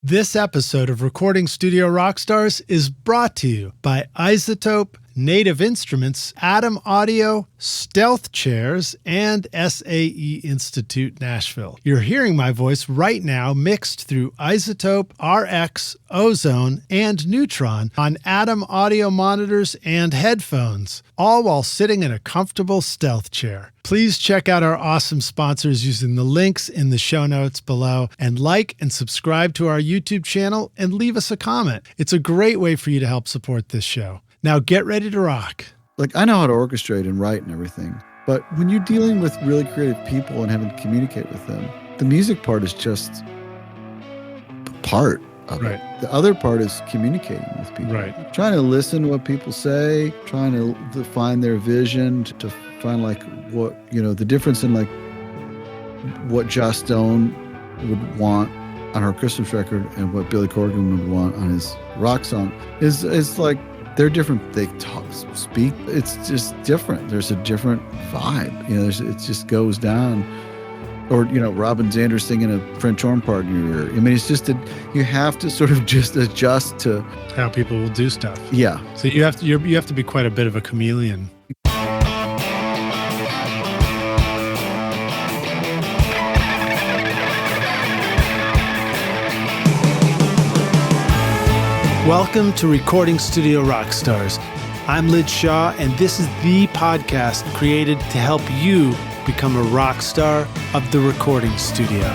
This episode of Recording Studio Rockstars is brought to you by Isotope, Native Instruments, Atom Audio, Stealth Chairs, and SAE Institute Nashville. You're hearing my voice right now mixed through Isotope, RX, Ozone, and Neutron on Atom Audio monitors and headphones, all while sitting in a comfortable Stealth chair. Please check out our awesome sponsors using the links in the show notes below, and like and subscribe to our YouTube channel and leave us a comment. It's a great way for you to help support this show. Now get ready to rock. Like, I know how to orchestrate and write and everything, but when you're dealing with really creative people and having to communicate with them, the music part is just part of it. The other part is communicating with people. Right. Trying to listen to what people say, trying to find their vision, to find like what, the difference in like what Joss Stone would want on her Christmas record and what Billy Corgan would want on his rock song is like, they're different. They speak. It's just different. There's a different vibe. It just goes down. Or, Robin Zander singing a French horn part in your ear. I mean, it's just you have to sort of just adjust to how people will do stuff. Yeah. So you have to be quite a bit of a chameleon. Welcome to Recording Studio Rockstars. I'm Lid Shaw, and this is the podcast created to help you become a rock star of the recording studio.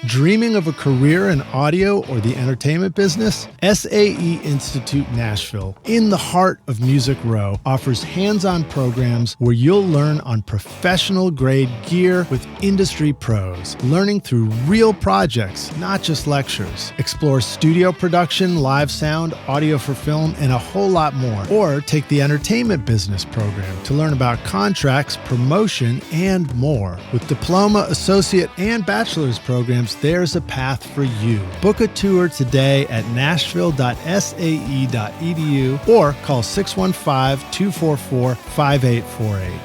Dreaming of a career in audio or the entertainment business? SAE Institute Nashville, in the heart of Music Row, offers hands-on programs where you'll learn on professional-grade gear with industry pros, learning through real projects, not just lectures. Explore studio production, live sound, audio for film, and a whole lot more. Or take the entertainment business program to learn about contracts, promotion, and more. With diploma, associate, and bachelor's programs, there's a path for you. Book a tour today at nashville.sae.edu or call 615-244-5848.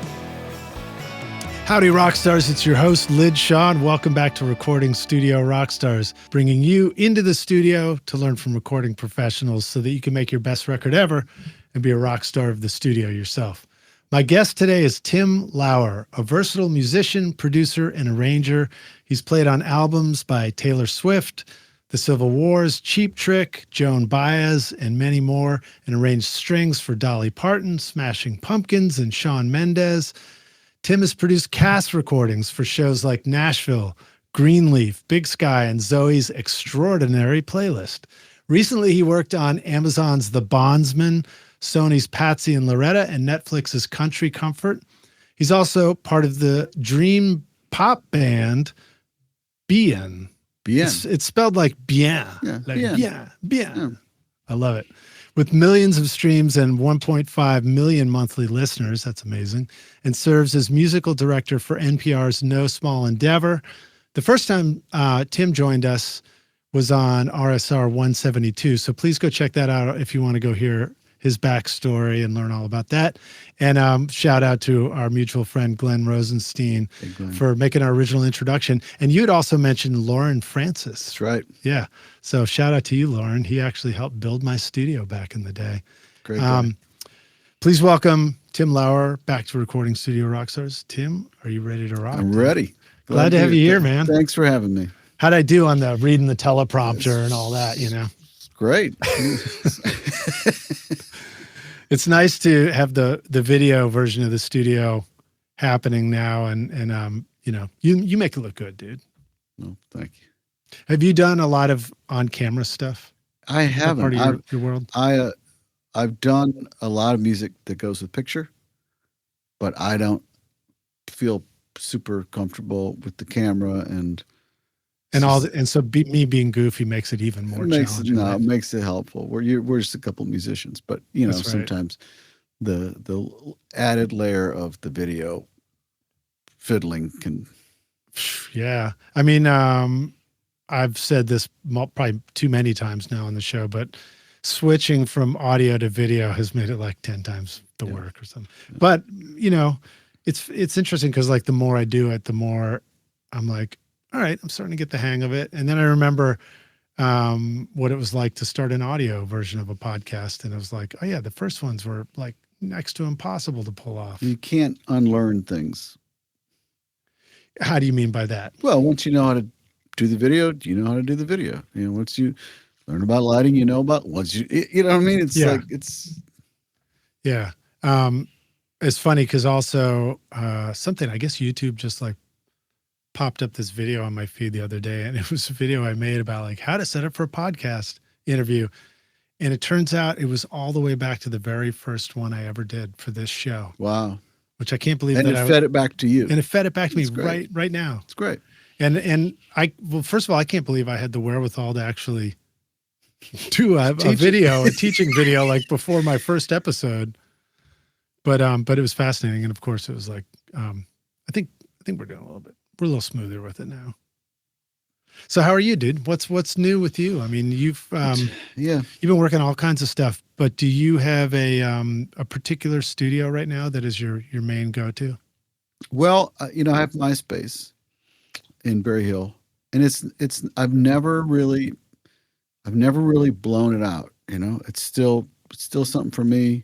Howdy, Rockstars. It's your host, Lid Shaw, and welcome back to Recording Studio Rockstars, bringing you into the studio to learn from recording professionals so that you can make your best record ever and be a rock star of the studio yourself. My guest today is Tim Lauer, a versatile musician, producer, and arranger. He's played on albums by Taylor Swift, The Civil Wars, Cheap Trick, Joan Baez, and many more, and arranged strings for Dolly Parton, Smashing Pumpkins, and Shawn Mendes. Tim has produced cast recordings for shows like Nashville, Greenleaf, Big Sky, and Zoe's Extraordinary Playlist. Recently, he worked on Amazon's The Bondsman, Sony's Patsy and Loretta, and Netflix's Country Comfort. He's also part of the dream pop band Bien. It's spelled like bien. Yeah, like bien. Yeah. I love it. With millions of streams and 1.5 million monthly listeners, that's amazing, and serves as musical director for NPR's No Small Endeavor. The first time Tim joined us was on RSR506, so please go check that out if you want to go hear his backstory and learn all about that. And shout out to our mutual friend, Glenn Rosenstein, for making our original introduction. And you had also mentioned Lauren Francis. That's right. Yeah. So shout out to you, Lauren. He actually helped build my studio back in the day. Great guy. Please welcome Tim Lauer back to Recording Studio Rockstars. Tim, are you ready to rock? I'm ready. Glad to have you here, man. Thanks for having me. How'd I do on the reading the teleprompter and all that, Great. It's nice to have the video version of the studio happening now, and you make it look good, dude. No, thank you. Have you done a lot of on-camera stuff? I haven't. Part of your world? I've done a lot of music that goes with picture, but I don't feel super comfortable with the camera and so me being goofy makes it even more challenging. No, it makes it helpful. We're just a couple musicians, but sometimes the added layer of the video fiddling can. Yeah, I mean, I've said this probably too many times now on the show, but switching from audio to video has made it like 10 times the work or something. Yeah. But it's interesting because like the more I do it, the more I'm like, all right, I'm starting to get the hang of it. And then I remember what it was like to start an audio version of a podcast. And I was like, oh yeah, the first ones were like next to impossible to pull off. You can't unlearn things. How do you mean by that? Well, once you know how to do the video, you know how to do the video. You know, once you learn about lighting, you know about once you know what I mean? It's like, it's. Yeah. It's funny because also something, I guess YouTube just like popped up this video on my feed the other day, and it was a video I made about like how to set up for a podcast interview. And it turns out it was all the way back to the very first one I ever did for this show. Wow. Which I can't believe. And that it fed it back to you. And it fed it back to me right now. It's great. And well, first of all, I can't believe I had the wherewithal to actually do a video, a teaching video, like before my first episode. But it was fascinating. And of course it was like, I think we're doing we're a little smoother with it now. So how are you, dude? What's new with you? I mean, you've been working on all kinds of stuff, but do you have a particular studio right now that is your main go-to? Well, I have MySpace in Berry Hill, and I've never really blown it out. It's still something for me.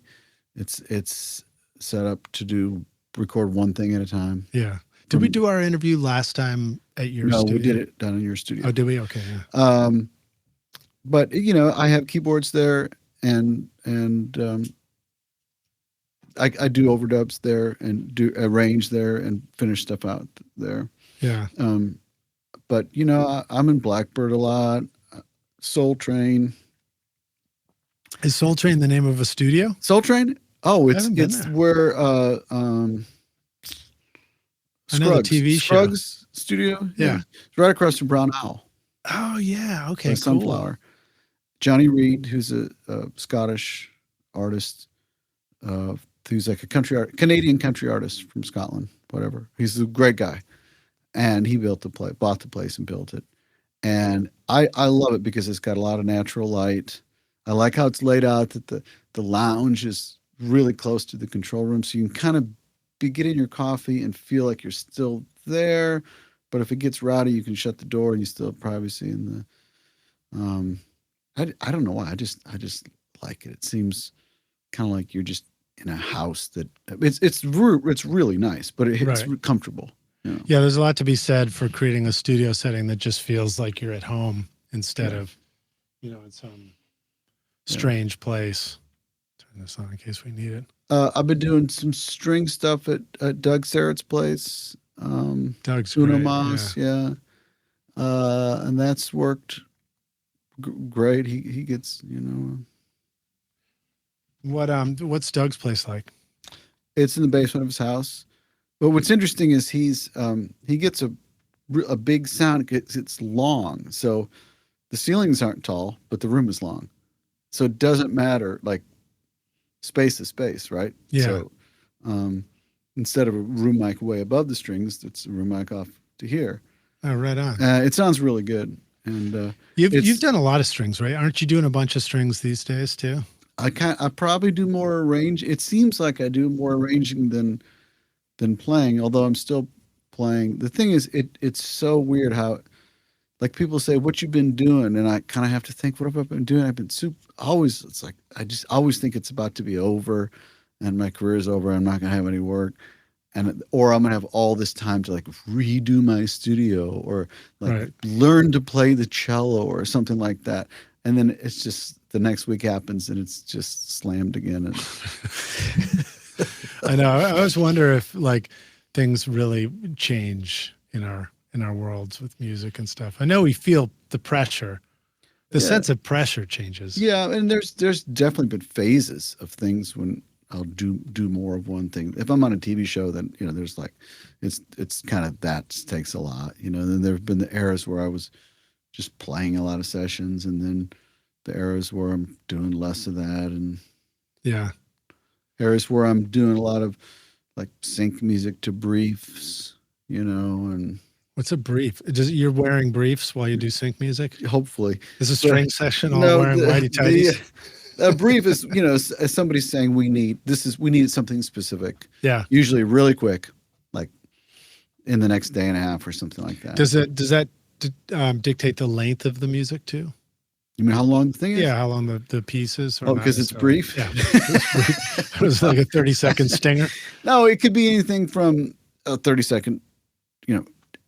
It's set up to record one thing at a time. Yeah. Did we do our interview last time at your studio? No, we did it down in your studio. Oh, did we? Okay. Yeah. But I have keyboards there, and I do overdubs there and do arrange there and finish stuff out there. Yeah. But I'm in Blackbird a lot. Soul Train. Is Soul Train the name of a studio? Soul Train? Oh, it's where another TV show. Scruggs studio. Yeah. It's right across from Brown Owl. Oh yeah. Okay. Cool. Sunflower. Johnny Reed, who's a Scottish artist, who's like a Canadian country artist from Scotland, whatever. He's a great guy. And he bought the place and built it. And I love it because it's got a lot of natural light. I like how it's laid out, that the lounge is really close to the control room. So you can kind of be getting your coffee and feel like you're still there. But if it gets rowdy, you can shut the door and you still have privacy in the, I don't know why. I just like it. It seems kind of like you're just in a house that it's really nice, but it's comfortable. Yeah, there's a lot to be said for creating a studio setting that just feels like you're at home instead of, in some strange place. Turn this on in case we need it. I've been doing some string stuff at Doug Serrett's place. Doug's Uno great. Mas, and that's worked great. He gets, What's Doug's place like? It's in the basement of his house. But what's interesting is he gets a big sound. It's long, so the ceilings aren't tall, but the room is long, so it doesn't matter. Like space is space, right? Yeah. So instead of a room mic way above the strings, it's a room mic off to here. Oh, right on. It sounds really good. And you've done a lot of strings, right? Aren't you doing a bunch of strings these days too? I probably do more arranging. It seems like I do more arranging than playing, although I'm still playing. The thing is, it's so weird how, like, people say, what you've been doing, and I kind of have to think, what have I been doing? I've been always, it's like, I just always think it's about to be over and my career's over. I'm not going to have any work. Or I'm going to have all this time to like redo my studio or like learn to play the cello or something like that. And then it's just the next week happens and it's just slammed again. And I know. I always wonder if like things really change in our worlds with music and stuff. I know we feel the pressure. The sense of pressure changes. Yeah, and there's definitely been phases of things when I'll do more of one thing. If I'm on a TV show, then there's like it's kind of that takes a lot. Then there have been the eras where I was just playing a lot of sessions, and then the eras where I'm doing less of that, and eras where I'm doing a lot of like sync music to briefs, and what's a brief? You're wearing briefs while you do sync music? Hopefully. Is a string session all wearing whitey tighties? A brief is, as somebody's saying, we need something specific. Yeah. Usually really quick, like in the next day and a half or something like that. Does that dictate the length of the music too? You mean how long the thing is? Yeah, how long the piece is? Oh, because it's brief? Yeah. It was like a 30-second stinger. No, it could be anything from a 30-second,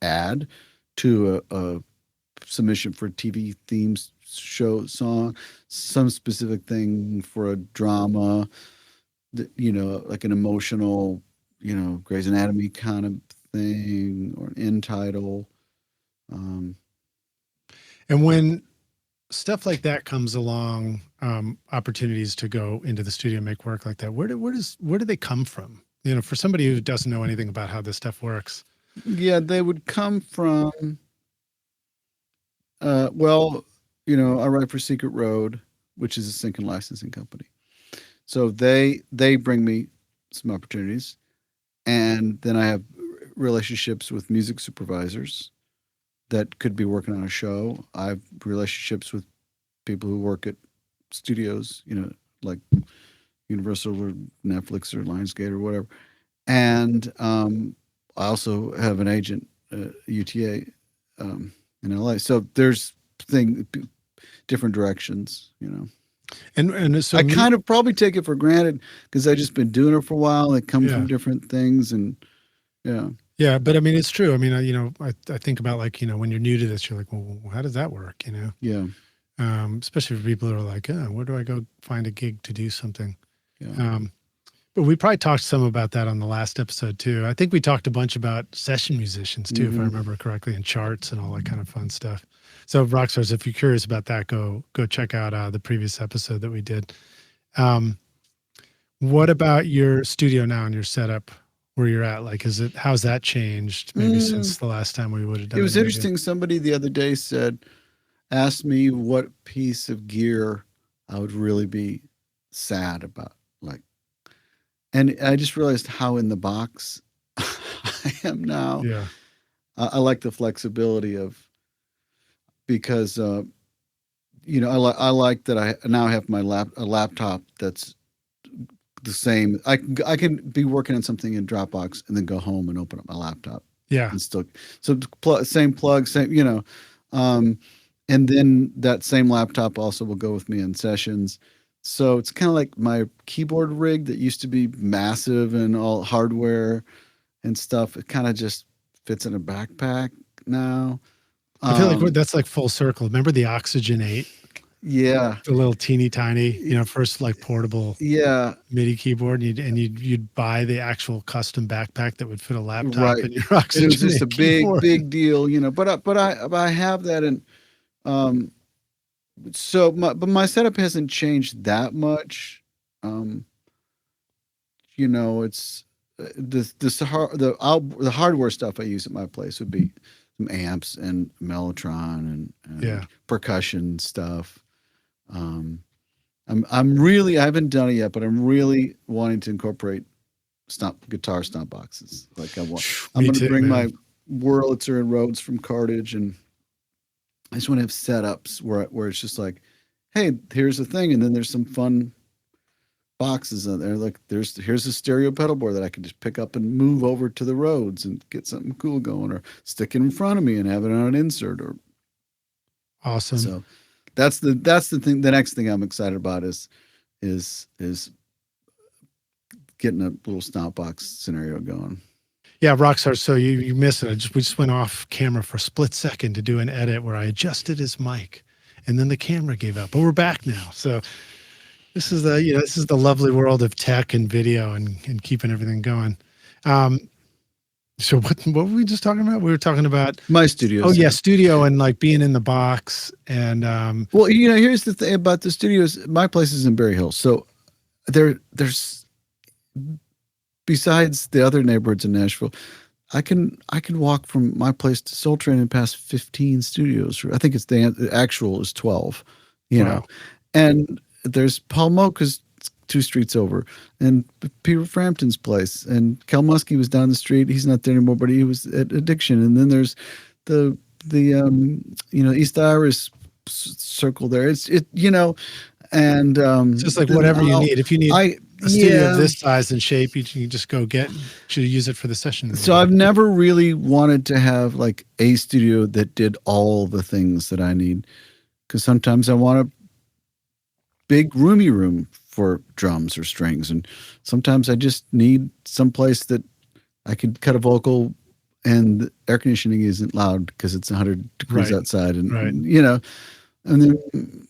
ad to a submission for a TV themes show song, some specific thing for a drama, like an emotional, Grey's Anatomy kind of thing, or an end title. And when stuff like that comes along, opportunities to go into the studio and make work like that, where do they come from? For somebody who doesn't know anything about how this stuff works. Yeah, they would come from, I write for Secret Road, which is a sync and licensing company. So they bring me some opportunities, and then I have relationships with music supervisors that could be working on a show. I have relationships with people who work at studios, like Universal or Netflix or Lionsgate or whatever. And I also have an agent, UTA, in LA. So there's different directions, And so I kind of probably take it for granted because I've just been doing it for a while. They come from different things, and yeah. Yeah, but I mean, it's true. I mean, I think about when you're new to this, you're like, well, how does that work? Yeah. Especially for people who are like, where do I go find a gig to do something? Yeah. But we probably talked some about that on the last episode too. I think we talked a bunch about session musicians too, if I remember correctly, and charts and all that kind of fun stuff. So Rockstars, if you're curious about that, go check out the previous episode that we did. What about your studio now and your setup? Where you're at, how's that changed maybe since the last time we would have done it? It was interesting. Somebody the other day asked me what piece of gear I would really be sad about. And I just realized how in the box I am now. Yeah. I like the flexibility because I like that I now have a laptop that's the same. I can be working on something in Dropbox and then go home and open up my laptop. Yeah. And still, so same plug, same, and then that same laptop also will go with me in sessions. So it's kind of like my keyboard rig that used to be massive and all hardware and stuff. It kind of just fits in a backpack now. I feel like that's like full circle. Remember the Oxygen 8? Yeah. The little teeny tiny, first portable MIDI keyboard. And you'd buy the actual custom backpack that would fit a laptop and your Oxygen. It was just a keyboard. big deal, but I have that. And but my setup hasn't changed that much. It's the hardware stuff I use at my place would be some amps and Mellotron and percussion stuff. I haven't done it yet, but I'm really wanting to incorporate guitar stomp boxes. I'm going to bring my Wurlitzer and Rhodes from Cartage, and I just want to have setups where it's just like, hey, here's the thing, and then there's some fun boxes on there. Like here's a stereo pedal board that I can just pick up and move over to the Rhodes and get something cool going, or stick it in front of me and have it on an insert. Or awesome. So that's the thing. The next thing I'm excited about is getting a little stomp box scenario going. Yeah, Rockstar. So you missed it. We just went off camera for a split second to do an edit where I adjusted his mic, and then the camera gave up. But we're back now. So this is the lovely world of tech and video and keeping everything going. So what were we just talking about? We were talking about my studio. Oh yeah, studio and being in the box. And well, here's the thing about the studios. My place is in Berry Hill, so there's. Besides the other neighborhoods in Nashville, I can walk from my place to Soul Train and past 15 studios. I think the actual is 12, know. And there's Paul Mocha's 2 streets over, and Peter Frampton's place, and Kel Muskie was down the street. He's not there anymore, but he was at Addiction. And then there's the East Iris circle there. And just like whatever you need. If you need a studio of this size and shape, you can just go should use it for the session. So I've never really wanted to have like a studio that did all the things that I need, because sometimes I want a big roomy room for drums or strings, and sometimes I just need some place that I could cut a vocal and the air conditioning isn't loud because it's 100 degrees outside, and you know, and then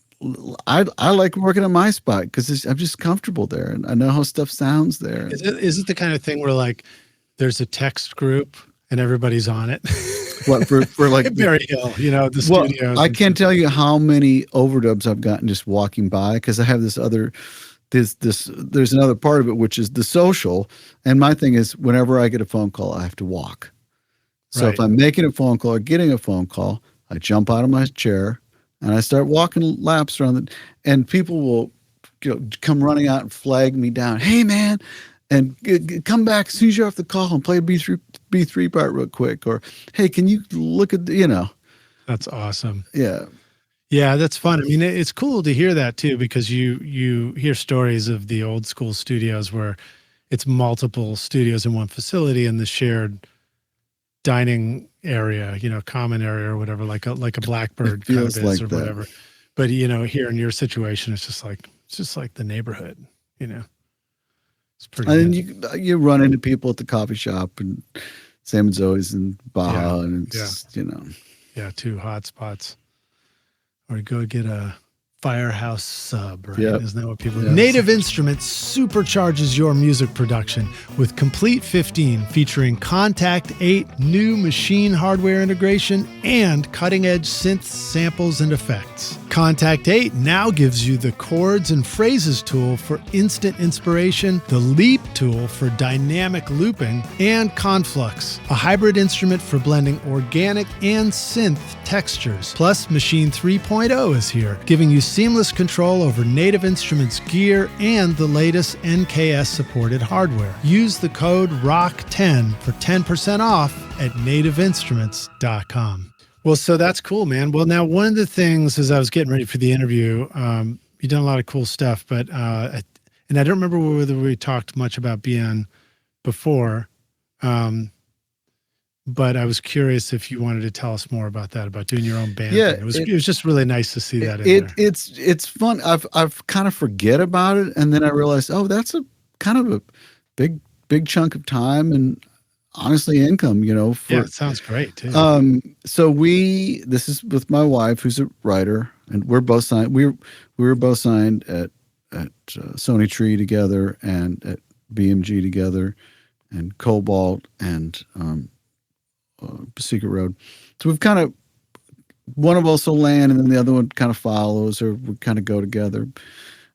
I like working at my spot because I'm just comfortable there and I know how stuff sounds there. Is it the kind of thing where like there's a text group and everybody's on it? What for like Berry Hill, you know, the studios. I can't tell you how many overdubs I've gotten just walking by, because I have this other there's another part of it, which is the social. And my thing is, whenever I get a phone call, I have to walk. So if I'm making a phone call or getting a phone call, I jump out of my chair and I start walking laps around and people will come running out and flag me down. Hey man, and come back as soon as you're off the call and play a B3 part real quick. Or, hey, can you look at That's awesome. Yeah. Yeah, that's fun. I mean, it's cool to hear that too, because you hear stories of the old school studios where it's multiple studios in one facility and the shared dining area, common area or whatever, like a Blackbird kind of is like or that. Whatever. But here in your situation, it's just like the neighborhood, It's pretty. And then you run into people at the coffee shop and Sam and Zoe's and Baja, and it's Yeah, two hot spots. Or go get a Firehouse sub, right? Yep. Isn't that what people do? Native Instruments supercharges your music production with Complete 15, featuring Contact 8, new machine hardware integration, and cutting-edge synth samples and effects. Contact 8 now gives you the chords and phrases tool for instant inspiration, the Leap tool for dynamic looping, and Conflux, a hybrid instrument for blending organic and synth textures. Plus, Machine 3.0 is here, giving you seamless control over Native Instruments gear and the latest NKS-supported hardware. Use the code ROCK10 for 10% off at nativeinstruments.com. Well, so that's cool, man. Well, now one of the things as I was getting ready for the interview, you've done a lot of cool stuff, but and I don't remember whether we talked much about BN before, but I was curious if you wanted to tell us more about that, about doing your own band. Yeah, thing. It was just really nice to see that in there. It's fun. I've kind of forget about it, and then I realized, oh, that's a kind of a big chunk of time and honestly income. Yeah, it sounds great too. So this is with my wife, who's a writer, and we're both signed. We were both signed at Sony Tree together and at BMG together, and Cobalt and Secret Road. So we've kind of, one of us will land and then the other one kind of follows, or we kind of go together.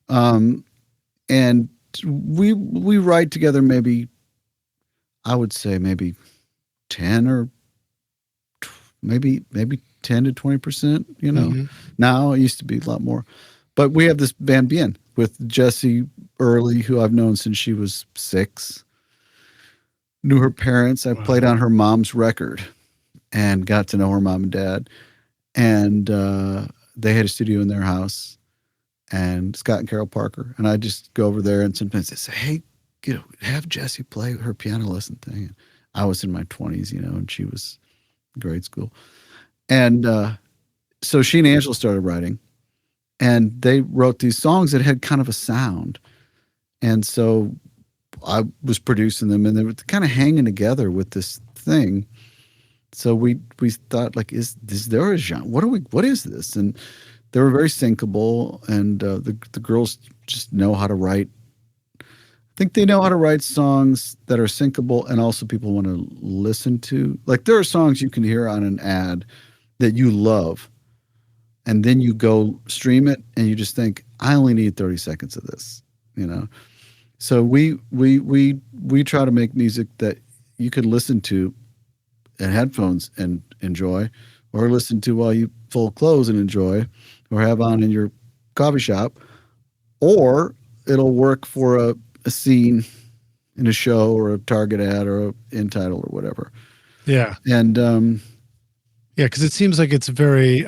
And we write together maybe, I would say maybe 10 or maybe 10 to 20%, Mm-hmm. Now it used to be a lot more. But we have this band Bien with Jessie Early, who I've known since she was 6. Knew her parents. I played on her mom's record and got to know her mom and dad. And they had a studio in their house, and Scott and Carol Parker. And I just go over there, and sometimes they say, hey, have Jessie play her piano lesson thing. And I was in my 20s, and she was in grade school. And so she and Angela started writing, and they wrote these songs that had kind of a sound. And so I was producing them, and they were kind of hanging together with this thing. So we thought, like, is there a genre? What is this? And they were very syncable, and the girls just know how to write. I think they know how to write songs that are syncable and also people want to listen to. Like, there are songs you can hear on an ad that you love, and then you go stream it and you just think, I only need 30 seconds of this, So we try to make music that you can listen to in headphones and enjoy, or listen to while you fold clothes and enjoy, or have on in your coffee shop, or it'll work for a scene in a show or a Target ad or a in title or whatever. Yeah. And because it seems like it's very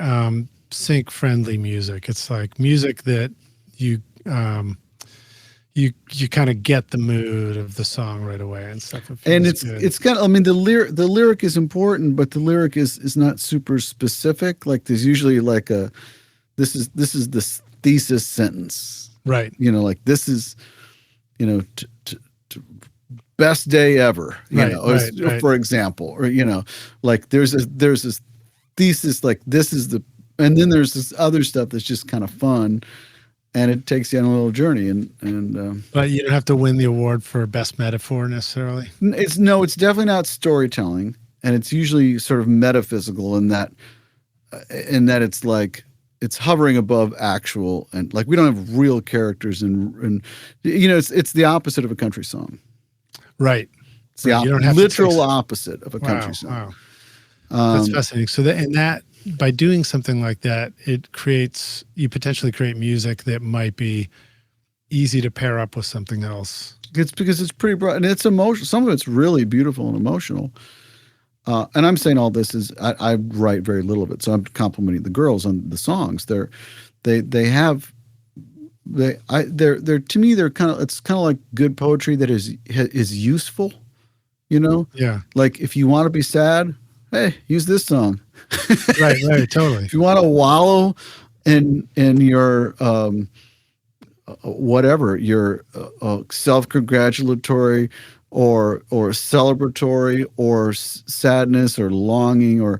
sync friendly music. It's like music that you you kind of get the mood of the song right away and stuff. And it's kind of, I mean, the lyric is important, but the lyric is not super specific. Like there's usually like this is the thesis sentence, right? Like this is, best day ever, right. For example, or like there's this thesis, like this is the, and then there's this other stuff that's just kind of fun. And it takes you on a little journey, but you don't have to win the award for best metaphor necessarily. It's definitely not storytelling, and it's usually sort of metaphysical in that it's like it's hovering above actual, and like we don't have real characters, and it's the opposite of a country song, right? It's the literal opposite of a country song. Wow, that's fascinating. So that by doing something like that, you potentially create music that might be easy to pair up with something else. It's because it's pretty broad and it's emotional. Some of it's really beautiful and emotional. And I'm saying all this is I write very little of it, so I'm complimenting the girls on the songs. They're to me they're it's kind of like good poetry that is useful. Yeah. Like if you want to be sad, hey, use this song. Right, totally. If you want to wallow in your whatever, your self-congratulatory or celebratory or sadness or longing or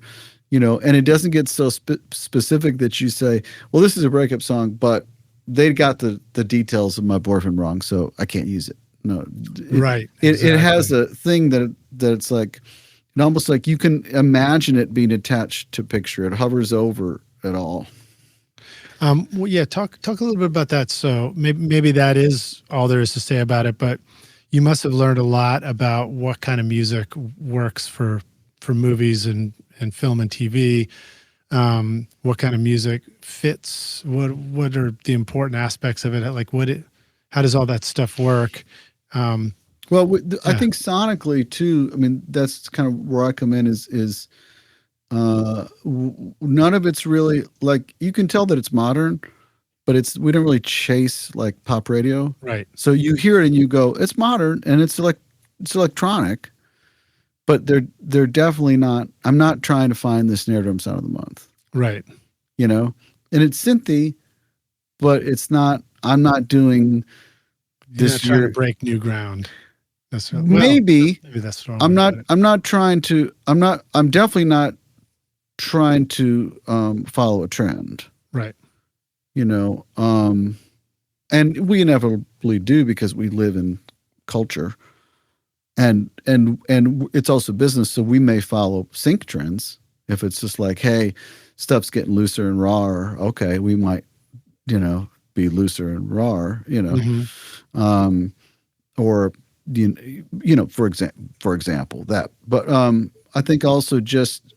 and it doesn't get so specific that you say, well, this is a breakup song, but they got the details of my boyfriend wrong, so I can't use it. No, right. Exactly. It has a thing that it's like. And almost like you can imagine it being attached to picture. It hovers over it all. Well, yeah, talk a little bit about that. So maybe that is all there is to say about it, but you must have learned a lot about what kind of music works for movies and film and TV. What kind of music fits? What are the important aspects of it? Like how does all that stuff work? Well, I think sonically too. I mean, that's kind of where I come in. Is none of it's really like you can tell that it's modern, but we don't really chase like pop radio, right? So you hear it and you go, it's modern and it's electronic, but they're definitely not. I'm not trying to find the snare drum sound of the month, right? And it's synthy, but it's not. I'm not doing this. You're not trying to break new ground. Maybe that's wrong. I'm definitely not trying to follow a trend. Right. And we inevitably do because we live in culture and it's also business. So we may follow sync trends. If it's just like, hey, stuff's getting looser and rawer. Okay. We might, be looser and rawer, Mm-hmm. Or, for example, that, but I think also just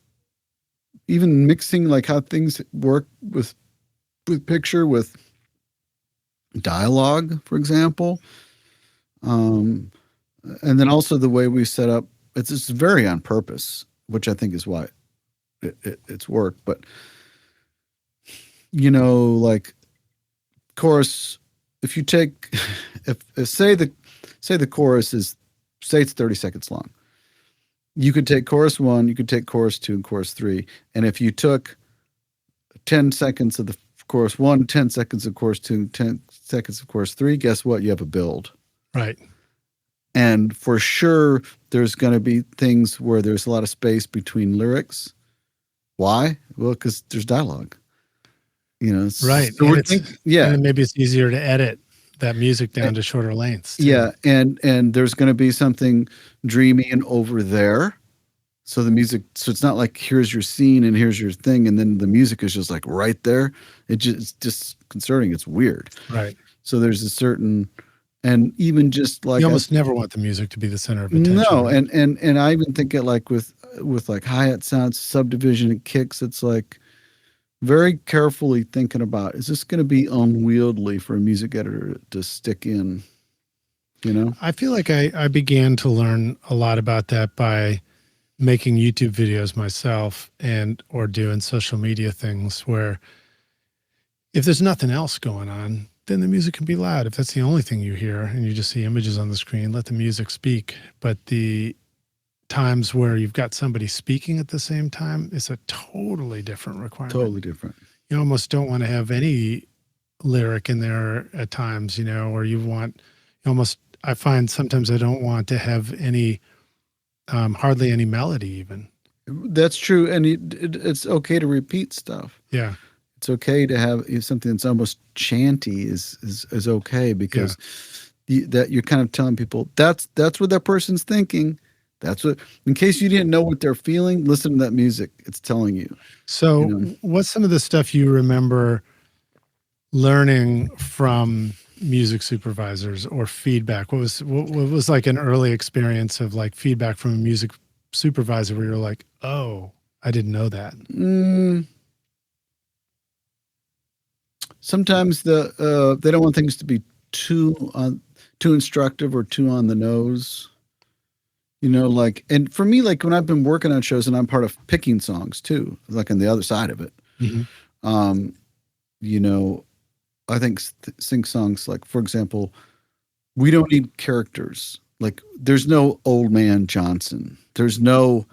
even mixing like how things work with picture, with dialogue, for example, and then also the way we set up. It's very on purpose, which I think is why it's work. But like chorus, if you take say the chorus is, say it's 30 seconds long. You could take chorus 1, you could take chorus 2 and chorus 3. And if you took 10 seconds of the chorus 1, 10 seconds of chorus 2, 10 seconds of chorus 3, guess what? You have a build. Right. And for sure, there's going to be things where there's a lot of space between lyrics. Why? Well, because there's dialogue. Right. So and maybe it's easier to edit that music down to shorter lengths too. Yeah, and there's going to be something dreamy and over there. So the music, so it's not like here's your scene and here's your thing, and then the music is just like right there. It's just concerning. It's weird. Right. So there's a certain, and even just like you almost never want the music to be the center of attention. No, right? and I even think it like with like hi-hat sounds, subdivision, and kicks. It's like very carefully thinking about, is this going to be unwieldy for a music editor to stick in? I feel like I began to learn a lot about that by making YouTube videos myself or doing social media things where if there's nothing else going on, then the music can be loud. If that's the only thing you hear and you just see images on the screen, let the music speak. But the times where you've got somebody speaking at the same time is a totally different requirement. Totally different. You almost don't want to have any lyric in there at times, you know, or I find sometimes I don't want to have any, hardly any melody even. That's true. And it's okay to repeat stuff. Yeah. It's okay to have something that's almost chanty is okay, because that you're kind of telling people that's what that person's thinking. That's what, in case you didn't know what they're feeling, listen to that music. It's telling you. So what's some of the stuff you remember learning from music supervisors or feedback? What was like an early experience of like feedback from a music supervisor where you're like, oh, I didn't know that? Sometimes they don't want things to be too instructive or too on the nose. You know, like, and for me, like when I've been working on shows and I'm part of picking songs too, like on the other side of it, you know, I think sing songs, like, for example, we don't need characters. Like there's no Old Man Johnson. There's no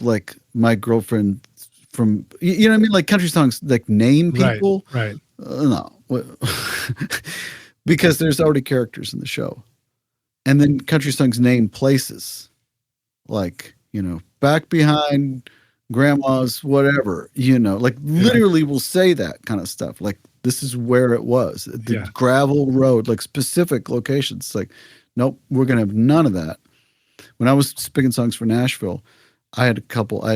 like my girlfriend from, you know what I mean? Like country songs, like name people. Right. No, because there's already characters in the show. And then country songs name places, like, you know, back behind grandma's whatever, you know, like literally will say that kind of stuff. Like this is where it was, the gravel road, like specific locations. Like, nope, we're going to have none of that. When I was picking songs for Nashville, I had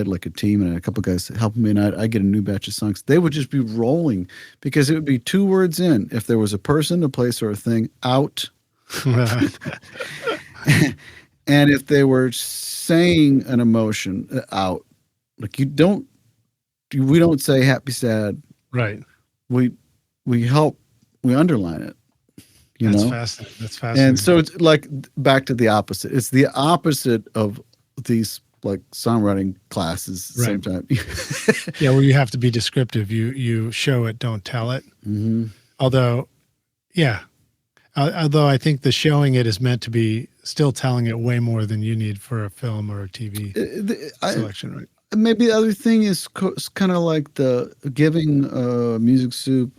like a team and a couple guys helping me, and I'd get a new batch of songs. They would just be rolling because it would be 2 words in. If there was a person, a place, or a thing, out. And if they were saying an emotion, out. Like we don't say happy, sad. Right. We underline it. That's fascinating. And so it's like back to the opposite. It's the opposite of these like songwriting classes at the same time. Yeah, where you have to be descriptive. You show it, don't tell it. Mm-hmm. Although I think the showing it is meant to be still telling it way more than you need for a film or a TV selection, right? Maybe the other thing is kind of like the giving music soup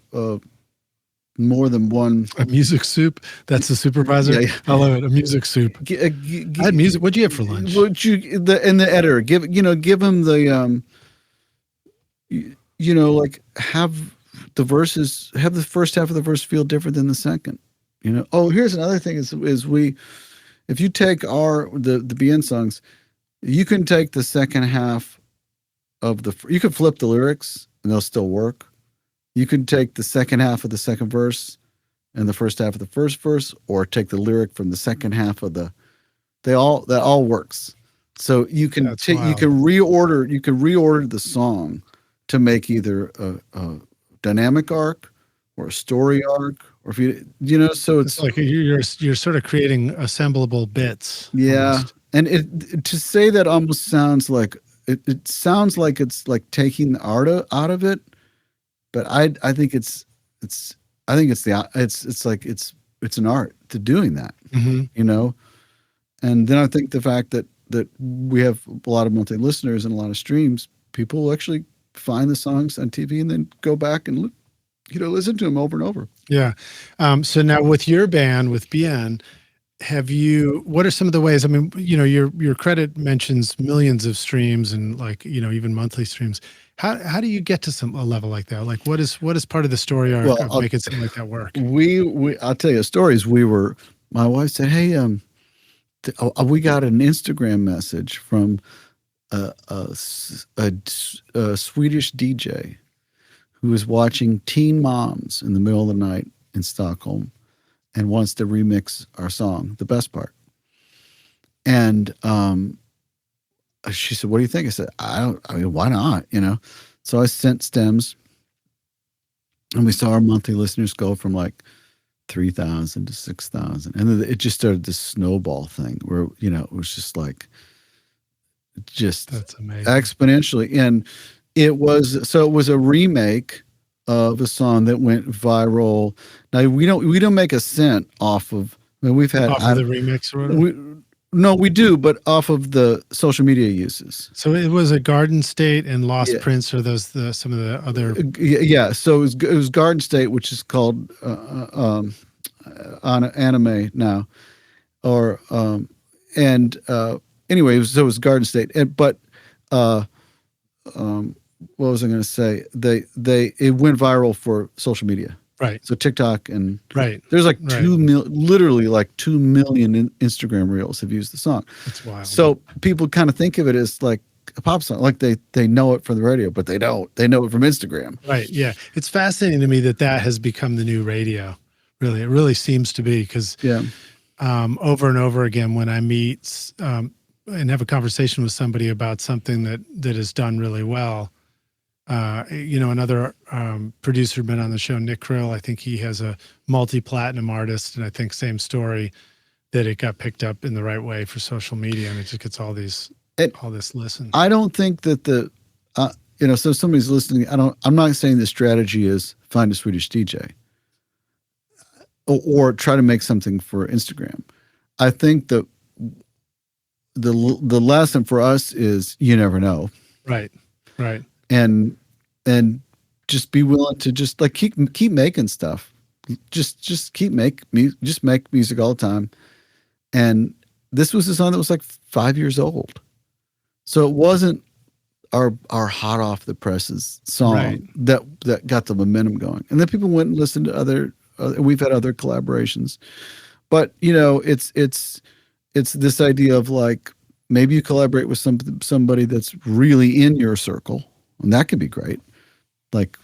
more than one. A music soup? That's the supervisor? Yeah. I love it. A music soup. I had music. What'd you have for lunch? The editor, give him the, like have the verses, have the first half of the verse feel different than the second. You know. Oh, here's another thing is if you take the BN songs, you can take the second half of you could flip the lyrics and they'll still work. You can take the second half of the second verse and the first half of the first verse, or take the lyric from the second half of that all works. So you can reorder the song to make either a dynamic arc or a story arc, or if so it's like you're sort of creating assemblable bits. Yeah. Almost. And to say that almost sounds like it sounds like it's like taking the art out of it, but I think it's an art to doing that, And then I think the fact that we have a lot of monthly listeners and a lot of streams, people will actually find the songs on TV and then go back and listen to them over and over. Yeah. So now with your band, with BN, what are some of the ways? I mean, your credit mentions millions of streams and like, even monthly streams. How do you get to a level like that? Like what is part of the story arc of making something like that work? I'll tell you stories. My wife said, hey, we got an Instagram message from a Swedish DJ who was watching Teen Moms in the middle of the night in Stockholm and wants to remix our song, The Best Part. And she said, what do you think? I said, why not? So I sent stems, and we saw our monthly listeners go from like 3,000 to 6,000. And then it just started this snowball thing where, it was just like, that's amazing. Exponentially. And it was a remake of a song that went viral. Now we don't make a cent off of. I mean, we've had off of the remix or whatever? No, we do, but off of the social media uses. So it was a Garden State and Lost Prince, or those some of the other. Yeah, so it was Garden State, which is called on anime now, or anyway, so it was Garden State, but what was I going to say? It went viral for social media. Right. So TikTok and There's there's like literally like 2 million Instagram reels have used the song. That's wild. So people kind of think of it as like a pop song, like they know it from the radio, but they don't. They know it from Instagram. Right. Yeah. It's fascinating to me that has become the new radio. Really, it really seems to be, because over and over again, when I meet and have a conversation with somebody about something that is done really well. Another producer been on the show, Nick Krill. I think he has a multi-platinum artist, and I think same story, that it got picked up in the right way for social media, and it just gets all this listen. I don't think that so somebody's listening. I'm not saying the strategy is find a Swedish DJ or try to make something for Instagram. I think that the lesson for us is you never know. Right. And just be willing to just like keep making stuff. Just make music all the time. And this was a song that was like 5 years old. So it wasn't our hot off the presses song that got the momentum going. And then people went and listened to other we've had other collaborations. But it's this idea of like maybe you collaborate with somebody that's really in your circle. And that could be great. Like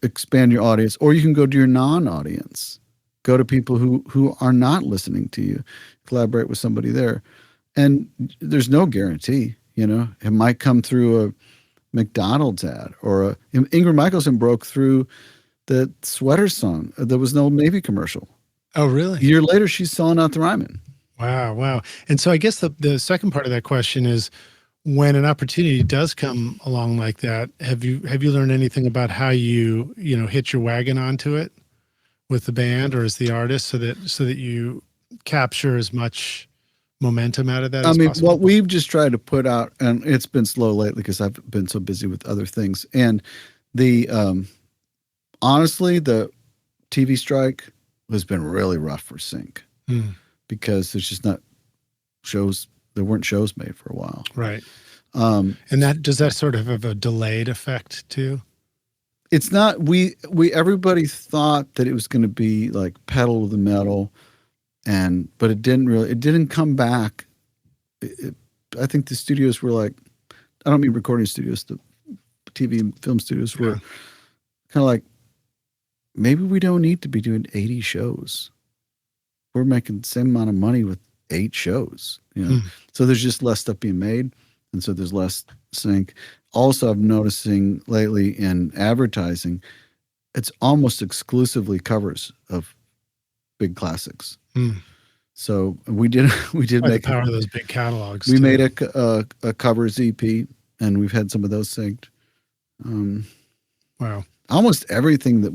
expand your audience, or you can go to your non-audience, go to people who are not listening to you, collaborate with somebody there. And there's no guarantee, it might come through a McDonald's ad, or Ingrid Michaelson broke through the sweater song. There was an Old Navy commercial. Oh, really? A year later, she's selling out the Ryman. Wow. And so I guess the second part of that question is, when an opportunity does come along like that, have you learned anything about how you hitch your wagon onto it with the band or as the artist, so that you capture as much momentum out of that as possible? What we've just tried to put out, and it's been slow lately because I've been so busy with other things, and the honestly, the TV strike has been really rough for Sync because there's just not shows. There weren't shows made for a while. Right. And does that sort of have a delayed effect too? It's not, everybody thought that it was going to be like pedal to the metal, but it didn't come back. I think the studios were like, I don't mean recording studios, the TV and film studios were kind of like, maybe we don't need to be doing 80 shows. We're making the same amount of money with 8 shows, So there's just less stuff being made, and so there's less Sync. Also, I'm noticing lately in advertising, it's almost exclusively covers of big classics. So we did make the power of those big catalogs. We made a covers EP, and we've had some of those synced. Wow! Almost everything that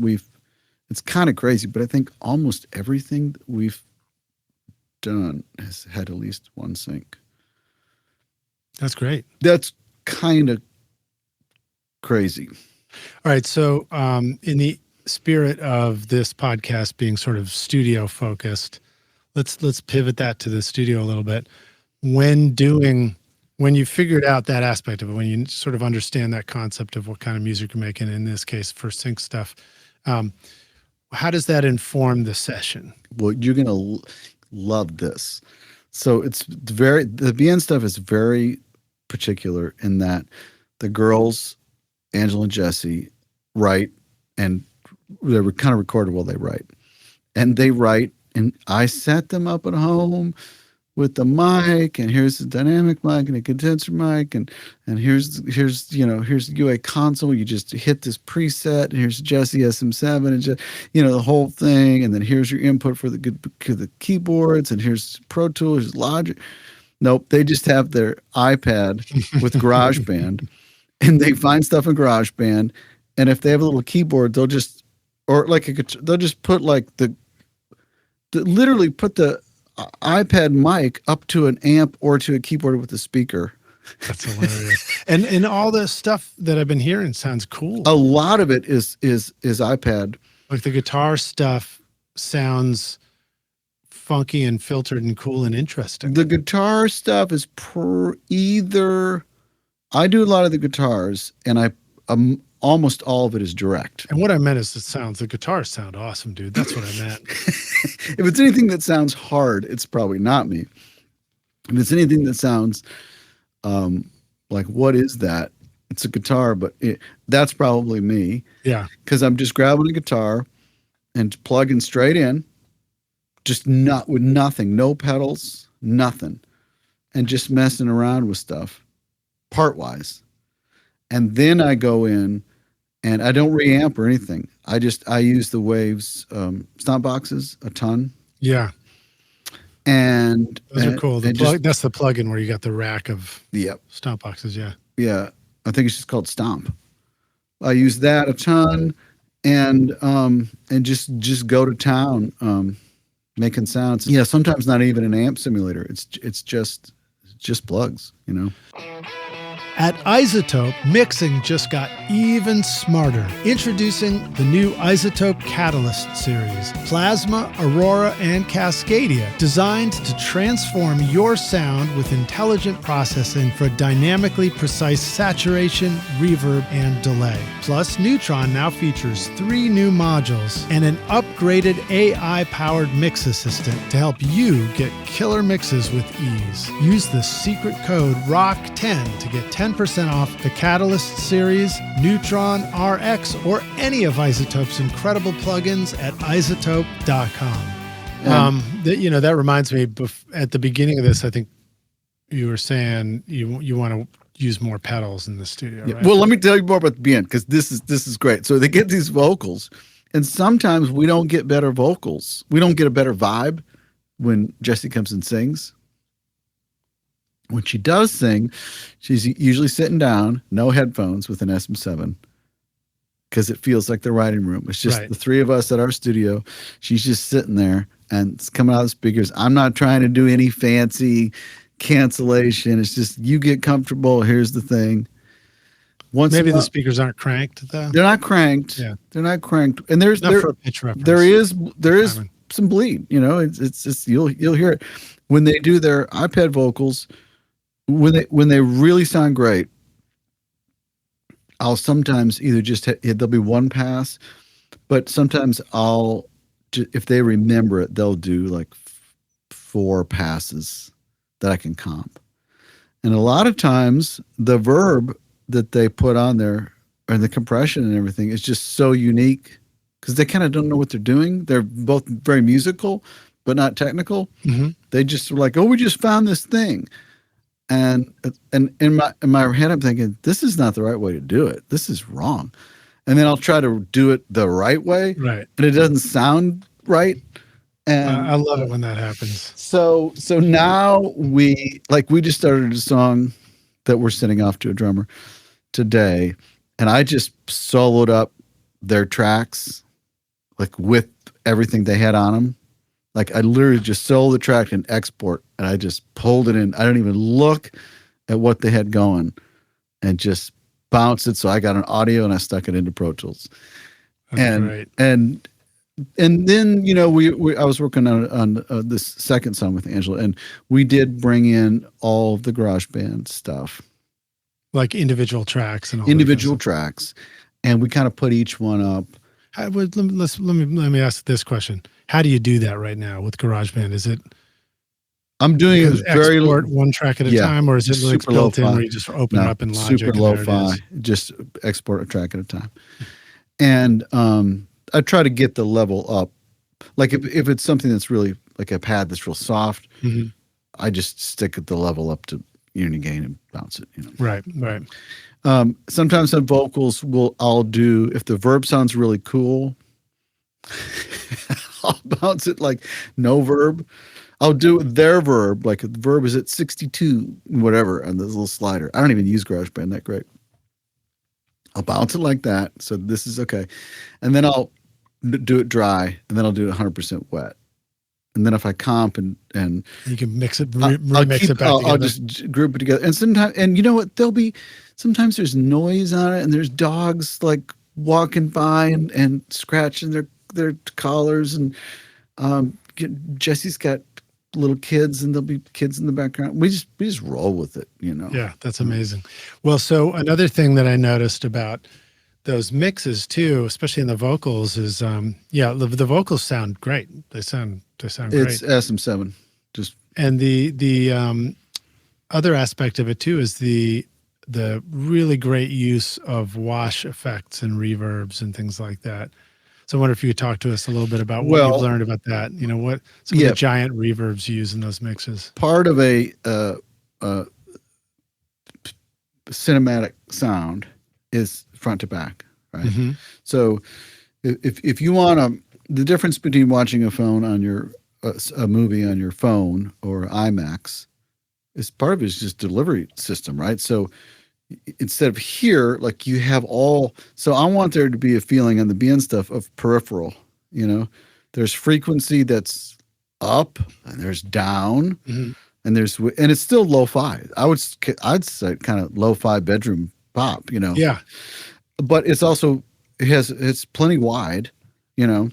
it's kind of crazy, but I think almost everything that we've done has had at least one sync. That's great. That's kind of crazy. All right. So in the spirit of this podcast being sort of studio focused, let's pivot that to the studio a little bit. When you figured out that aspect of it, when you sort of understand that concept of what kind of music you're making, in this case for Sync stuff, how does that inform the session? Well, you're going to love this. So the BN stuff is very particular in that the girls, Angela and Jesse, write, and they were kind of recorded while they write. And they write, and I set them up at home with the mic, and here's the dynamic mic and a condenser mic, and here's the UA console. You just hit this preset, and here's Jesse SM7, and just, the whole thing, and then here's your input for the keyboards, and here's Pro Tools, here's Logic. Nope, they just have their iPad with GarageBand, and they find stuff in GarageBand, And if they have a little keyboard, they'll just put like literally put the iPad mic up to an amp or to a keyboard with a speaker. That's hilarious. And all the stuff that I've been hearing sounds cool. A lot of it is iPad. Like the guitar stuff sounds funky and filtered and cool and interesting. The guitar stuff is either I do a lot of the guitars, and almost all of it is direct. And what I meant is the guitars sound awesome, dude. That's what I meant. If it's anything that sounds hard, it's probably not me. If it's anything that sounds like, what is that? It's a guitar, but that's probably me. Yeah. Because I'm just grabbing a guitar and plugging straight in, just not with nothing, no pedals, nothing, and just messing around with stuff, part-wise. And then I go in, and I don't reamp or anything. I use the Waves stomp boxes a ton. Yeah. And those are cool. That's the plugin where you got the rack of stomp boxes. Yeah. Yeah. I think it's just called Stomp. I use that a ton, and just go to town, making sounds. Yeah. Sometimes not even an amp simulator. It's just plugs, you know. At iZotope, mixing just got even smarter. Introducing the new iZotope Catalyst series, Plasma, Aurora, and Cascadia, designed to transform your sound with intelligent processing for dynamically precise saturation, reverb, and delay. Plus, Neutron now features 3 new modules and an upgraded AI-powered mix assistant to help you get killer mixes with ease. Use the secret code ROCK10 to get 10% off the Catalyst series, Neutron, RX, or any of iZotope's incredible plugins at iZotope.com. That reminds me, at the beginning of this, I think you were saying you want to use more pedals in the studio, right? Well, let me tell you more about the beginning, because this is great. So they get these vocals, and sometimes we don't get better vocals. We don't get a better vibe when Jessie comes and sings. When she does sing, she's usually sitting down, no headphones, with an SM7, because it feels like the writing room. It's just the 3 of us at our studio. She's just sitting there, and it's coming out of the speakers. I'm not trying to do any fancy cancellation. It's just, you get comfortable. Here's the thing. Maybe the speakers aren't cranked, though. They're not cranked. Yeah, they're not cranked. And there's for a pitch reference. There is some bleed. You know, it's you'll hear it when they do their iPad vocals. When they really sound great, I'll sometimes either just there'll be one pass, but sometimes if they remember it, they'll do like 4 passes that I can comp. And a lot of times the verb that they put on there and the compression and everything is just so unique, because they kind of don't know what they're doing. They're both very musical, but not technical. Mm-hmm. They just were like, oh, we just found this thing. And in my head, I'm thinking, this is not the right way to do it. This is wrong. And then I'll try to do it the right way. Right. And it doesn't sound right. And I love it when that happens. So now we just started a song that we're sending off to a drummer today. And I just soloed up their tracks, like with everything they had on them. Like I literally just sold the track and export, and I just pulled it in. I don't even look at what they had going, and just bounced it. So I got an audio and I stuck it into Pro Tools. That's great. And then, you know, I was working on this second song with Angela, and we did bring in all of the GarageBand stuff, like individual tracks and all individual tracks, and we kind of put each one up. Let me ask this question. How do you do that right now with GarageBand? Is it I'm doing it very export one track at a time, or is it like built in where you just open it up in Logic? Super lo-fi, just export a track at a time. And I try to get the level up. Like if it's something that's really like a pad that's real soft, mm-hmm. I just stick the level up to unity gain and bounce it. You know? Right. Sometimes on vocals, I'll do, if the verb sounds really cool, I'll bounce it like no verb. I'll do their verb, like the verb is at 62, whatever, on this little slider. I don't even use GarageBand that great. I'll bounce it like that. So this is okay. And then I'll do it dry, and then I'll do it 100% wet. And then if I comp and you can mix it, remix it back together. I'll just group it together. And sometimes, and you know what? Sometimes there's noise on it, and there's dogs like walking by and scratching their collars, and Jesse's got little kids, and there'll be kids in the background. We just roll with it, you know. Yeah, that's amazing. Well, so another thing that I noticed about those mixes too, especially in the vocals, is the vocals sound great. They sound great. It's SM7. And the other aspect of it too is the really great use of wash effects and reverbs and things like that. So I wonder if you could talk to us a little bit about what you've learned about that. You know, what some of the giant reverbs you use in those mixes. Part of a cinematic sound is front to back, right? Mm-hmm. So if you want the difference between watching a phone on a movie on your phone or IMAX is part of it is just delivery system, right? So instead of here, like you have so I want there to be a feeling on the BN stuff of peripheral, you know, there's frequency that's up and there's down, mm-hmm. and it's still lo-fi. I'd say kind of lo-fi bedroom pop, you know? Yeah. But it's plenty wide, you know,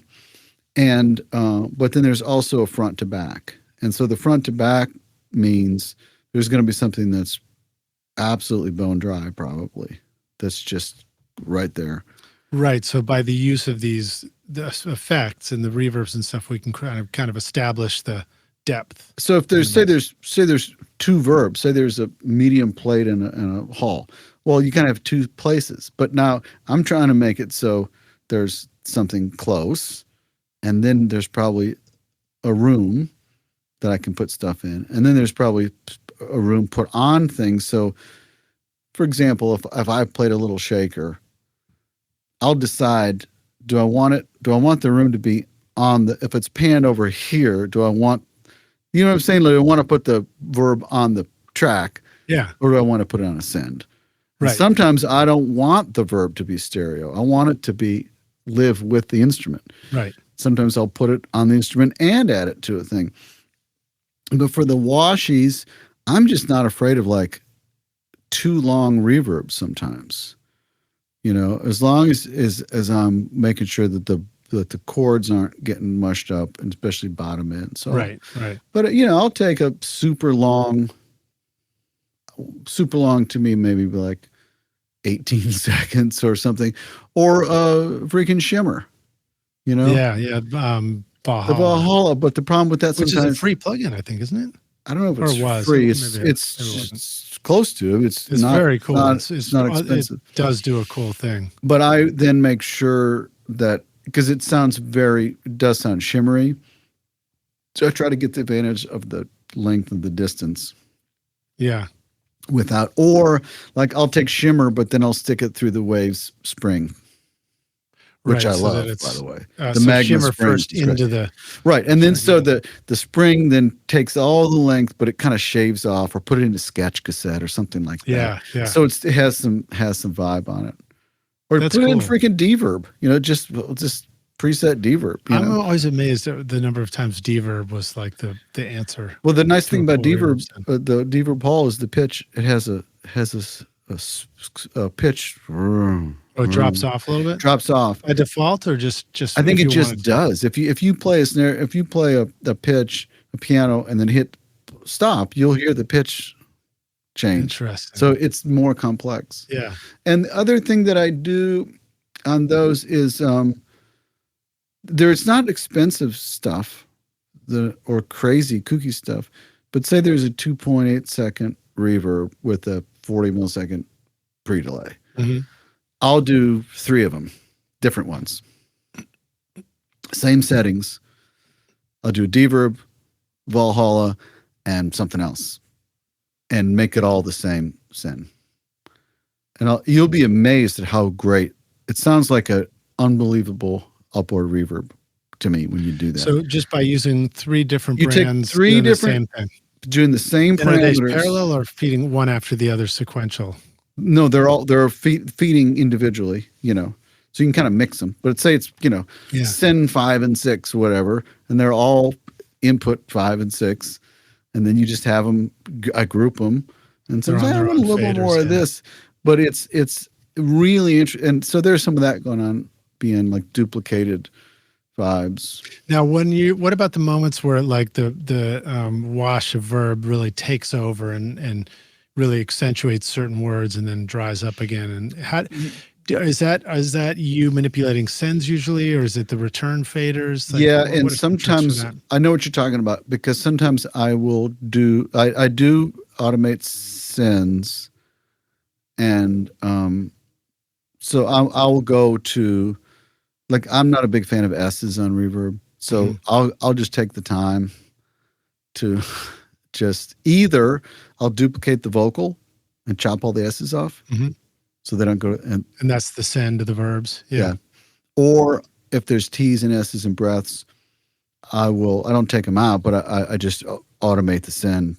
and, but then there's also a front to back. And so the front to back means there's going to be something that's absolutely bone dry, probably. That's just right there. Right. So by the use of the effects and the reverbs and stuff, we can kind of establish the depth. So if there's there's two verbs, say there's a medium plate and a hall. Well, you kind of have two places. But now I'm trying to make it so there's something close, and then there's probably a room that I can put stuff in, and then there's probably a room put on things. So, for example, if I played a little shaker, I'll decide: do I want the room to be on if it's panned over here? Do I want, you know what I'm saying? Like, I want to put the verb on the track, yeah, or do I want to put it on a send? Right. Sometimes I don't want the verb to be stereo. I want it to live with the instrument. Right. Sometimes I'll put it on the instrument and add it to a thing. But for the washies, I'm just not afraid of like too long reverbs sometimes. You know, as long as I'm making sure that the chords aren't getting mushed up, and especially bottom end. So right. But you know, I'll take a super long to me, maybe like 18 seconds or something, or a freaking shimmer, you know? Yeah. The Valhalla, but the problem with that which sometimes is a free plugin, I think, isn't it? I don't know if it's free. It's close to it. It's not very cool. It's not expensive. It does do a cool thing. But I then make sure that, because it does sound shimmery, so I try to get the advantage of the length of the distance. Yeah. Or like I'll take shimmer, but then I'll stick it through the Waves spring, which I love, by the way. The Magma shimmer spring first into the right, and then so the spring then takes all the length, but it kind of shaves off, or put it in a sketch cassette or something like that. Yeah. So it has some vibe on it, or That's put it in cool. freaking deverb. You know, just preset deverb. I'm always amazed at the number of times deverb was like the answer. Well, the nice thing about deverb, the deverb hall, is the pitch. It has a pitch. Oh, it drops off a little bit. Drops off by default, or just. I think it just does. If you play a snare, if you play a pitch, a piano, and then hit stop, you'll hear the pitch change. Interesting. So it's more complex. Yeah. And the other thing that I do on those is there's not expensive stuff, or crazy kooky stuff, but say there's a 2.8 second reverb with a 40 millisecond pre-delay. Mm-hmm. I'll do 3 of them, different ones. Same settings. I'll do a deverb, Valhalla, and something else, and make it all the same send. And you'll be amazed at how great it sounds. Like an unbelievable upward reverb to me when you do that. So just by using 3 different brands, take 3 different, the same thing. doing the same parameters. Are they parallel or feeding one after the other sequential? No, they're feeding individually, so you can kind of mix them. But say it's, Yeah. send 5 and 6, whatever, and they're all input 5 and 6, and then you just have them. I group them, and They're sometimes on I their want a own little bit more faders, of yeah. this, but it's really interesting. And so there's some of that going on, being like duplicated vibes. Now, what about the moments where like the wash of verb really takes over and really accentuates certain words and then dries up again? And how is that you manipulating sends usually, or is it the return faders? Like, Yeah, what and are some tricks for sometimes that? I know what you're talking about, because sometimes I will do I do automate sends, and so I'll go to, like, I'm not a big fan of S's on reverb, so I'll just take the time to just either I'll duplicate the vocal and chop all the S's off, so they don't go And that's the send of the verbs. yeah. Or if there's T's and S's and breaths, I don't take them out, but I just automate the send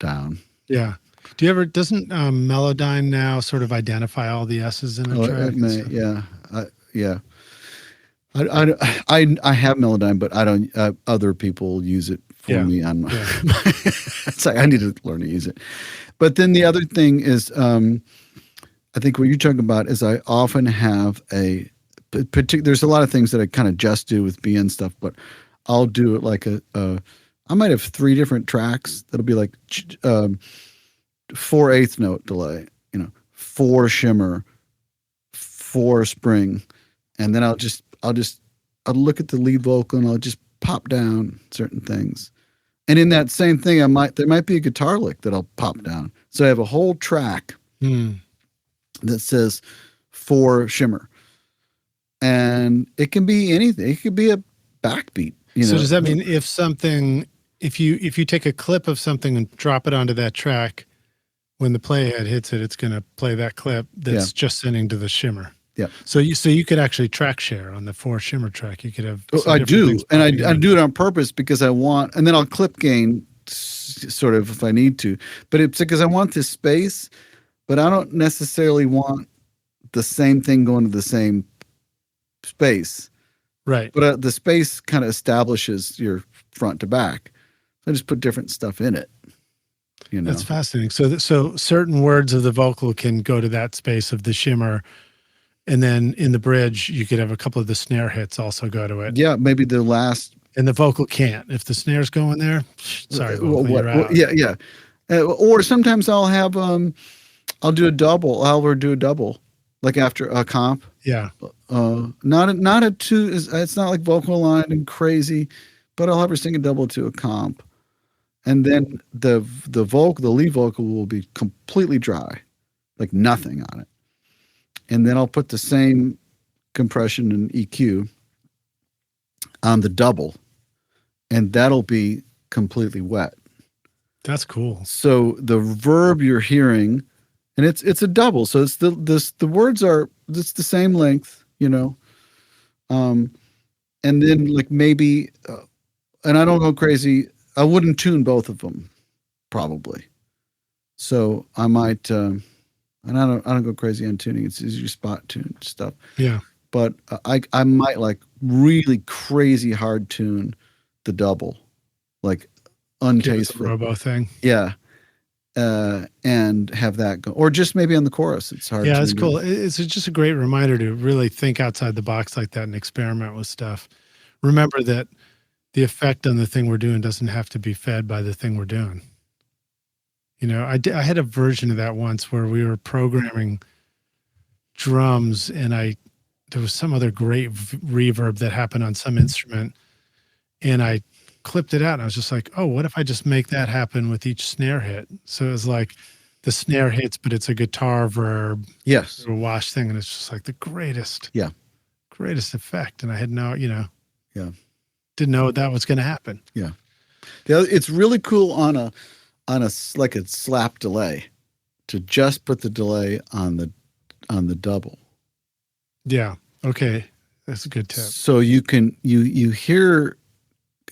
down. Yeah. Do you ever, doesn't Melodyne now sort of identify all the S's in a track? It may, yeah. Yeah. I have Melodyne, but I don't, other people use it for me on my, it's like, I need to learn to use it. But then the other thing is, I think what you're talking about is I often have there's a lot of things that I kind of just do with BN stuff, but I'll do it like I might have 3 different tracks that'll be like 4 eighth note delay, 4 shimmer, 4 spring, and then I'll look at the lead vocal and I'll just pop down certain things. And in that same thing, there might be a guitar lick that I'll pop down. So I have a whole track that says 4 shimmer, and it can be anything. It could be a backbeat. So does that mean if you take a clip of something and drop it onto that track, when the playhead hits it, it's going to play that clip that's just sending to the shimmer? Yeah. So you could actually track share on the 4 shimmer track. You could have. I do, and I do it on purpose because I want, and then I'll clip gain sort of if I need to, but it's because I want this space, but I don't necessarily want the same thing going to the same space. Right. But the space kind of establishes your front to back. I just put different stuff in it. That's fascinating. So certain words of the vocal can go to that space of the shimmer, and then in the bridge you could have a couple of the snare hits also go to it. Yeah, maybe the last. And the vocal can't. If the snares go in there, sorry, vocal, you're out. Yeah. Or sometimes I'll have I'll do a double. I'll do a double, like after a comp. Yeah. Not a 2. It's not like vocal line and crazy, but I'll have her sing a double to a comp, and then the lead vocal will be completely dry, like nothing on it, and then I'll put the same compression and EQ on the double, and that'll be completely wet. That's cool. So the verb you're hearing, and it's a double, so it's the words are, it's the same length, and then like maybe, and I don't go crazy. I wouldn't tune both of them, probably. So I might, and I don't go crazy on tuning. It's easier spot tune stuff. Yeah. But I might like really crazy hard tune the double, like untasteful robo thing. Yeah. And have that go, or just maybe on the chorus. It's hard. Yeah, it's cool. It's just a great reminder to really think outside the box like that and experiment with stuff. Remember that the effect on the thing we're doing doesn't have to be fed by the thing we're doing. I had a version of that once where we were programming drums, and there was some other great reverb that happened on some instrument, and I clipped it out, and I was just like, oh, what if I just make that happen with each snare hit? So it was like the snare hits, but it's a guitar verb, yes, a wash thing, and it's just like the greatest effect. And I had didn't know that was going to happen. Yeah, it's really cool on a like a slap delay to just put the delay on the double. Yeah. Okay, that's a good tip. So you can you hear.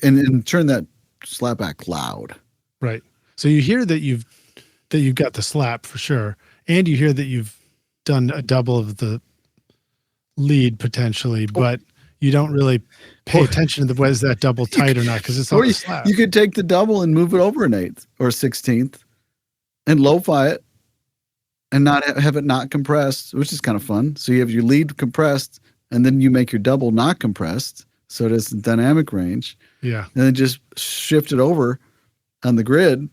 And turn that slap back loud. Right. So you hear that you've got the slap for sure, And you hear that you've done a double of the lead potentially, but you don't really pay attention to is that double tight or not, because it's on the slab. You could take the double and move it over an eighth or a 16th and lo-fi it and not have it not compressed, which is kind of fun. So you have your lead compressed and then you make your double not compressed, so it has dynamic range. Yeah. And then just shift it over on the grid.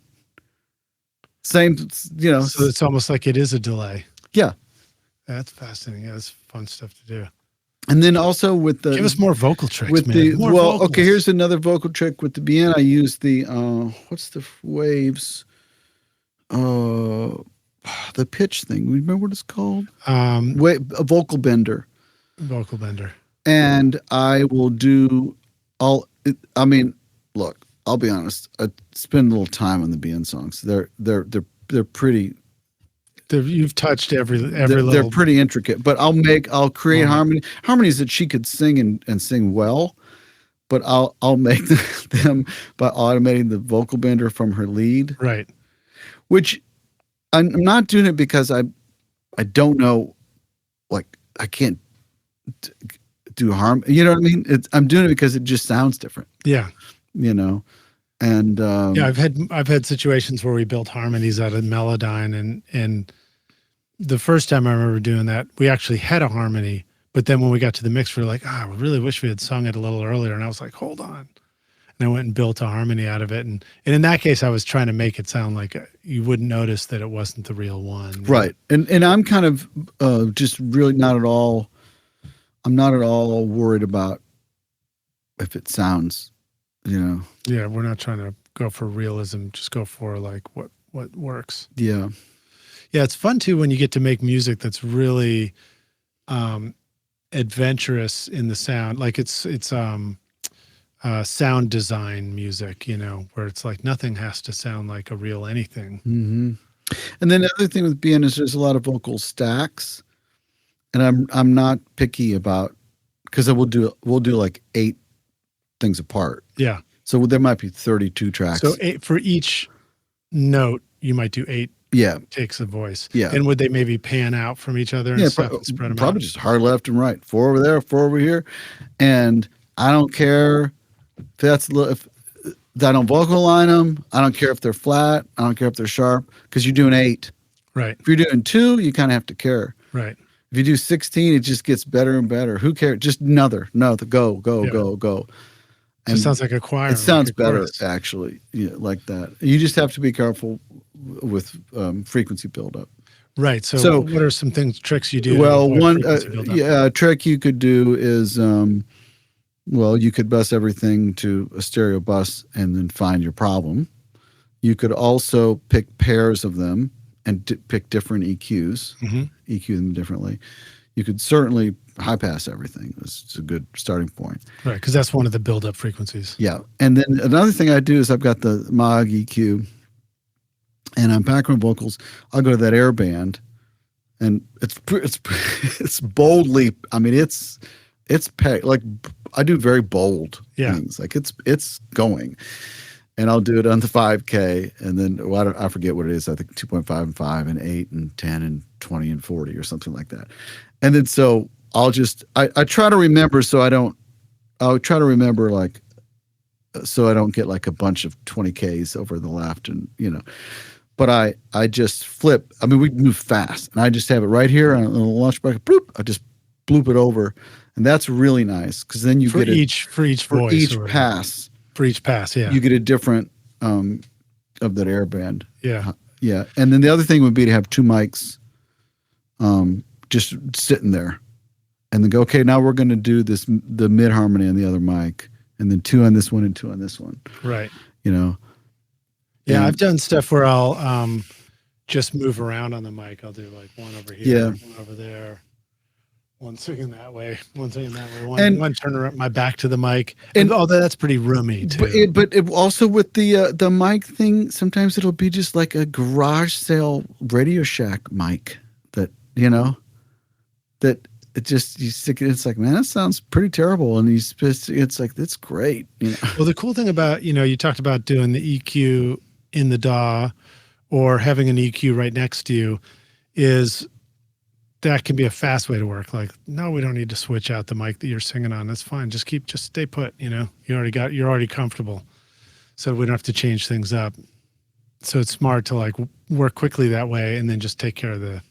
Same, you know. So it's almost like it is a delay. Yeah. That's fascinating. Yeah, that's fun stuff to do. And then also with the... Give us more vocal tricks, with man. More vocals. Okay, here's another vocal trick. With the bien, I use the, what's the waves? The pitch thing. Remember what it's called? A vocal bender. Vocal bender. And I will do look, I'll be honest. I spend a little time on the bien songs. They're pretty... You've touched every little. They're pretty intricate, but I'll create harmonies that she could sing and sing well, but I'll make them by automating the vocal bender from her lead. Right. Which I'm not doing it because I don't know, like I can't do harm. You know what I mean? I'm doing it because it just sounds different. Yeah. You know. And yeah, I've had situations where we built harmonies out of Melodyne, and the first time I remember doing that, we actually had a harmony, but then when we got to the mix, we were like, I really wish we had sung it a little earlier. And I was like, hold on. And I went and built a harmony out of it. And in that case, I was trying to make it sound like you wouldn't notice that it wasn't the real one. Right. And I'm kind of just really not at all worried about if it sounds, you know. Yeah, we're not trying to go for realism, just go for like what works. Yeah. Yeah, it's fun too when you get to make music that's really adventurous in the sound. Like it's sound design music, you know, where it's like nothing has to sound like a real anything. Mm-hmm. And then the other thing with bien is there's a lot of vocal stacks, and I'm not picky about, because we'll do like 8 things apart. Yeah. So there might be 32 tracks. So 8 for each note, you might do 8 takes of voice. Yeah. And would they maybe pan out from each other and stuff and spread them probably out? Just hard left and right. 4 over there, 4 over here. And I don't care if I don't vocal line them. I don't care if they're flat. I don't care if they're sharp, because you're doing 8. Right. If you're doing 2, you kind of have to care. Right. If you do 16, it just gets better and better. Who cares? Just another, go. And it sounds like a choir. It sounds better, actually, like that. You just have to be careful with frequency buildup. Right. So what are some tricks you do? Well, a trick you could do is, you could bus everything to a stereo bus and then find your problem. You could also pick pairs of them and pick different EQs, EQ them differently. You could certainly high pass everything. It's a good starting point. Right, because that's one of the build-up frequencies. Yeah. And then another thing I do is I've got the Moog EQ, and on background vocals, I'll go to that air band, and it's boldly, I mean, it's like I do very bold things. Like it's going. And I'll do it on the 5K, and then I forget what it is. I think 2.5 and 5 and 8 and 10 and 20 and 40 or something like that. And then so I'll just I try to remember so I don't get like a bunch of 20Ks over the left, and but I just flip. I mean, we move fast, and I just have it right here on the launch bracket. Bloop, I just bloop it over, and that's really nice, because then you get each voice, each pass. For each pass, yeah. You get a different of that air band. Yeah. Yeah. And then the other thing would be to have 2 mics just sitting there. And then go, okay, now we're going to do the mid harmony on the other mic, and then 2 on this one and 2 on this one. Right. Yeah, and I've done stuff where I'll just move around on the mic. I'll do like one over here, one over there. One singing that way, one singing that way, one turn my back to the mic. And that's pretty roomy too. But also with the mic thing, sometimes it'll be just like a garage sale Radio Shack mic that it just, you stick it, it's like, man, that sounds pretty terrible. And it's like, that's great. Well, the cool thing about, you talked about doing the EQ in the DAW or having an EQ right next to you, is that can be a fast way to work. Like, no, we don't need to switch out the mic that you're singing on. That's fine. Just stay put, you're already comfortable. So we don't have to change things up. So it's smart to like work quickly that way and then just take care of the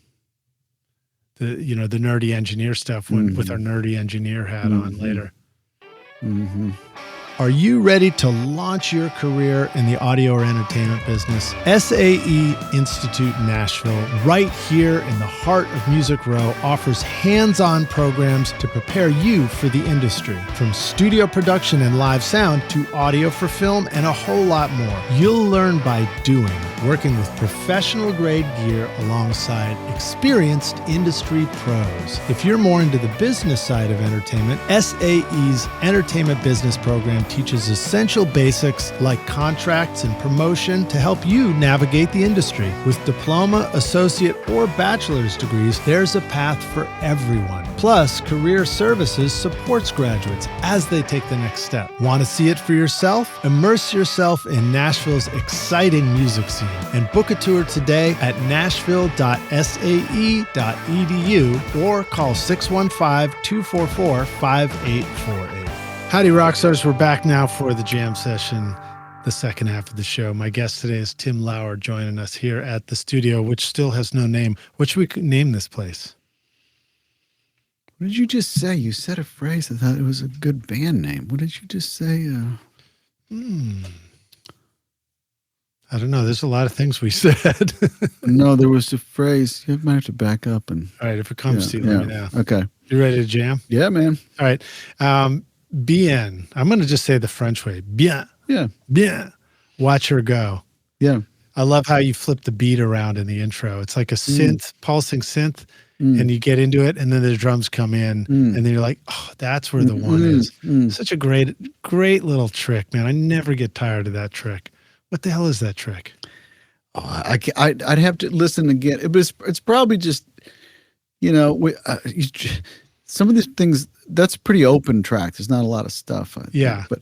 nerdy engineer stuff with our nerdy engineer hat on later. Mm-hmm. Are you ready to launch your career in the audio or entertainment business? SAE Institute Nashville, right here in the heart of Music Row, offers hands-on programs to prepare you for the industry. From studio production and live sound to audio for film and a whole lot more. You'll learn by doing, working with professional grade gear alongside experienced industry pros. If you're more into the business side of entertainment, SAE's Entertainment Business Program teaches essential basics like contracts and promotion to help you navigate the industry. With diploma, associate, or bachelor's degrees, there's a path for everyone. Plus, Career Services supports graduates as they take the next step. Want to see it for yourself? Immerse yourself in Nashville's exciting music scene and book a tour today at nashville.sae.edu or call 615-244-5848. Howdy, Rockstars. We're back now for the jam session, the second half of the show. My guest today is Tim Lauer, joining us here at the studio, which still has no name. What should we name this place? What did you just say? You said a phrase. I thought it was a good band name. What did you just say? I don't know. There's a lot of things we said. No, there was a phrase. You might have to back up. And all right, if it comes to you, let me know. Okay. You ready to jam? Yeah, man. All right. Bien. I'm going to just say the French way. Bien. Yeah. Bien. Watch her go. Yeah. I love how you flip the beat around in the intro. It's like a synth, pulsing synth, and you get into it, and then the drums come in, and then you're like, oh, that's where the one is. Such a great little trick, man. I never get tired of that trick. What the hell is that trick? Oh, I'd have to listen again. It's probably just, some of these things, that's pretty open track. There's not a lot of stuff. I think, but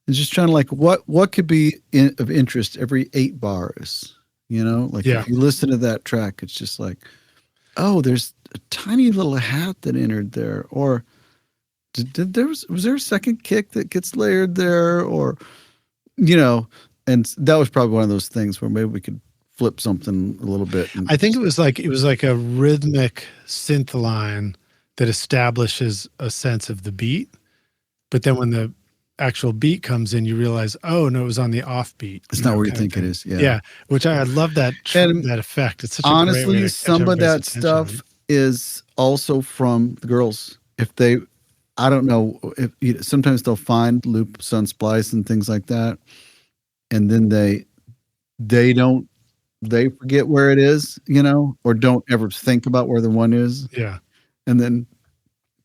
it's just trying to like, what could be of interest every 8 bars, if you listen to that track, it's just like, oh, there's a tiny little hat that entered there. Or was there a second kick that gets layered there? Or, and that was probably one of those things where maybe we could flip something a little bit. I think it was like a rhythmic synth line that establishes a sense of the beat. But then when the actual beat comes in, you realize, oh, no, it was on the off beat. It's not where you think it is. Yeah. Yeah. Which I love that effect. It's such honestly, a great way to some of that stuff is also from the girls. I don't know, sometimes they'll find loops on Splice and things like that. And then they forget where it is, or don't ever think about where the one is. Yeah. And then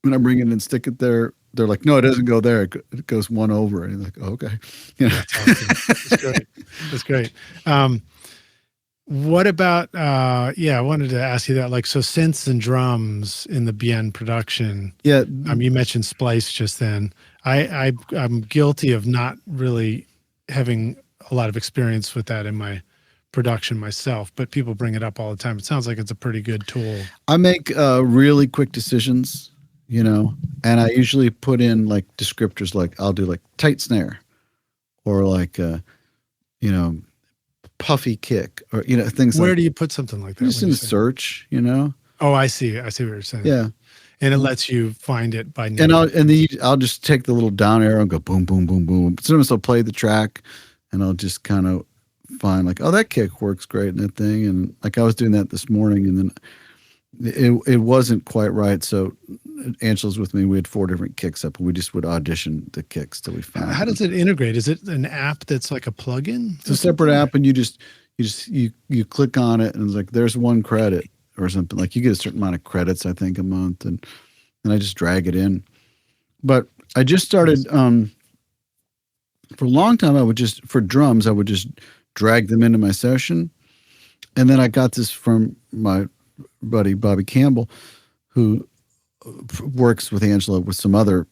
when I bring it and stick it there, they're like, no, it doesn't go there. It goes one over. And you're like, oh, okay. That's awesome. That's great. What about, I wanted to ask you that, like, so synths and drums in the Bien production. Yeah. You mentioned Splice just then. I'm guilty of not really having a lot of experience with that in my production myself, but people bring it up all the time. It sounds like it's a pretty good tool. I make really quick decisions, and I usually put in like descriptors, like I'll do like tight snare or like, puffy kick or, things Where do you put something like that? Just in search, Oh, I see. I see what you're saying. Yeah. And it lets you find it by name. And then I'll just take the little down arrow and go boom, boom, boom, boom. Sometimes I'll play the track and I'll just kind of find like, oh, that kick works great in that thing. And like I was doing that this morning, and then it wasn't quite right. So Angela's with me. We had 4 different kicks up, and we just would audition the kicks till we found. How does it integrate? Is it an app that's like a plugin? It's a separate app, and you click on it, and it's like there's 1 credit or something. Like you get a certain amount of credits, I think, a month, and I just drag it in. But I just started. For a long time, for drums, I would just drag them into my session. And then I got this from my buddy, Bobby Campbell, who works with Angela with some other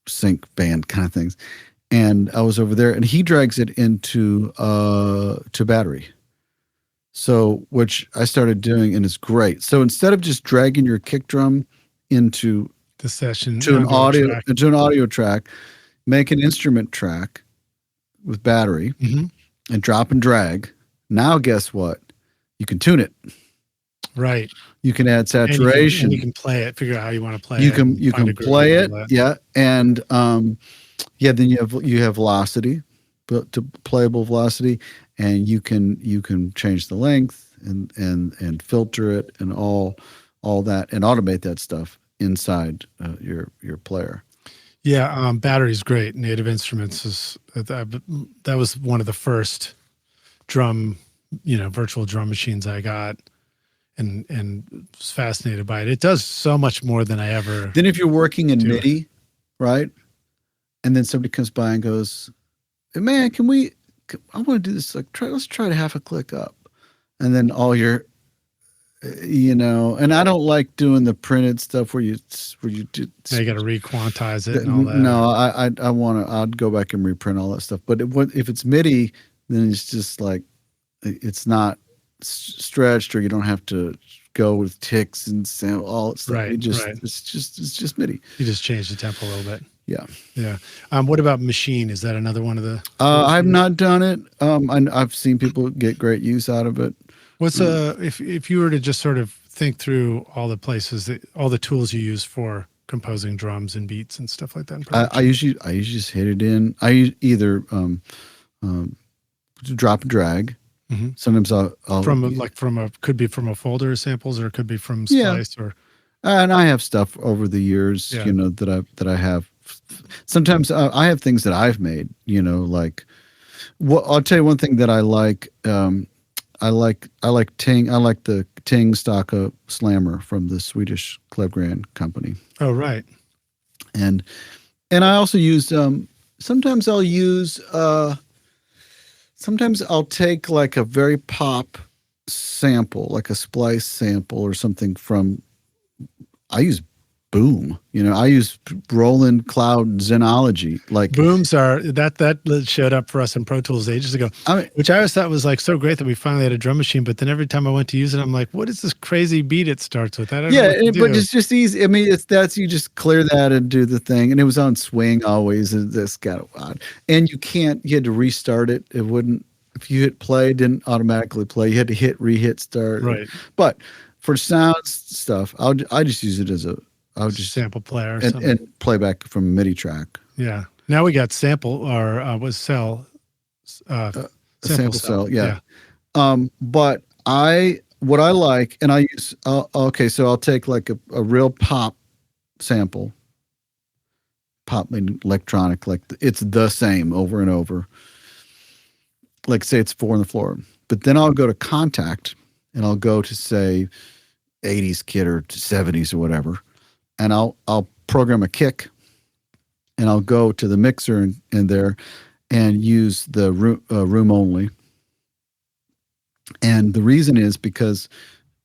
sync band kind of things. And I was over there, and he drags it into to battery. So, which I started doing, and it's great. So instead of just dragging your kick drum into The session to an onto a audio track. into an audio track, make an instrument track with battery, and drop and drag. Now, guess what? You can tune it. Right. You can add saturation. And you can play it. Figure out how you want to play You it. can play it. Yeah, and then you have velocity, but to playable velocity, and you can change the length and filter it and all that and automate that stuff inside your player. Yeah, battery's great. Native Instruments is that was one of the first virtual drum machines I got, and was fascinated by it. It does so much more than I ever. Then if you're working in MIDI, right, and then somebody comes by and goes, "Hey, man, I want to do this. Like, let's try to half a click up," and then all your, and I don't like doing the printed stuff where you do. Now you got to re-quantize it and all that. No, I'd go back and reprint all that stuff. But if it's MIDI, then it's just like it's not stretched, or you don't have to go with ticks and sample all that stuff. Right, It's just MIDI. You just change the tempo a little bit. Yeah. What about Machine? Is that another one of the? I've not done it. I've seen people get great use out of it. What's if you were to just sort of think through all the places all the tools you use for composing drums and beats and stuff like that? I usually just hit it in. I either drop and drag. Sometimes I'll could be from a folder of samples, or it could be from Splice, or. And I have stuff over the years, that I have. Sometimes I have things that I've made, like. Well, I'll tell you one thing that I like. I like Ting. I like the Ting Stacca Slammer from the Swedish Klevgren company. Oh, right. And I also use. Sometimes I'll take like a very pop sample, like a Splice sample or something from. I use Boom. I use Roland Cloud Xenology. Like Booms are that showed up for us in Pro Tools ages ago, which I always thought was like so great that we finally had a drum machine. But then every time I went to use it, I'm like, what is this crazy beat it starts with? I don't know what to do. But it's just easy. I mean, you just clear that and do the thing. And it was on swing always. And this got odd. And you had to restart it. It wouldn't. If you hit play, it didn't automatically play. You had to re-hit start. Right. But for sound stuff, I just use it as I'll just sample player or and play back from a MIDI track. Yeah. Now we got sample or sample cell. Yeah. But what I like, and I use, so I'll take like a real pop sample, pop meaning electronic, like it's the same over and over. Like say it's 4 on the floor, but then I'll go to Contact and I'll go to say 80s kit or 70s or whatever. And I'll program a kick, and I'll go to the mixer in there, and use the room only. And the reason is because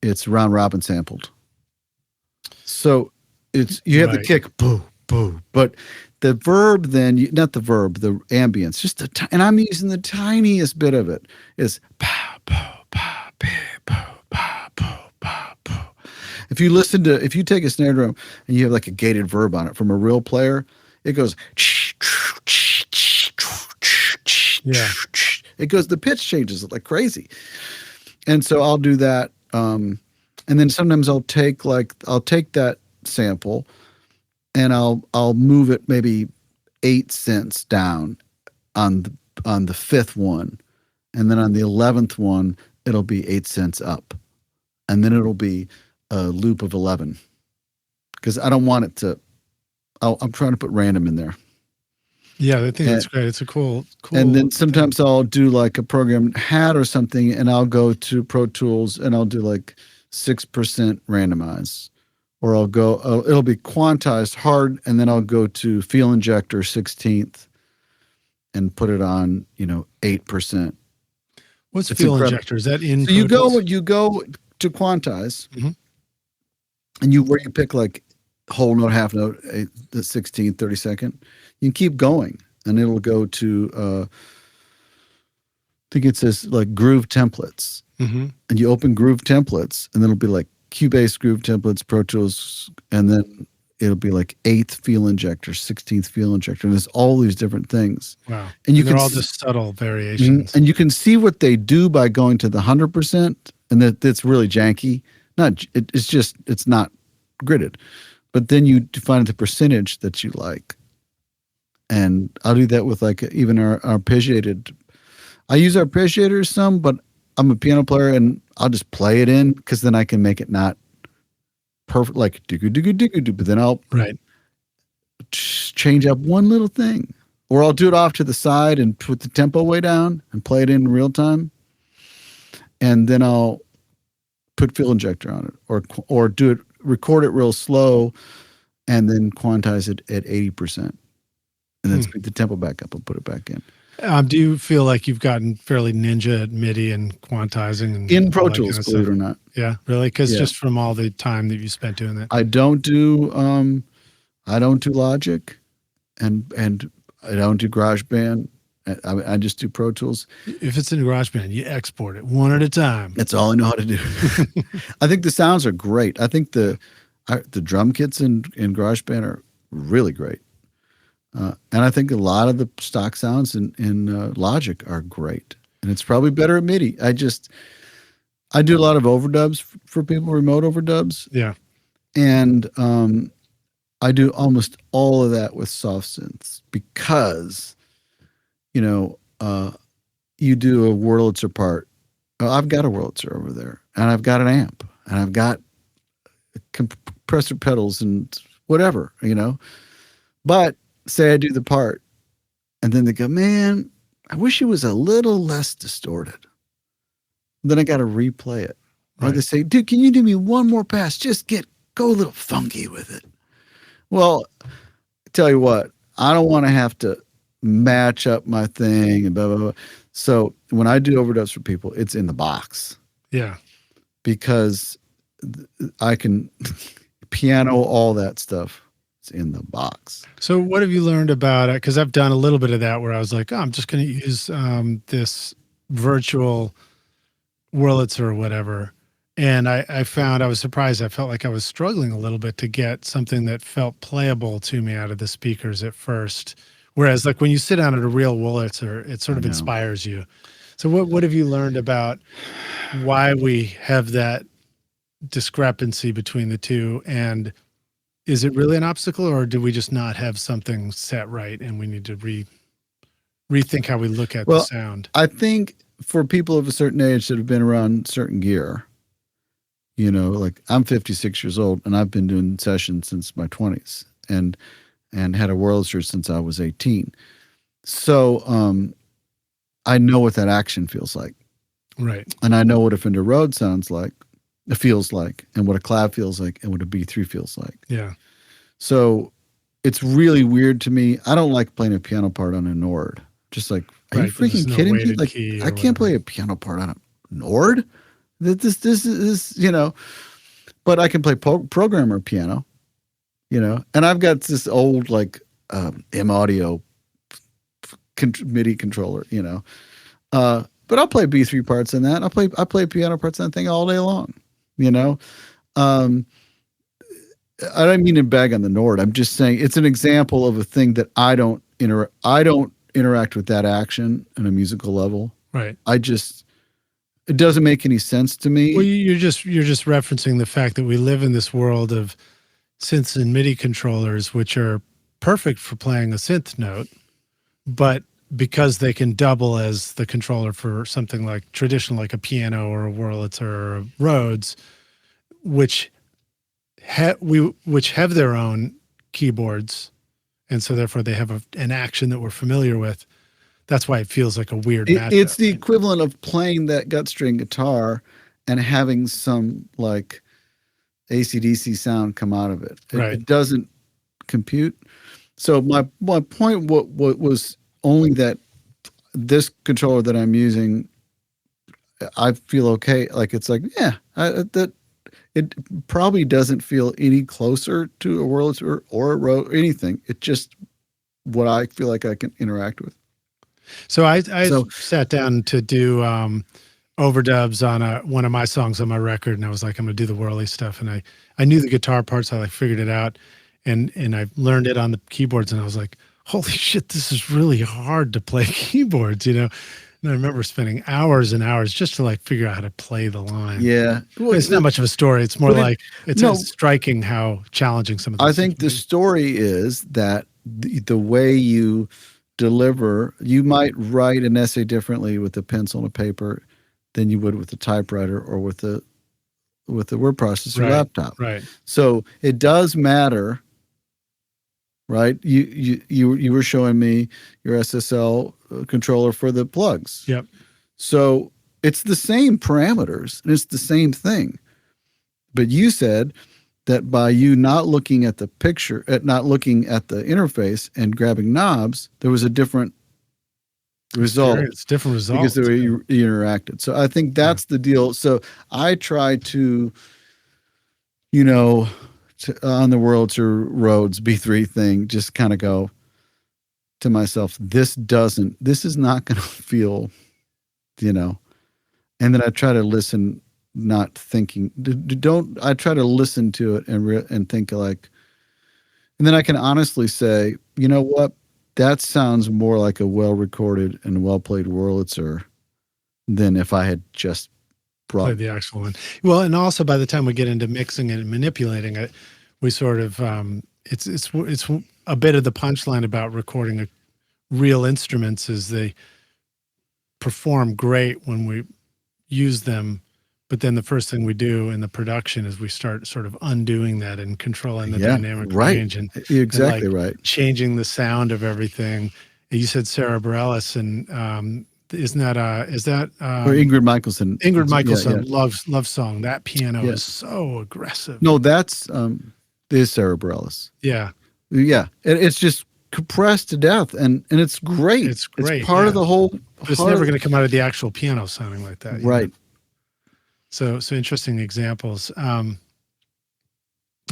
it's round robin sampled. So you have the kick, boo, boo, but the verb then not the verb, the ambience, and I'm using the tiniest bit of it is pow, pow, pow, pow, pow, pow. If you take a snare drum and you have like a gated verb on it from a real player, it goes. Yeah. It goes. The pitch changes like crazy, and so I'll do that. And then sometimes I'll take that sample, and I'll move it maybe 8 cents down on the 5th one, and then on the 11th one it'll be 8 cents up, and then it'll be a loop of 11, because I don't want it to. I'm trying to put random in there. Yeah, I think that's great. It's a cool. And then sometimes I'll do like a program hat or something, and I'll go to Pro Tools and I'll do like 6% randomize, or it'll be quantized hard, and then I'll go to Feel Injector 16th and put it on 8%. What's Feel Injector? Is that in? So you go to quantize. Mm-hmm. And where you pick like whole note, half note, the 16th, 32nd, you can keep going, and it'll go to think it says like groove templates. Mm-hmm. And you open groove templates, and then it'll be like Cubase groove templates, Pro Tools, and then it'll be like 8th feel injector, 16th feel injector. And there's all these different things. Wow. And they're all just subtle variations. And you can see what they do by going to the 100%, and that's really janky. It's not gridded. But then you define the percentage that you like. And I'll do that with like even our arpeggiated. I use arpeggiators some, but I'm a piano player and I'll just play it in because then I can make it not perfect, like digga, but then I'll change up one little thing. Or I'll do it off to the side and put the tempo way down and play it in real time. And then I'll put fill injector on it or record it real slow and then quantize it at 80%. And then speed the tempo back up and put it back in. Do you feel like you've gotten fairly ninja at MIDI and quantizing? And in Pro Tools, believe it or not. Yeah, really? Because just from all the time that you spent doing that. I don't do Logic and I don't do GarageBand. I just do Pro Tools. If it's in GarageBand, you export it one at a time. That's all I know how to do. I think the sounds are great. I think the drum kits in GarageBand are really great. And I think a lot of the stock sounds in Logic are great. And it's probably better at MIDI. I do a lot of overdubs for people, remote overdubs. Yeah. And I do almost all of that with soft synths because, you do a Wurlitzer part. I've got a Wurlitzer over there, and I've got an amp, and I've got compressor pedals and whatever, But say I do the part, and then they go, man, I wish it was a little less distorted. Then I got to replay it. Or they say, dude, can you do me one more pass? Just go a little funky with it. Well, tell you what, I don't want to have to match up my thing and blah, blah, blah. So when I do overdubs for people, it's in the box. Yeah. Because I can piano all that stuff. It's in the box. So what have you learned about it? Because I've done a little bit of that where I was like, I'm just going to use this virtual Wurlitzer or whatever. And I found, I was surprised. I felt like I was struggling a little bit to get something that felt playable to me out of the speakers at first. Whereas like when you sit down at a real Wurlitzer, it sort of inspires you. So what have you learned about why we have that discrepancy between the two? And is it really an obstacle, or do we just not have something set right and we need to rethink how we look at the sound? I think for people of a certain age that have been around certain gear, like I'm 56 years old and I've been doing sessions since my 20s and had a Wurlitzer since I was 18. So I know what that action feels like. Right. And I know what a Fender Rhodes sounds like. It feels like, and what a clav feels like, and what a B3 feels like. Yeah. So it's really weird to me. I don't like playing a piano part on a Nord. Just like, are you freaking kidding me? Like, I can't play a piano part on a Nord. This is, but I can play programmer piano, and I've got this old like M Audio MIDI controller, but I'll play B3 parts in that. I play piano parts on that thing all day long. I don't mean to bag on the Nord. I'm just saying it's an example of a thing that I don't interact with that action on a musical level. Right. It doesn't make any sense to me. Well, you're just referencing the fact that we live in this world of synths and MIDI controllers, which are perfect for playing a synth note, but because they can double as the controller for something like traditional, like a piano or a Wurlitzer or a Rhodes, which have their own keyboards, and so therefore they have an action that we're familiar with. That's why it feels like a weird matchup. It's the equivalent of playing that gut string guitar and having some like AC/DC sound come out of it. It doesn't compute. So my point what was only that this controller that I'm using, I feel okay. Like it's like, that it probably doesn't feel any closer to a Wurlitzer or a Rhodes or anything. It's just what I feel like I can interact with. So I So sat down to do overdubs on one of my songs on my record, and I was like, I'm gonna do the whirly stuff, and I knew the guitar parts, I like figured it out, and I learned it on the keyboards, and I was like, holy shit, this is really hard to play keyboards, you know. And I remember spending hours and hours just to like figure out how to play the line. yeah, well, It's not much of a story. It's more like it's no, striking how challenging some of this I think the story is that the way you deliver, you might write an essay differently with a pencil and a paper than you would with a typewriter or with the word processor laptop. Right. So it does matter, right? You were showing me your SSL controller for the plugs. Yep. So it's the same parameters and it's the same thing. But you said that by you not looking at the picture, not looking at the interface and grabbing knobs, there was a different result. It's different results because the way you interacted. So I think that's the deal. So I try to, you know, on the Wurlitzer Rhodes B3 thing, just kind of go to myself, this is not going to feel, you know, and then I try to listen, not thinking, I try to listen to it and think like, and then I can honestly say, you know what, that sounds more like a well-recorded and well-played Wurlitzer than if I had just played the actual one. Well, and also by the time we get into mixing it and manipulating it, we sort of, it's a bit of the punchline about recording real instruments is they perform great when we use them. But then the first thing we do in the production is we start sort of undoing that and controlling the dynamic range and exactly and right, changing the sound of everything. You said Sarah Bareilles, and isn't that or Ingrid Michaelson? Ingrid Michaelson love song. That piano is so aggressive. No, that's is Sarah Bareilles. Yeah, it's just compressed to death, and it's great. It's great. It's part of the whole. But it's never going to come out of the actual piano sounding like that, right? Know? So interesting examples. I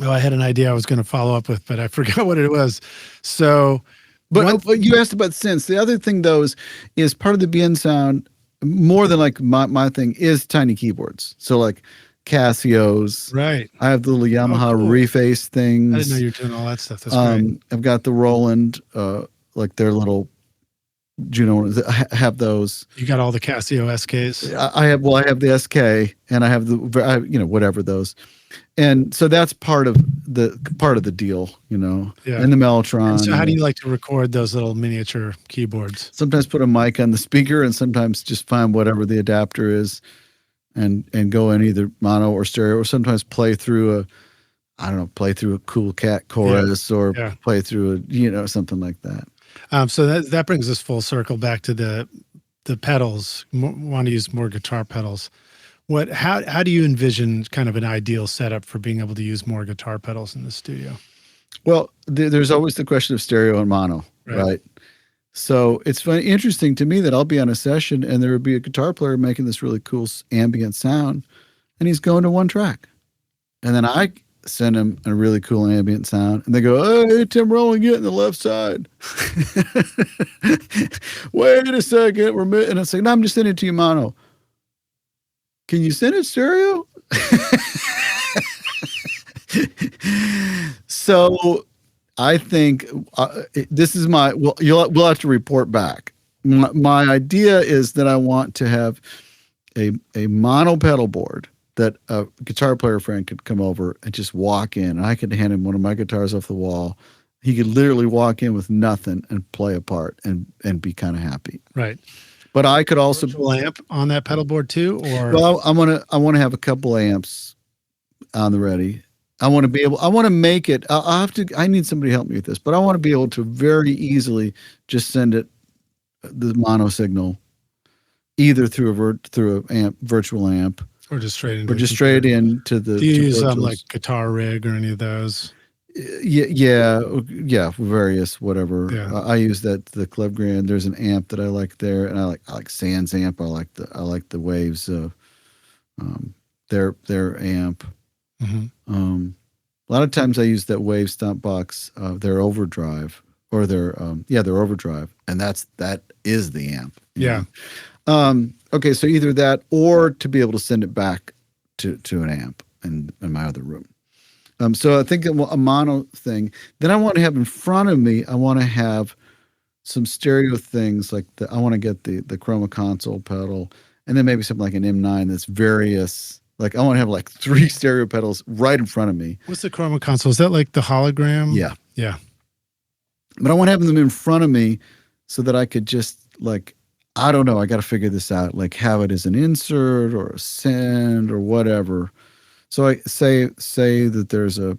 had an idea I was going to follow up with, but I forgot what it was. So, but you asked about synths. The other thing, though, is part of the BN sound, more than like my thing, is tiny keyboards. So like Casios. Right. I have the little Yamaha reface things. I didn't know you were doing all that stuff. That's great. I've got the Roland, like their little Juno. I have those. You got all the Casio SKs. I have the SK, and I have whatever those, and so that's part of the deal, you know. Yeah. And the Mellotron. And so how do you like to record those little miniature keyboards? Sometimes put a mic on the speaker, and sometimes just find whatever the adapter is, and go in either mono or stereo, or sometimes play through a Cool Cat chorus, or play through something like that. So that brings us full circle back to the pedals. Want to use more guitar pedals. How do you envision kind of an ideal setup for being able to use more guitar pedals in the studio? Well, there's always the question of stereo and mono, right? So it's interesting to me that I'll be on a session and there would be a guitar player making this really cool ambient sound, and he's going to one track, and then I send him a really cool ambient sound, and they go, "Hey, Tim Rowland, get in the left side." Wait a second, and I say, "No, I'm just sending it to you mono." Can you send it stereo? So I think this is we'll have to report back. My idea is that I want to have a mono pedal board that a guitar player friend could come over and just walk in, and I could hand him one of my guitars off the wall. He could literally walk in with nothing and play a part and be kind of happy. Right. But I could also amp on that pedal board too, or I want to have a couple amps on the ready. I want to make it. I need somebody to help me with this, but I want to be able to very easily just send it the mono signal either through a virtual amp. Or just straight into the. Do you use like Guitar Rig or any of those? Yeah, various whatever. Yeah. I use the Club Grand. There's an amp that I like there, and I like Sans amp. I like the Waves. Their amp. Mm-hmm. A lot of times I use that Wave Stomp Box. Their Overdrive or their overdrive, and that is the amp. Yeah. Okay, so either that or to be able to send it back to an amp in my other room. So I think a mono thing. Then I want to have in front of me, I want to have some stereo things like I want to get the chroma console pedal, and then maybe something like an M9 that's various. Like I want to have like 3 stereo pedals right in front of me. What's the chroma console? Is that like the hologram? Yeah. Yeah. But I want to have them in front of me so that I could just like, I don't know, I got to figure this out, like have it as an insert or a send or whatever. So I say that there's a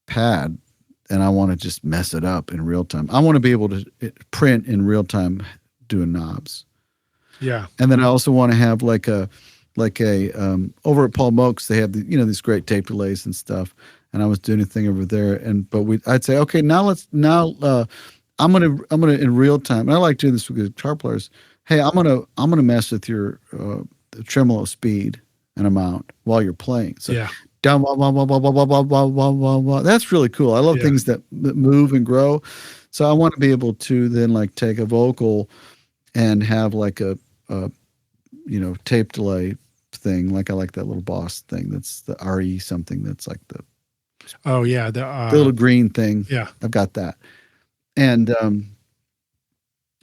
pad and I want to just mess it up in real time. I want to be able to print in real time doing knobs. Yeah. And then I also want to have like a over at Paul Moak's, they have these great tape delays and stuff. And I was doing a thing over there, I'd say, okay, I'm gonna in real time. And I like doing this with guitar players. Hey, I'm gonna mess with your tremolo speed and amount while you're playing. So yeah. Down, blah, blah, blah, blah, blah, blah, blah, blah, blah, blah. That's really cool. I love things that move and grow. So I want to be able to then like take a vocal and have like a tape delay thing. Like I like that little Boss thing. That's the RE something. That's like the little green thing. Yeah, I've got that. And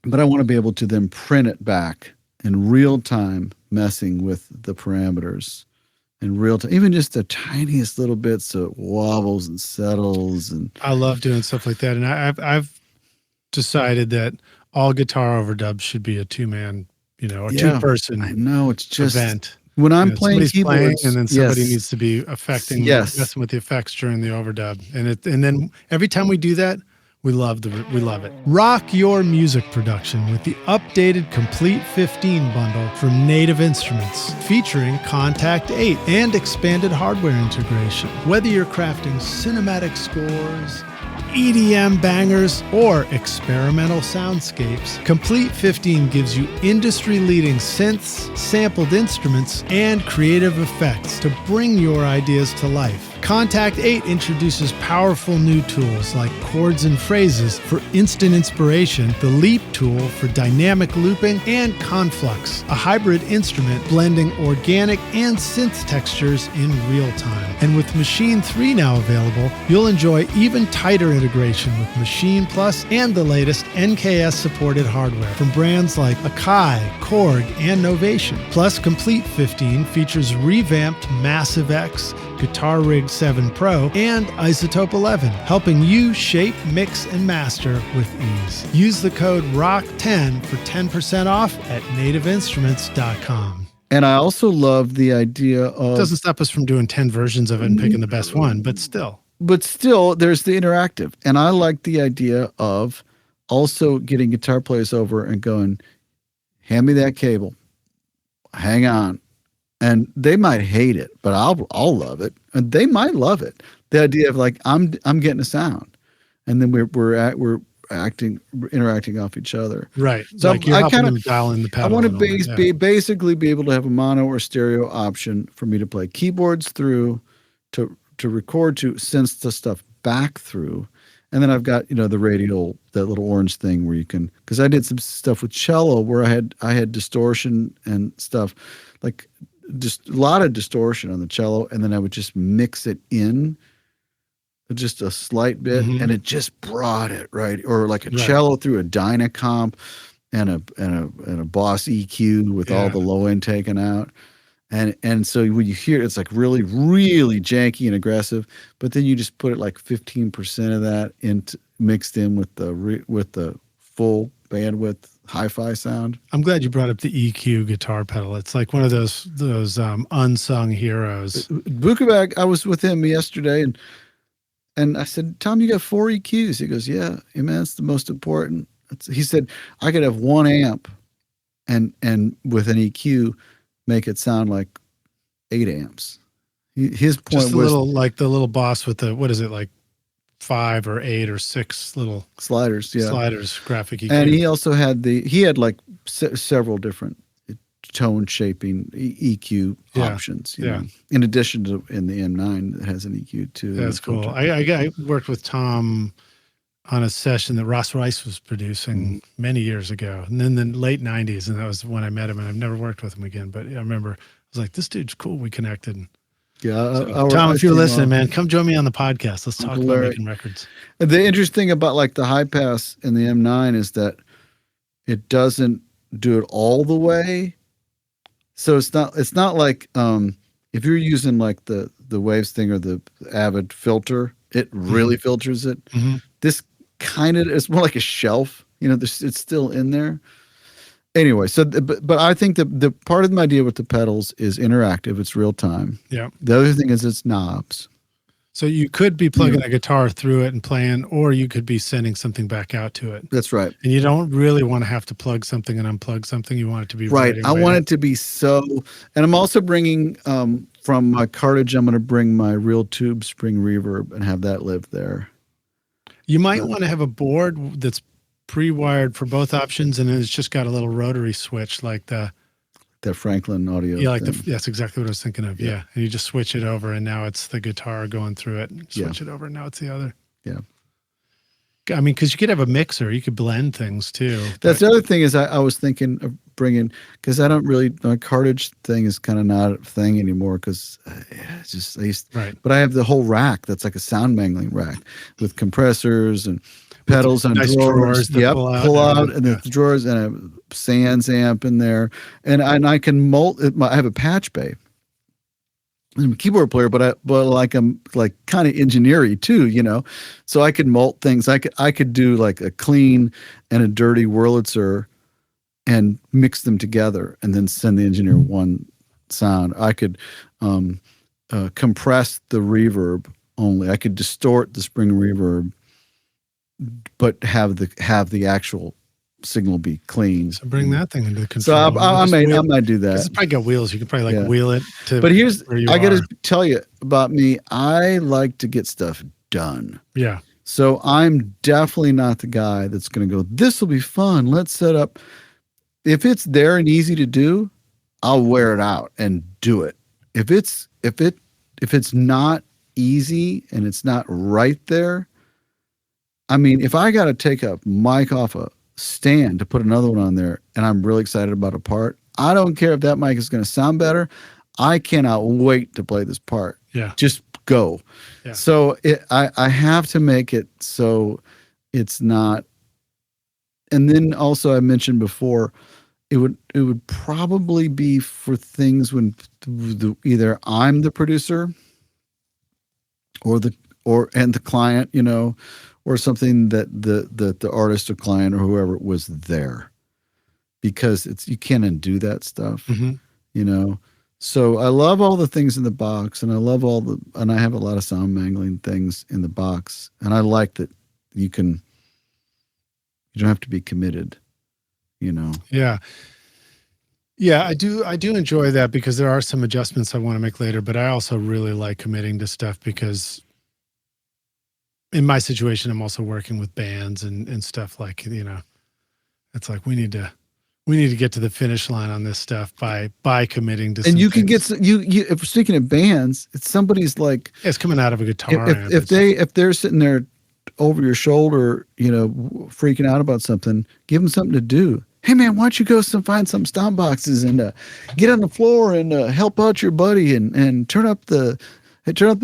but I want to be able to then print it back in real time, messing with the parameters in real time, even just the tiniest little bits, so it wobbles and settles. And I love doing stuff like that. And I've decided that all guitar overdubs should be a 2-man, or 2-person. I know, it's just event. When I'm playing keyboards, and then somebody needs to be messing with the effects during the overdub. And then every time we do that, we love it. Rock your music production with the updated Complete 15 bundle from Native Instruments, featuring Contact 8 and expanded hardware integration. Whether you're crafting cinematic scores, EDM bangers, or experimental soundscapes, Complete 15 gives you industry-leading synths, sampled instruments, and creative effects to bring your ideas to life. Contact 8 introduces powerful new tools like chords and phrases for instant inspiration, the Leap tool for dynamic looping, and Conflux, a hybrid instrument blending organic and synth textures in real time. And with Machine 3 now available, you'll enjoy even tighter integration with Machine Plus and the latest NKS-supported hardware from brands like Akai, Korg, and Novation. Plus, Complete 15 features revamped Massive X, Guitar Rig 7 Pro, and Isotope 11, helping you shape, mix, and master with ease. Use the code ROCK10 for 10% off at nativeinstruments.com. And I also love the idea of... It doesn't stop us from doing 10 versions of it and picking the best one, but still. But still, there's the interactive. And I like the idea of also getting guitar players over and going, hand me that cable. Hang on. And they might hate it, but I'll love it, and they might love it. The idea of like I'm getting a sound, and then we're interacting off each other. Right. So like I kind of dial in the pedal. I want to basically be able to have a mono or stereo option for me to play keyboards through, to record to, sense the stuff back through, and then I've got the radial, that little orange thing where you can, because I did some stuff with cello where I had distortion and stuff like. Just a lot of distortion on the cello, and then I would just mix it in just a slight bit, and it just brought it right, or like a cello through a Dynacomp and a Boss EQ with all the low end taken out, and so when you hear it, it's like really really janky and aggressive, but then you just put it like 15% of that mixed in with the full bandwidth hi-fi sound. I'm glad you brought up the EQ guitar pedal. It's like one of those unsung heroes. Bukovac, I was with him yesterday, and I said, "Tom, you got 4 EQs?" He goes, "Yeah, man, that's the most important." He said, "I could have 1 amp, and with an EQ, make it sound like 8 amps." His point just was like the little Boss with the, what is it, like 5 or 8 or 6 little sliders, graphic EQ. And he also had like several different tone shaping EQ options. You know, in addition to in the M9 that has an EQ too. That's cool. I worked with Tom on a session that Ross Rice was producing many years ago, and then the late '90s, and that was when I met him. And I've never worked with him again, but I remember I was like, "This dude's cool." We connected. Yeah, So, Tom, if you're listening, man, come join me on the podcast. Let's talk about making records. The interesting thing about like the high pass in the M9 is that it doesn't do it all the way. So it's not like if you're using like the Waves thing or the Avid filter, it really filters it. This kind of is more like a shelf, it's still in there. Anyway, so but I think the part of my idea with the pedals is interactive. It's real time. Yeah. The other thing is it's knobs. So you could be plugging a guitar through it and playing, or you could be sending something back out to it. That's right. And you don't really want to have to plug something and unplug something. You want it to be right. I want it to be so. And I'm also bringing from my cartridge, I'm going to bring my real tube spring reverb and have that live there. You might want to have a board that's pre-wired for both options, and it's just got a little rotary switch like the Franklin audio. Yeah, like that's exactly what I was thinking of. Yeah. And you just switch it over, and now it's the guitar going through it. Switch it over, and now it's the other. Yeah. I mean, because you could have a mixer, you could blend things too. That's the other thing is I was thinking of bringing, because I don't really, my cartridge thing is kind of not a thing anymore because it's just, but I have the whole rack that's like a sound mangling rack with compressors and pedals and nice drawers. That pull out and the drawers and a Sans amp in there. And I can mold it. I have a patch bay. I'm a keyboard player, but I'm like kind of engineering too, so I could mult things. I could do like a clean and a dirty Wurlitzer and mix them together and then send the engineer one sound. I could compress the reverb only. I could distort the spring reverb, but have the actual signal be clean. So bring that thing into the control. So I might do that. It's probably got wheels. You can probably wheel it to. But I got to tell you about me. I like to get stuff done. Yeah. So I'm definitely not the guy that's going to go, this will be fun. Let's set up. If it's there and easy to do, I'll wear it out and do it. If it's not easy and it's not right there, I mean, if I got to take a mic off a stand to put another one on there and I'm really excited about a part, I don't care if that mic is going to sound better. I cannot wait to play this part. Yeah. Just go. Yeah. So I have to make it so it's not. And then also I mentioned before, it would probably be for things when either I'm the producer or the client, or something that the artist or client or whoever was there, because you can't undo that stuff, So I love all the things in the box, and I love and I have a lot of sound mangling things in the box, and I like that you don't have to be committed, Yeah. Yeah, I do enjoy that because there are some adjustments I want to make later, but I also really like committing to stuff because in my situation, I'm also working with bands and stuff like, it's like we need to get to the finish line on this stuff by committing to. And you can get if speaking of bands, it's somebody's like it's coming out of a guitar. If they're sitting there over your shoulder, freaking out about something, give them something to do. Hey man, why don't you go find some stomp boxes and get on the floor and help out your buddy and turn up the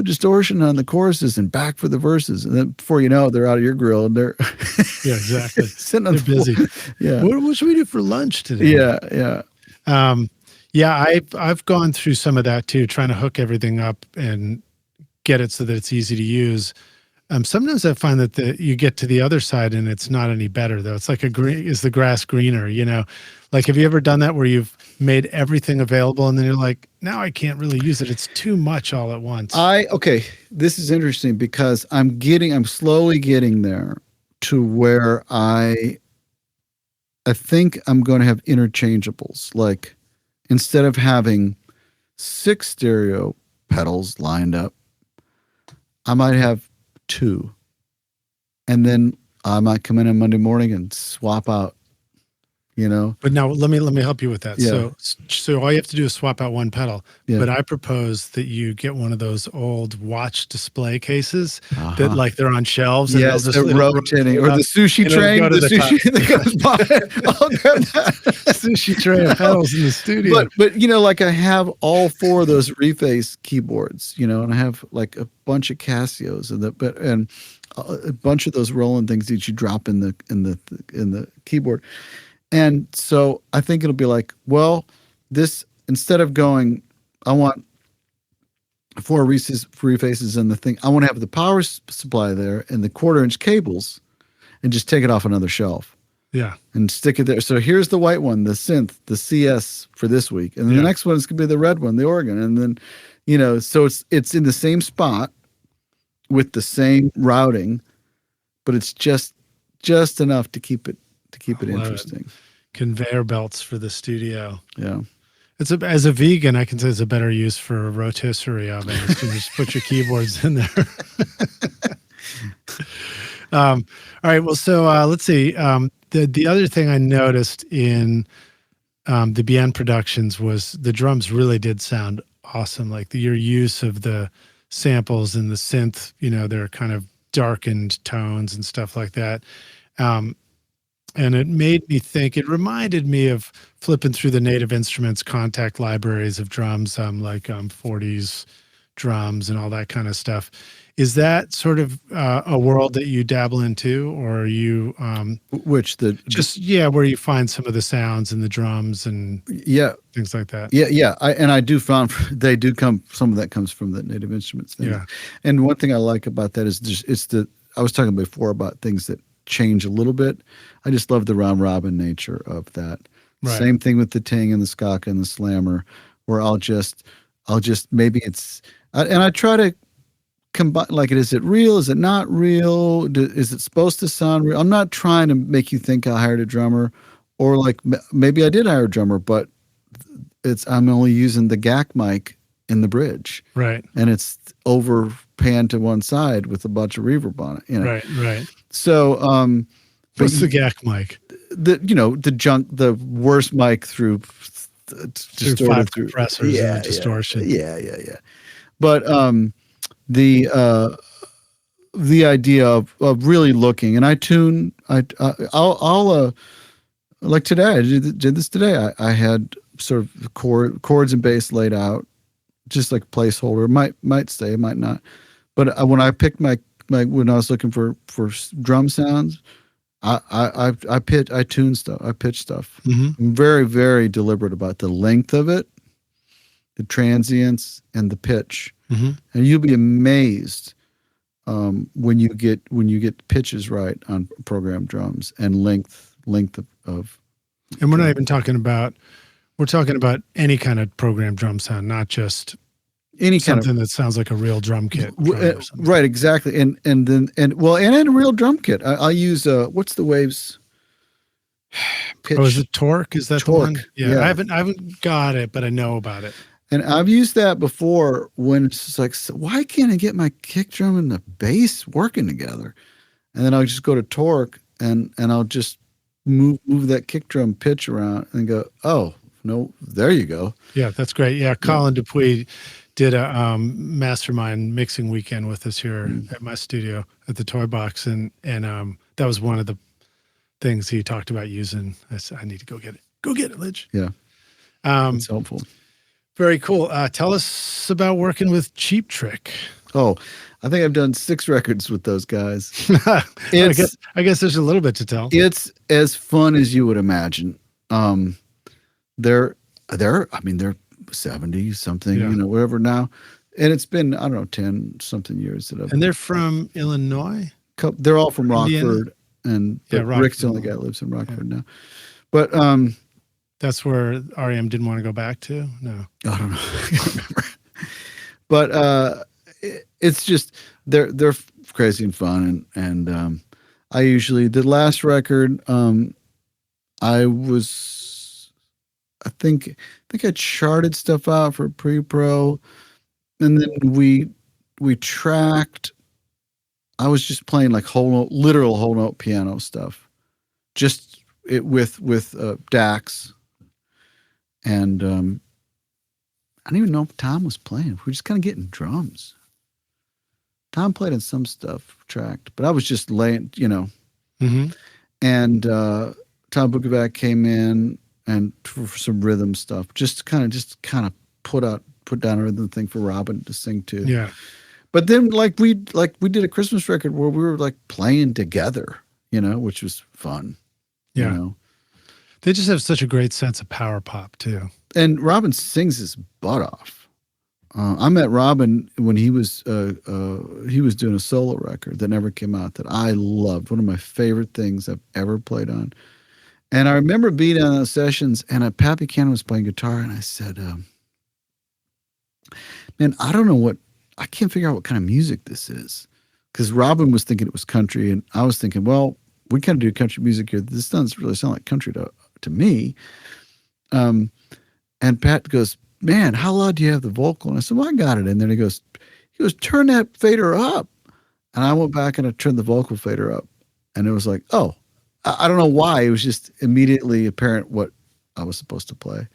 distortion on the choruses and back for the verses, and then before you know it, they're out of your grill and they're exactly sitting on they're busy. Yeah. What should we do for lunch today? Yeah. I've gone through some of that too, trying to hook everything up and get it so that it's easy to use. Sometimes I find that you get to the other side and it's not any better though. It's like is the grass greener, Like, have you ever done that where you've made everything available and then you're like, now I can't really use it. It's too much all at once. Okay. This is interesting because I'm slowly getting there to where I think I'm going to have interchangeables. Like, instead of having 6 stereo pedals lined up, I might have 2. And then I might come in on Monday morning and swap out you know. But now let me help you with that. Yeah. So all you have to do is swap out one pedal. Yeah. But I propose that you get one of those old watch display cases that like they're on shelves. And Yes, they're rotating, or the sushi train, go to the sushi that goes by. I'll grab that sushi tray of pedals in the studio. But you know, like I have all 4 of those Reface keyboards, you know, and I have like a bunch of Casios and a bunch of those Roland things that you drop in the keyboard. And so I think it'll be like, well, this, instead of going, I want 4 Refaces and the thing, I want to have the power supply there and the 1/4-inch cables and just take it off another shelf. Yeah. And stick it there. So here's the white one, the Synth, the CS for this week. And then the next one is going to be the red one, the organ. And then, you know, so it's in the same spot with the same routing, but it's just enough to keep it interesting. Conveyor belts for the studio. Yeah. As a vegan, I can say it's a better use for a rotisserie oven. You can just put your keyboards in there. All right. Well, so let's see. The other thing I noticed in the Bien productions was the drums really did sound awesome. Like your use of the samples and the synth, you know, they're kind of darkened tones and stuff like that. And it made me think, it reminded me of flipping through the Native Instruments contact libraries of drums, like 40s drums and all that kind of stuff. Is that sort of a world that you dabble into, or are you where you find some of the sounds and the drums and things like that? Yeah. I do found some of that comes from the Native Instruments thing. Yeah. And one thing I like about that is I was talking before about things that change a little bit. I just love the round robin nature of that. Right. Same thing with the ting and the skaka and the slammer, where I'll just maybe I try to combine, like, is it real? Is it not real? Is it supposed to sound real? I'm not trying to make you think I hired a drummer, or like maybe I did hire a drummer, but I'm only using the GAC mic in the bridge. Right. And it's over panned to one side with a bunch of reverb on it. You know? Right. So, what's the GAC mic? The worst mic through five compressors and distortion. Yeah. But the idea of really looking, and I'll like today, I did this today. I had sort of chords and bass laid out, just like placeholder. Might stay, might not. But when I picked when I was looking for drum sounds, I tune stuff. I pitch stuff. Mm-hmm. I'm very, very deliberate about the length of it, the transients, and the pitch. Mm-hmm. And you'll be amazed when you get pitches right on programmed drums and length of. And we're not even talking about. We're talking about any kind of programmed drum sound, not just any kind something that sounds like a real drum kit. Right, exactly. And a real drum kit. I'll use what's the Waves pitch? Oh, is it Torque? Is that Torque? The one? Yeah. I haven't got it, but I know about it. And I've used that before when it's just like, so why can't I get my kick drum and the bass working together? And then I'll just go to Torque and I'll just move that kick drum pitch around and go, oh, no, there you go. Yeah, that's great. Yeah, Colin Dupuis did a mastermind mixing weekend with us here at my studio at the Toy Box, and that was one of the things he talked about using. I said, I need to go get it. Go get it, Lidge. Yeah, it's helpful. Very cool. Tell us about working with Cheap Trick. Oh, I think I've done 6 records with those guys. I guess there's a little bit to tell. It's as fun as you would imagine. They're 70 something, whatever now. And it's been, I don't know, 10 something years that I've. And they're from Illinois? They're all from Rockford. Indiana? And Rick's the only guy that lives in Rockford now. But that's where REM didn't want to go back to? No. I don't know. I can't remember. But it's just they're crazy and fun, and I usually the last record I think I charted stuff out for pre-pro, and then we tracked. I was just playing like literal whole note piano stuff, just with Dax, and I don't even know if Tom was playing. We were just kind of getting drums. Tom played in some stuff tracked, but I was just laying, Mm-hmm. And Tom Bukovac came in and for some rhythm stuff, just kind of put down a rhythm thing for Robin to sing to. Yeah. But then we did a Christmas record where we were like playing together, which was fun. Yeah. They just have such a great sense of power pop too. And Robin sings his butt off. I met Robin when he was doing a solo record that never came out that I loved. One of my favorite things I've ever played on. And I remember being on those sessions, and Pat Buchanan was playing guitar, and I said, man, I can't figure out what kind of music this is. Because Robin was thinking it was country, and I was thinking, well, we kind of do country music here. This doesn't really sound like country to me. And Pat goes, man, how loud do you have the vocal? And I said, well, I got it in there. And he goes, turn that fader up. And I went back and I turned the vocal fader up. And it was like, oh, I don't know why. It was just immediately apparent what I was supposed to play.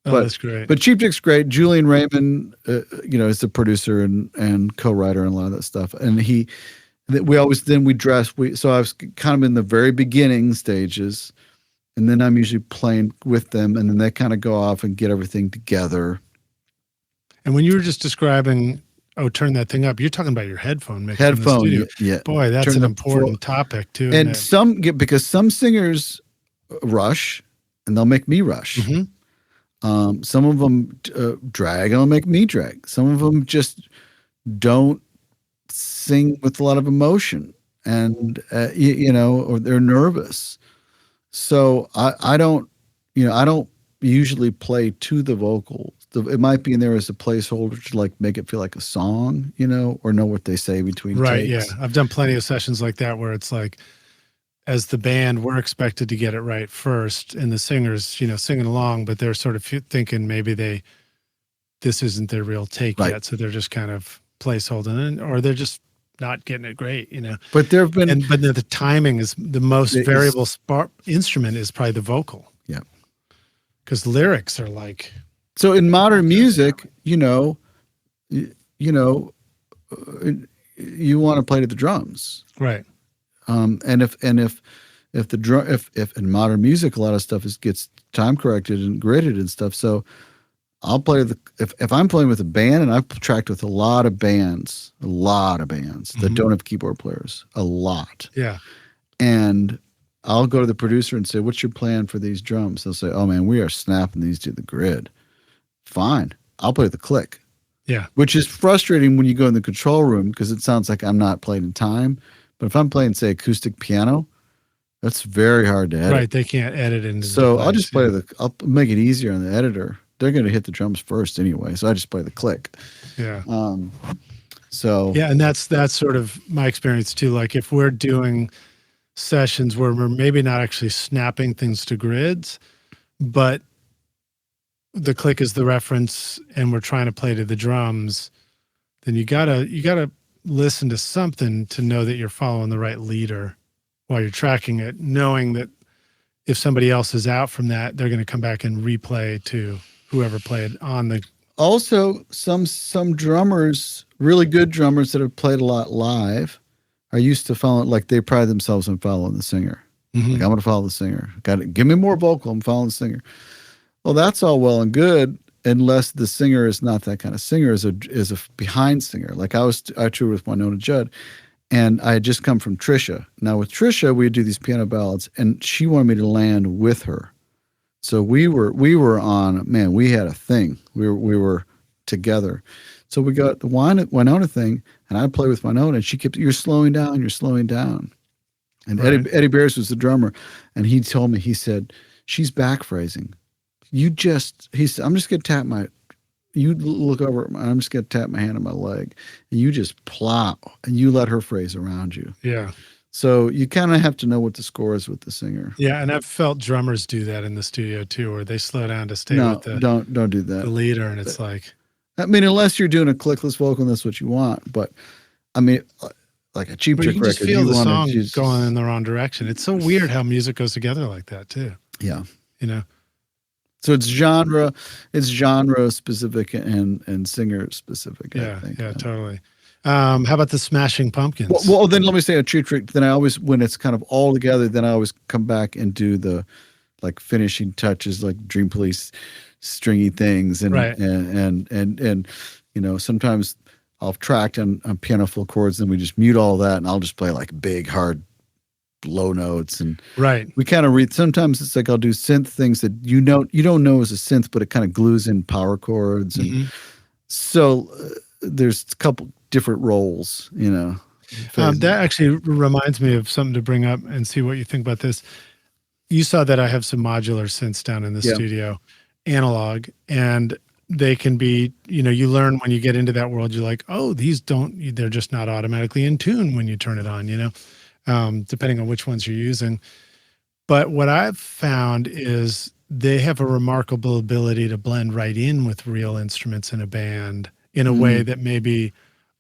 Oh, that's great. But Cheap Trick's great. Julian Raymond, is the producer and co-writer and a lot of that stuff. And we dress. So I was kind of in the very beginning stages. And then I'm usually playing with them, and then they kind of go off and get everything together. And when you were just describing, turn that thing up, you're talking about your headphone mix in the studio. Yeah. Boy, that's an important topic too. And because some singers rush, and they'll make me rush. Mm-hmm. Some of them drag, and they'll make me drag. Some of them just don't sing with a lot of emotion, and or they're nervous. So I don't usually play to the vocals. It might be in there as a placeholder to like make it feel like a song, or know what they say between right, takes. Yeah. I've done plenty of sessions like that where it's like, as the band, we're expected to get it right first, and the singers, singing along, but they're sort of thinking maybe this isn't their real take yet, so they're just kind of placeholding, or they're just not getting it great, But there have been, but the timing is the most variable instrument is probably the vocal. Yeah, because lyrics are like. So in modern music, you want to play to the drums, right? And if in modern music, a lot of stuff gets time corrected and gridded and stuff. So I'll play if I'm playing with a band, and I've tracked with a lot of bands that don't have keyboard players, a lot. Yeah. And I'll go to the producer and say, what's your plan for these drums? They'll say, oh man, we are snapping these to the grid. Fine. I'll play the click. Yeah. Which is frustrating when you go in the control room because it sounds like I'm not playing in time. But if I'm playing, say, acoustic piano, that's very hard to edit. Right. They can't edit into So I'll just I'll make it easier on the editor. They're going to hit the drums first anyway, so I just play the click. Yeah. So yeah, and that's sort of my experience too. Like if we're doing sessions where we're maybe not actually snapping things to grids, but the click is the reference, and we're trying to play to the drums, then you gotta listen to something to know that you're following the right leader while you're tracking it, knowing that if somebody else is out from that, they're going to come back and replay to whoever played on the. Also, some drummers, really good drummers that have played a lot live, are used to following, like they pride themselves on following the singer. Mm-hmm. Like, I'm going to follow the singer. Give me more vocal. I'm following the singer. Well, that's all well and good, unless the singer is not that kind of singer, is a behind singer. Like I toured with Winona Judd, and I had just come from Trisha. Now with Trisha, we would do these piano ballads, and she wanted me to land with her. So we were on, man, we had a thing. We were together. So we got the Winona thing, and I'd play with Winona, and she kept, you're slowing down. And right. Eddie Bears was the drummer, and he told me, he said, she's back phrasing. I'm just going to tap you look over, I'm just going to tap my hand on my leg, and you just plow, and you let her phrase around you. Yeah. So you kind of have to know what the score is with the singer. Yeah, and I've felt drummers do that in the studio too, where they slow down to stay with the don't do that. The leader, and it's like, I mean, unless you're doing a clickless vocal and that's what you want. But I mean, like a Cheap But Trick you can just record, feel you the want song to just going in the wrong direction. It's so weird how music goes together like that too. yeah. You know. So it's genre specific and singer specific. I think. Yeah, totally. How about the Smashing Pumpkins? Well, then let me say a Cheap Trick. Then I always, when it's kind of all together, then I always come back and do the like finishing touches, like Dream Police, stringy things, and Right. and you know, sometimes I'll track on piano full chords, and we just mute all that, and I'll just play like big hard low notes, and right. we kind of read. Sometimes it's like I'll do synth things that you don't know as a synth, but it kind of glues in power chords, and so there's a couple different roles, you know. That actually reminds me of something to bring up and see what you think about this. You saw that I have some modular synths down in the studio, analog, and they can be, you know, you learn when you get into that world, you're like, oh, they're just not automatically in tune when you turn it on, you know, depending on which ones you're using. But what I've found is they have a remarkable ability to blend right in with real instruments in a band in a way that maybe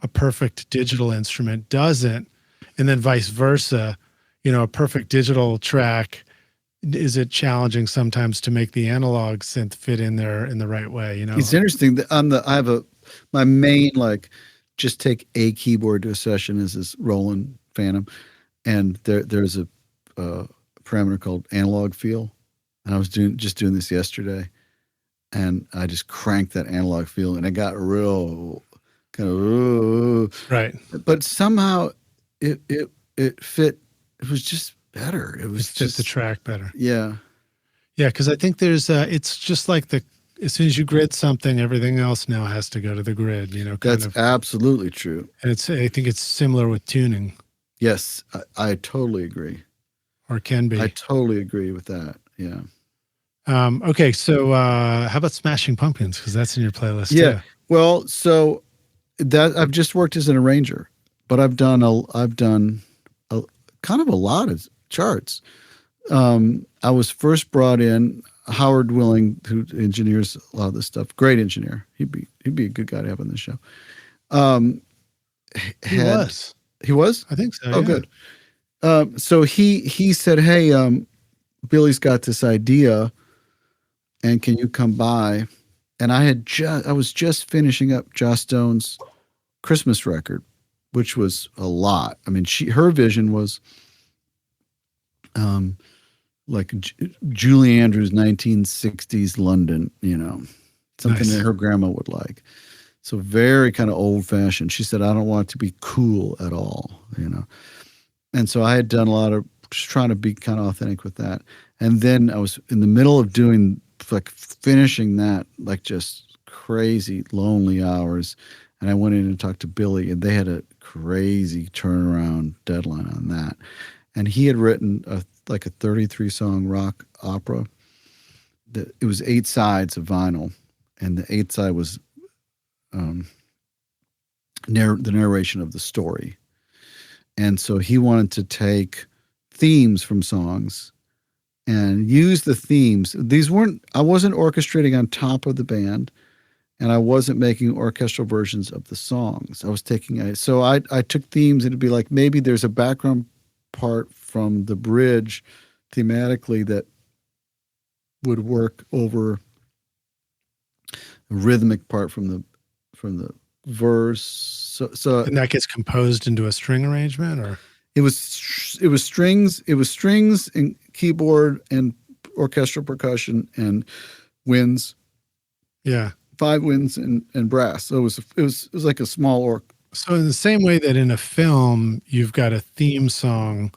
a perfect digital instrument doesn't. And then vice versa, you know, a perfect digital track, is it challenging sometimes to make the analog synth fit in there in the right way? You know, it's interesting that I have my main, like, just take a keyboard to a session is this Roland Phantom, and there's a parameter called analog feel, and I was doing this yesterday, and I just cranked that analog feel, and it got real kind of right, but somehow it fit. It was just better. It was just the track better. Yeah. Because I think there's it's just like as soon as you grid something, everything else now has to go to the grid, you know. That's absolutely true. And I think it's similar with tuning. Yes, I totally agree. Or can be. I totally agree with that. Yeah. Okay, so how about Smashing Pumpkins? Because that's in your playlist too. Well, so that I've just worked as an arranger, but I've done a kind of a lot of charts. I was first brought in. Howard Willing, who engineers a lot of this stuff, great engineer. He'd be a good guy to have on the show. He was? I think so. Oh, yeah. Good. So he said, "Hey, Billy's got this idea, and can you come by?" And I was just finishing up Joss Stone's Christmas record, which was a lot. I mean, her vision was like Julie Andrews 1960s London, you know, something that her grandma would like. So very kind of old fashioned. She said, "I don't want it to be cool at all," you know. And so I had done a lot of just trying to be kind of authentic with that. And then I was in the middle of doing, like, finishing that, like, just crazy lonely hours. And I went in and talked to Billy, and they had a crazy turnaround deadline on that. And he had written a 33-song rock opera. It was 8 sides of vinyl, and the 8th side was the narration of the story. And so he wanted to take themes from songs and use the themes. I wasn't orchestrating on top of the band, and I wasn't making orchestral versions of the songs. I was I took themes, and it'd be like, maybe there's a background part from the bridge thematically that would work over a rhythmic part from the verse. So and that gets composed into a string arrangement, or it was strings and keyboard and orchestral percussion and winds. Yeah. 5 winds and brass. So it was like a small orc. So in the same way that in a film you've got a theme song,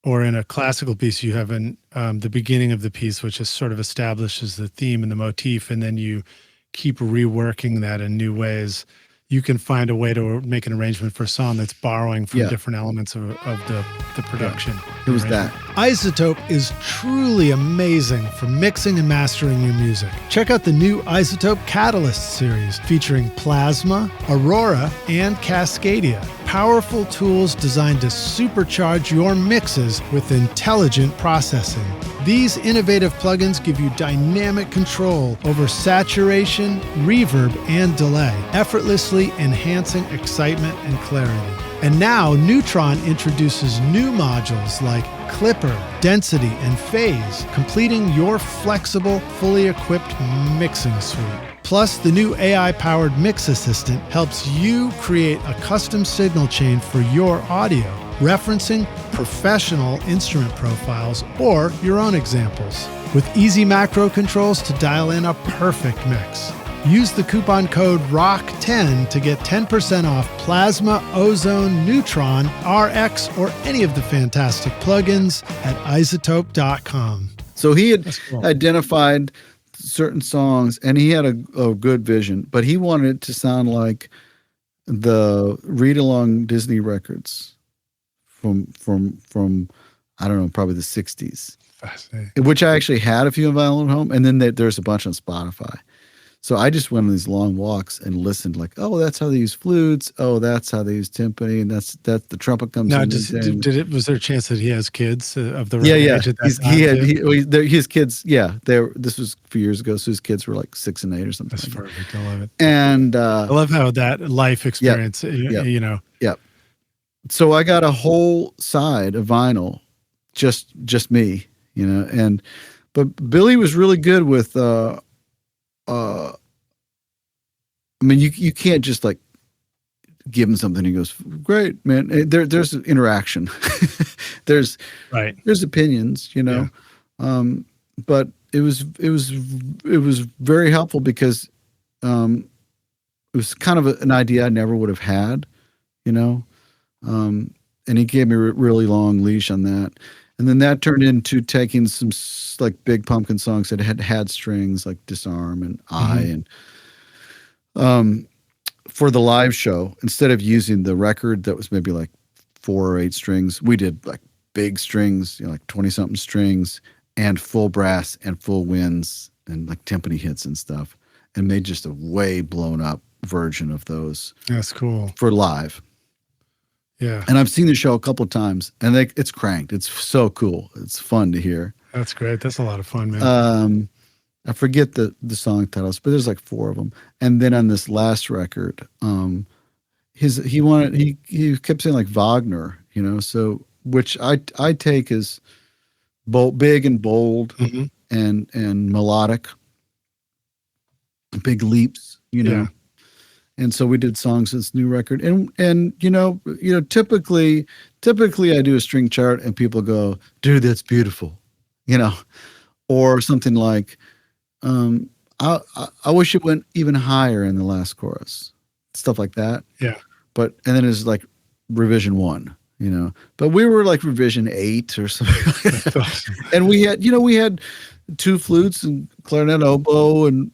or in a classical piece you have the beginning of the piece, which is sort of establishes the theme and the motif, and then you keep reworking that in new ways. You can find a way to make an arrangement for a song that's borrowing from different elements of the production. It was that. iZotope is truly amazing for mixing and mastering your music. Check out the new iZotope Catalyst series featuring Plasma, Aurora, and Cascadia. Powerful tools designed to supercharge your mixes with intelligent processing. These innovative plugins give you dynamic control over saturation, reverb, and delay, effortlessly enhancing excitement and clarity. And now Neutron introduces new modules like Clipper, Density, and Phase, completing your flexible, fully equipped mixing suite. Plus, the new AI-powered Mix Assistant helps you create a custom signal chain for your audio, referencing professional instrument profiles or your own examples, with easy macro controls to dial in a perfect mix. Use the coupon code ROCK10 to get 10% off Plasma, Ozone, Neutron, RX, or any of the fantastic plugins at iZotope.com. So he had cool. identified certain songs, and he had a good vision, but he wanted it to sound like the read-along Disney records from I don't know, probably the 60s, which I actually had a few of my own home, and then there's a bunch on Spotify. So I just went on these long walks and listened, like, oh, that's how they use flutes. Oh, that's how they use timpani, and that's the trumpet comes in. Now, was there a chance that he has kids of the right age? At that time? His kids. Yeah, this was a few years ago, so his kids were like 6 and 8 or something. That's perfect. I love it. And I love how that life experience. You know. Yeah. So I got a whole side of vinyl, just me, you know, but Billy was really good with. I mean, you can't just like give him something. He goes, great, man. There's interaction. there's opinions, you know. Yeah. But it was very helpful because it was kind of an idea I never would have had, you know. And he gave me a really long leash on that. And then that turned into taking some like Big Pumpkin songs that had strings like Disarm and and for the live show, instead of using the record that was maybe like 4 or 8 strings, we did like big strings, you know, like 20 something strings and full brass and full winds and like timpani hits and stuff, and made just a way blown up version of those. That's cool for live. Yeah. And I've seen the show a couple of times, and it's cranked. It's so cool. It's fun to hear. That's great. That's a lot of fun, man. I forget the song titles, but there's like 4 of them. And then on this last record, he kept saying like Wagner, you know, so which I take as big and bold and melodic, big leaps, you know. Yeah. And so we did songs in this new record, and you know, typically I do a string chart and people go, dude, that's beautiful, you know, or something like, I wish it went even higher in the last chorus, stuff like that. Yeah. And then it's like revision 1, you know, but we were like revision 8 or something. Awesome. And we had 2 flutes and clarinet, oboe, and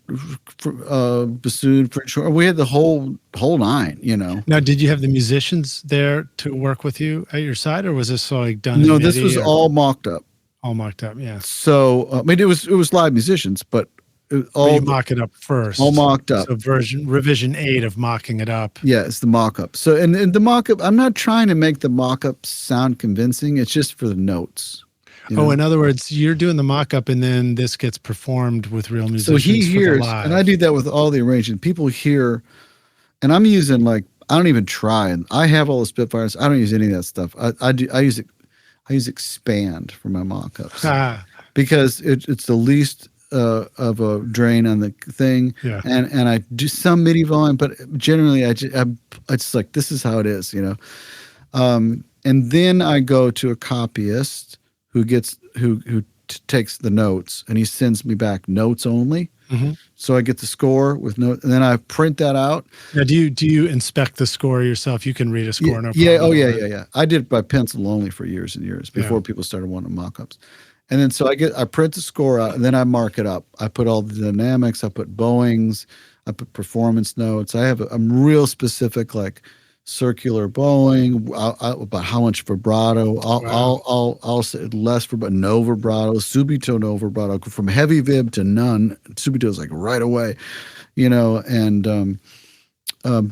bassoon. We had the whole 9, you know. Now, did you have the musicians there to work with you at your side, or was this like done? No, this was all mocked up. All mocked up, yeah. So I mean, it was live musicians, but you mock it up first. All mocked up. So revision 8 of mocking it up. Yeah, it's the mock-up. So and the mock-up, I'm not trying to make the mock-up sound convincing. It's just for the notes. You know? In other words, you're doing the mock-up, and then this gets performed with real musicians. So he hears, and I do that with all the arranging. People hear, and I'm using like, I don't even try, and I have all the Spitfires. I don't use any of that stuff. I use Expand for my mock-ups because it's the least of a drain on the thing, and I do some MIDI volume, but generally it's like, this is how it is, you know. And then I go to a copyist who takes the notes, and he sends me back notes only. So I get the score with notes, and then I print that out. Now, do you inspect the score yourself? You can read a score, no problem. Yeah. Oh, yeah. I did it by pencil only for years and years before people started wanting mock-ups. And then so I print the score out, and then I mark it up. I put all the dynamics. I put bowings. I put performance notes. I'm real specific, like circular bowing, about how much vibrato. I'll say less vibrato, no vibrato, subito, no vibrato, from heavy vib to none. Subito is like right away, you know, and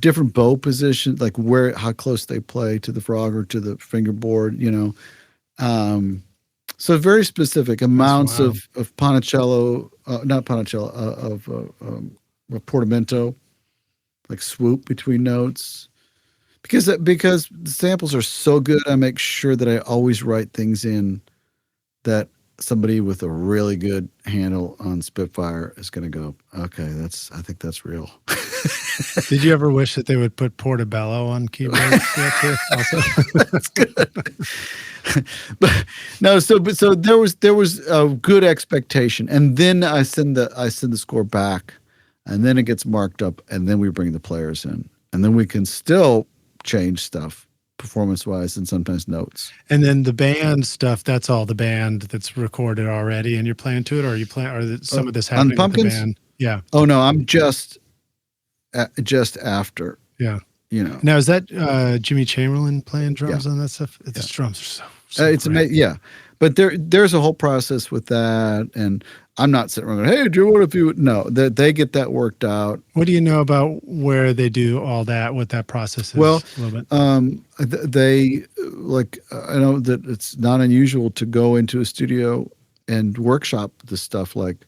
different bow positions, like how close they play to the frog or to the fingerboard, you know. So very specific amounts wow. of Ponticello, not Ponticello, of portamento, like swoop between notes. Because the samples are so good, I make sure that I always write things in that somebody with a really good handle on Spitfire is going to go, okay, I think that's real. Did you ever wish that they would put Portobello on keyboards? Also? That's good. But no, so there was a good expectation, and then I send the score back, and then it gets marked up, and then we bring the players in, and then we can still change stuff performance-wise and sometimes notes. And then the band stuff, that's all the band that's recorded already, and you're playing to it, or are you playing? Or some of this happening on with the Pumpkins? band? Yeah. Oh no, I'm just after. Yeah. You know. Now is that Jimmy Chamberlain playing drums on that stuff? The drums are so it's amazing. Yeah, but there's a whole process with that, and I'm not sitting around going, "Hey, Drew, what if you?" No, they get that worked out. What do you know about where they do all that? What that process is? Well, a little bit. They I know that it's not unusual to go into a studio and workshop this stuff, like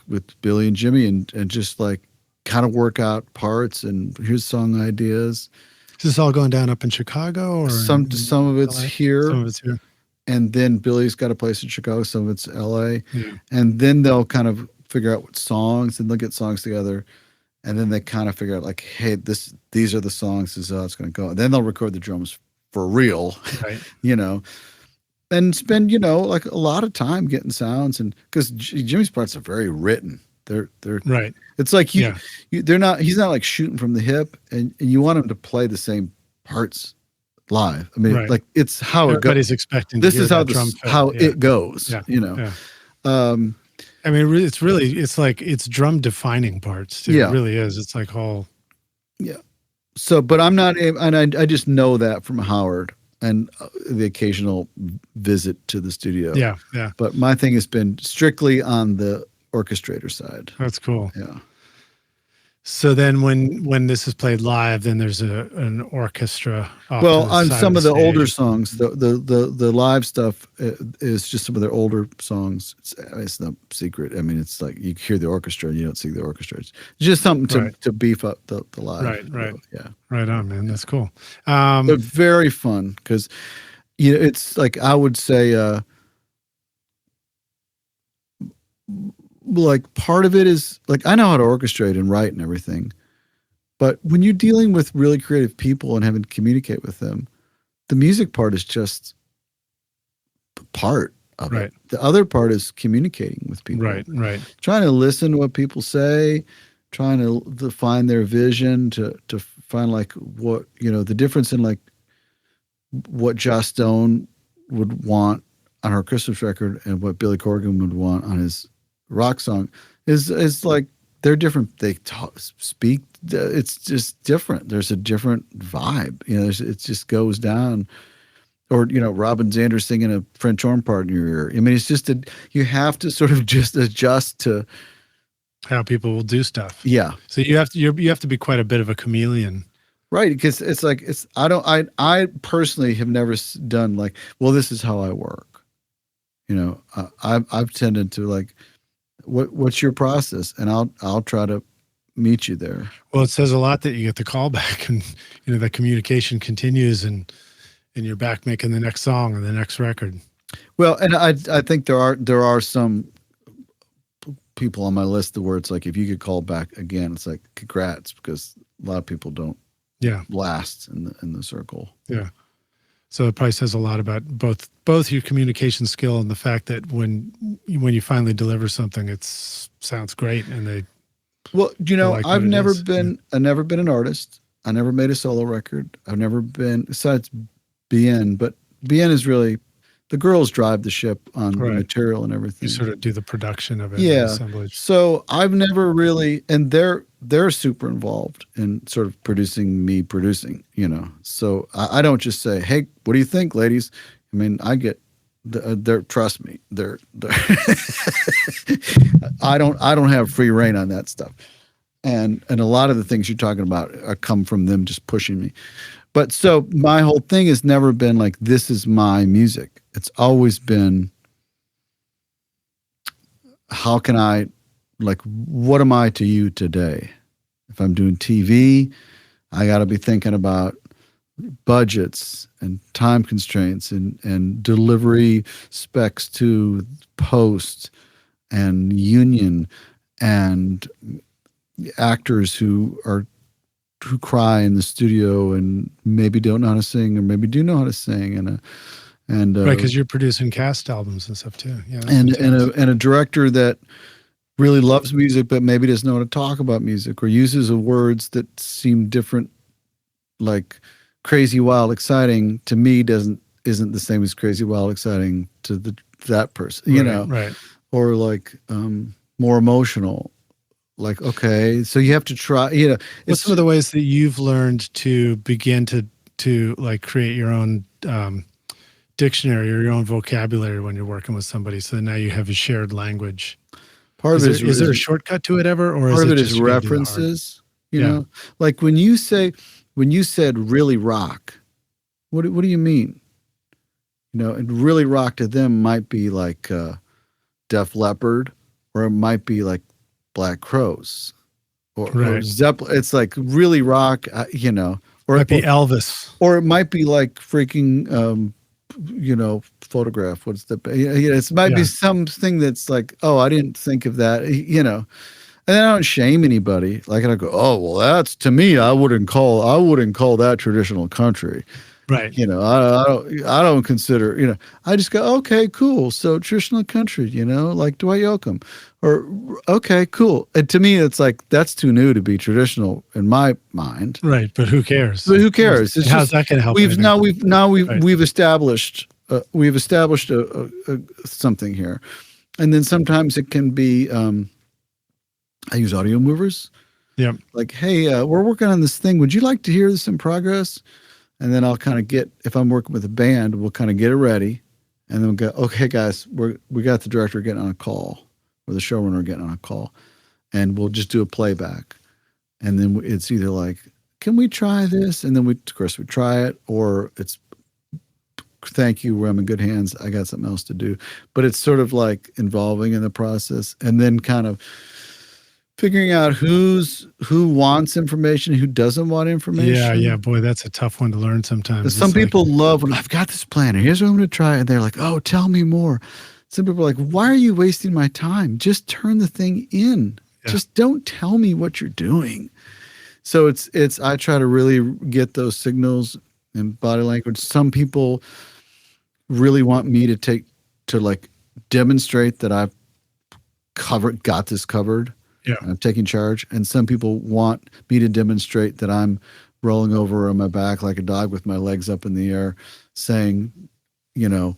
with Billy and Jimmy, and just like kind of work out parts and here's song ideas. Is this all going down up in Chicago, or some of it's here? Some of it's here. And then Billy's got a place in Chicago, some of it's LA. Yeah. And then they'll kind of figure out what songs, and they'll get songs together. And then they kind of figure out like, hey, these are the songs, this is how it's going to go. And then they'll record the drums for real, right. And spend, like a lot of time getting sounds. And because Jimmy's parts are very written. They're right. It's like he's not like shooting from the hip, and you want him to play the same parts live. I mean, like it's how everybody's it goes. Expecting this to is how it goes. Yeah. Yeah. I mean, it's like it's drum defining parts too. Yeah. It really is. It's like all. Yeah. So, but I'm not, and I just know that from Howard and the occasional visit to the studio. Yeah. Yeah. But my thing has been strictly on the orchestrator side. That's cool. Yeah. So then when this is played live, then there's an orchestra. Well, on some of the stage. older songs, the live stuff is just some of their older songs. It's no secret. I mean, it's like you hear the orchestra and you don't see the orchestra. It's just something to beef up the live. Right. Yeah. Right on, man. That's cool. They're very fun because, it's like I would say, like part of it is like I know how to orchestrate and write and everything, but when you're dealing with really creative people and having to communicate with them, the music part is just part of it. The other part is communicating with people. Right. Trying to listen to what people say, trying to define their vision, to find like what the difference in like what Joss Stone would want on her Christmas record and what Billy Corgan would want on his rock song is like they're different. They speak. It's just different. There's a different vibe. It just goes down. Or Robin Zander singing a French horn part in your ear. I mean, it's just you have to sort of just adjust to how people will do stuff. Yeah. So you have to be quite a bit of a chameleon. Right, because it's like I personally have never done like, well, this is how I work. I've tended to like, what's your process, and I'll try to meet you there. Well, it says a lot that you get the call back, and the communication continues, and you're back making the next song and the next record. Well, and I think there are some people on my list where it's like if you could call back again, it's like congrats, because a lot of people don't. Yeah, last in the circle. Yeah, so it probably says a lot about both your communication skill and the fact that when you finally deliver something, it sounds great, and they. Well, I've never been an artist. I never made a solo record. I've never been, besides BN, but BN is really the girls drive the ship on the material and everything. You sort of do the production of it. Yeah. Assemblage. So I've never really, and they're super involved in sort of producing, So I don't just say, hey, what do you think, ladies? I mean, I get, trust me, they're I don't have free reign on that stuff. And a lot of the things you're talking about come from them just pushing me. But so my whole thing has never been like, this is my music. it's always been, how can I, like, what am I to you today? If I'm doing TV, I got to be thinking about budgets and time constraints and delivery specs to post and union and actors who cry in the studio and maybe don't know how to sing or maybe do know how to sing, and right, because you're producing cast albums and stuff too. Yeah, and a director that really loves music but maybe doesn't know how to talk about music or uses words that seem different, like crazy, wild, exciting to me isn't the same as crazy, wild, exciting to that person, you know, right, or like more emotional. Like, okay, so you have to try, you know. What's some of the ways that you've learned to begin to like create your own dictionary or your own vocabulary when you're working with somebody, so now you have a shared language? Part of it is there a shortcut to it ever, or part is of it just is references, you know? Like when you said really rock, what do you mean? You know, and really rock to them might be like Def Leppard, or it might be like Black Crows, or Zeppelin. It's like really rock, you know, or it might be Elvis, or it might be like freaking, you know, Photograph. What's the, you know, it might be something that's like, oh, I didn't think of that, you know. And I don't shame anybody. Like, I don't go, oh, well, that's, to me, I wouldn't call that traditional country. Right. You know, I don't consider, you know, I just go, okay, cool. So traditional country, you know, like Dwight Yoakam, or okay, cool. And to me, it's like, that's too new to be traditional in my mind. Right. But who cares? But who cares? It's how's that going to help? We've established something here. And then sometimes it can be, I use audio movers. Yeah. Like, hey, we're working on this thing. Would you like to hear this in progress? And then I'll kind of if I'm working with a band, we'll kind of get it ready. And then we'll go, okay, guys, we got the director getting on a call, or the showrunner getting on a call. And we'll just do a playback. And then it's either like, can we try this? And then of course, we try it, or it's, thank you, I'm in good hands, I got something else to do. But it's sort of like involving in the process, and then kind of figuring out who wants information, who doesn't want information. Yeah, boy, that's a tough one to learn sometimes. Some people love when I've got this plan, and here's what I'm going to try, and they're like, oh, tell me more. Some people are like, why are you wasting my time? Just turn the thing in. Yeah. Just don't tell me what you're doing. So it's I try to really get those signals and body language. Some people really want me to like demonstrate that I've got this covered. Yeah. I'm taking charge. And some people want me to demonstrate that I'm rolling over on my back like a dog with my legs up in the air, saying, you know,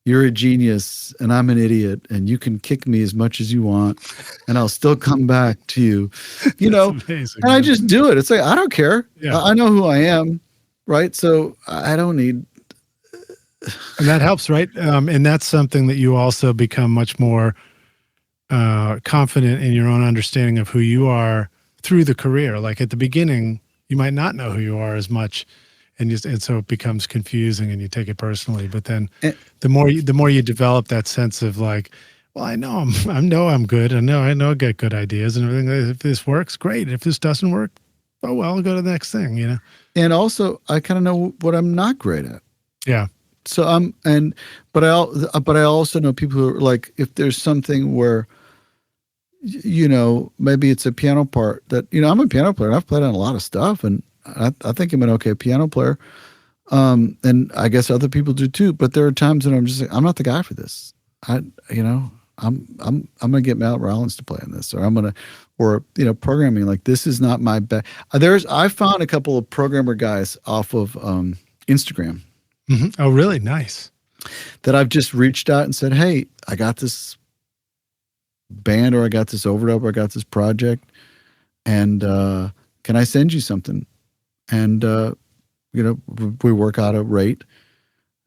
you're a genius and I'm an idiot, and you can kick me as much as you want and I'll still come back to you, you know. Amazing, and I just do it. It's like, I don't care. Yeah. I know who I am. Right. So I don't need. And that helps, right? And that's something that you also become much more confident in your own understanding of who you are through the career. Like at the beginning, you might not know who you are as much, and so it becomes confusing and you take it personally. But then the more you develop that sense of like, well, I know I'm good. I know I get good ideas and everything. If this works, great. If this doesn't work, oh well, I'll go to the next thing, you know. And also, I kind of know what I'm not great at. Yeah. So but I also know people who are like, if there's something where, you know, maybe it's a piano part that, you know, I'm a piano player and I've played on a lot of stuff, and I think I'm an okay piano player. And I guess other people do too, but there are times when I'm just like, I'm not the guy for this. I'm gonna get Matt Rollins to play on this, or you know, programming, like this is not my best. I found a couple of programmer guys off of Instagram. Mm-hmm. Oh, really? Nice. That I've just reached out and said, hey, I got this band, or I got this overdub, or I got this project, and can I send you something? And you know, we work out a rate,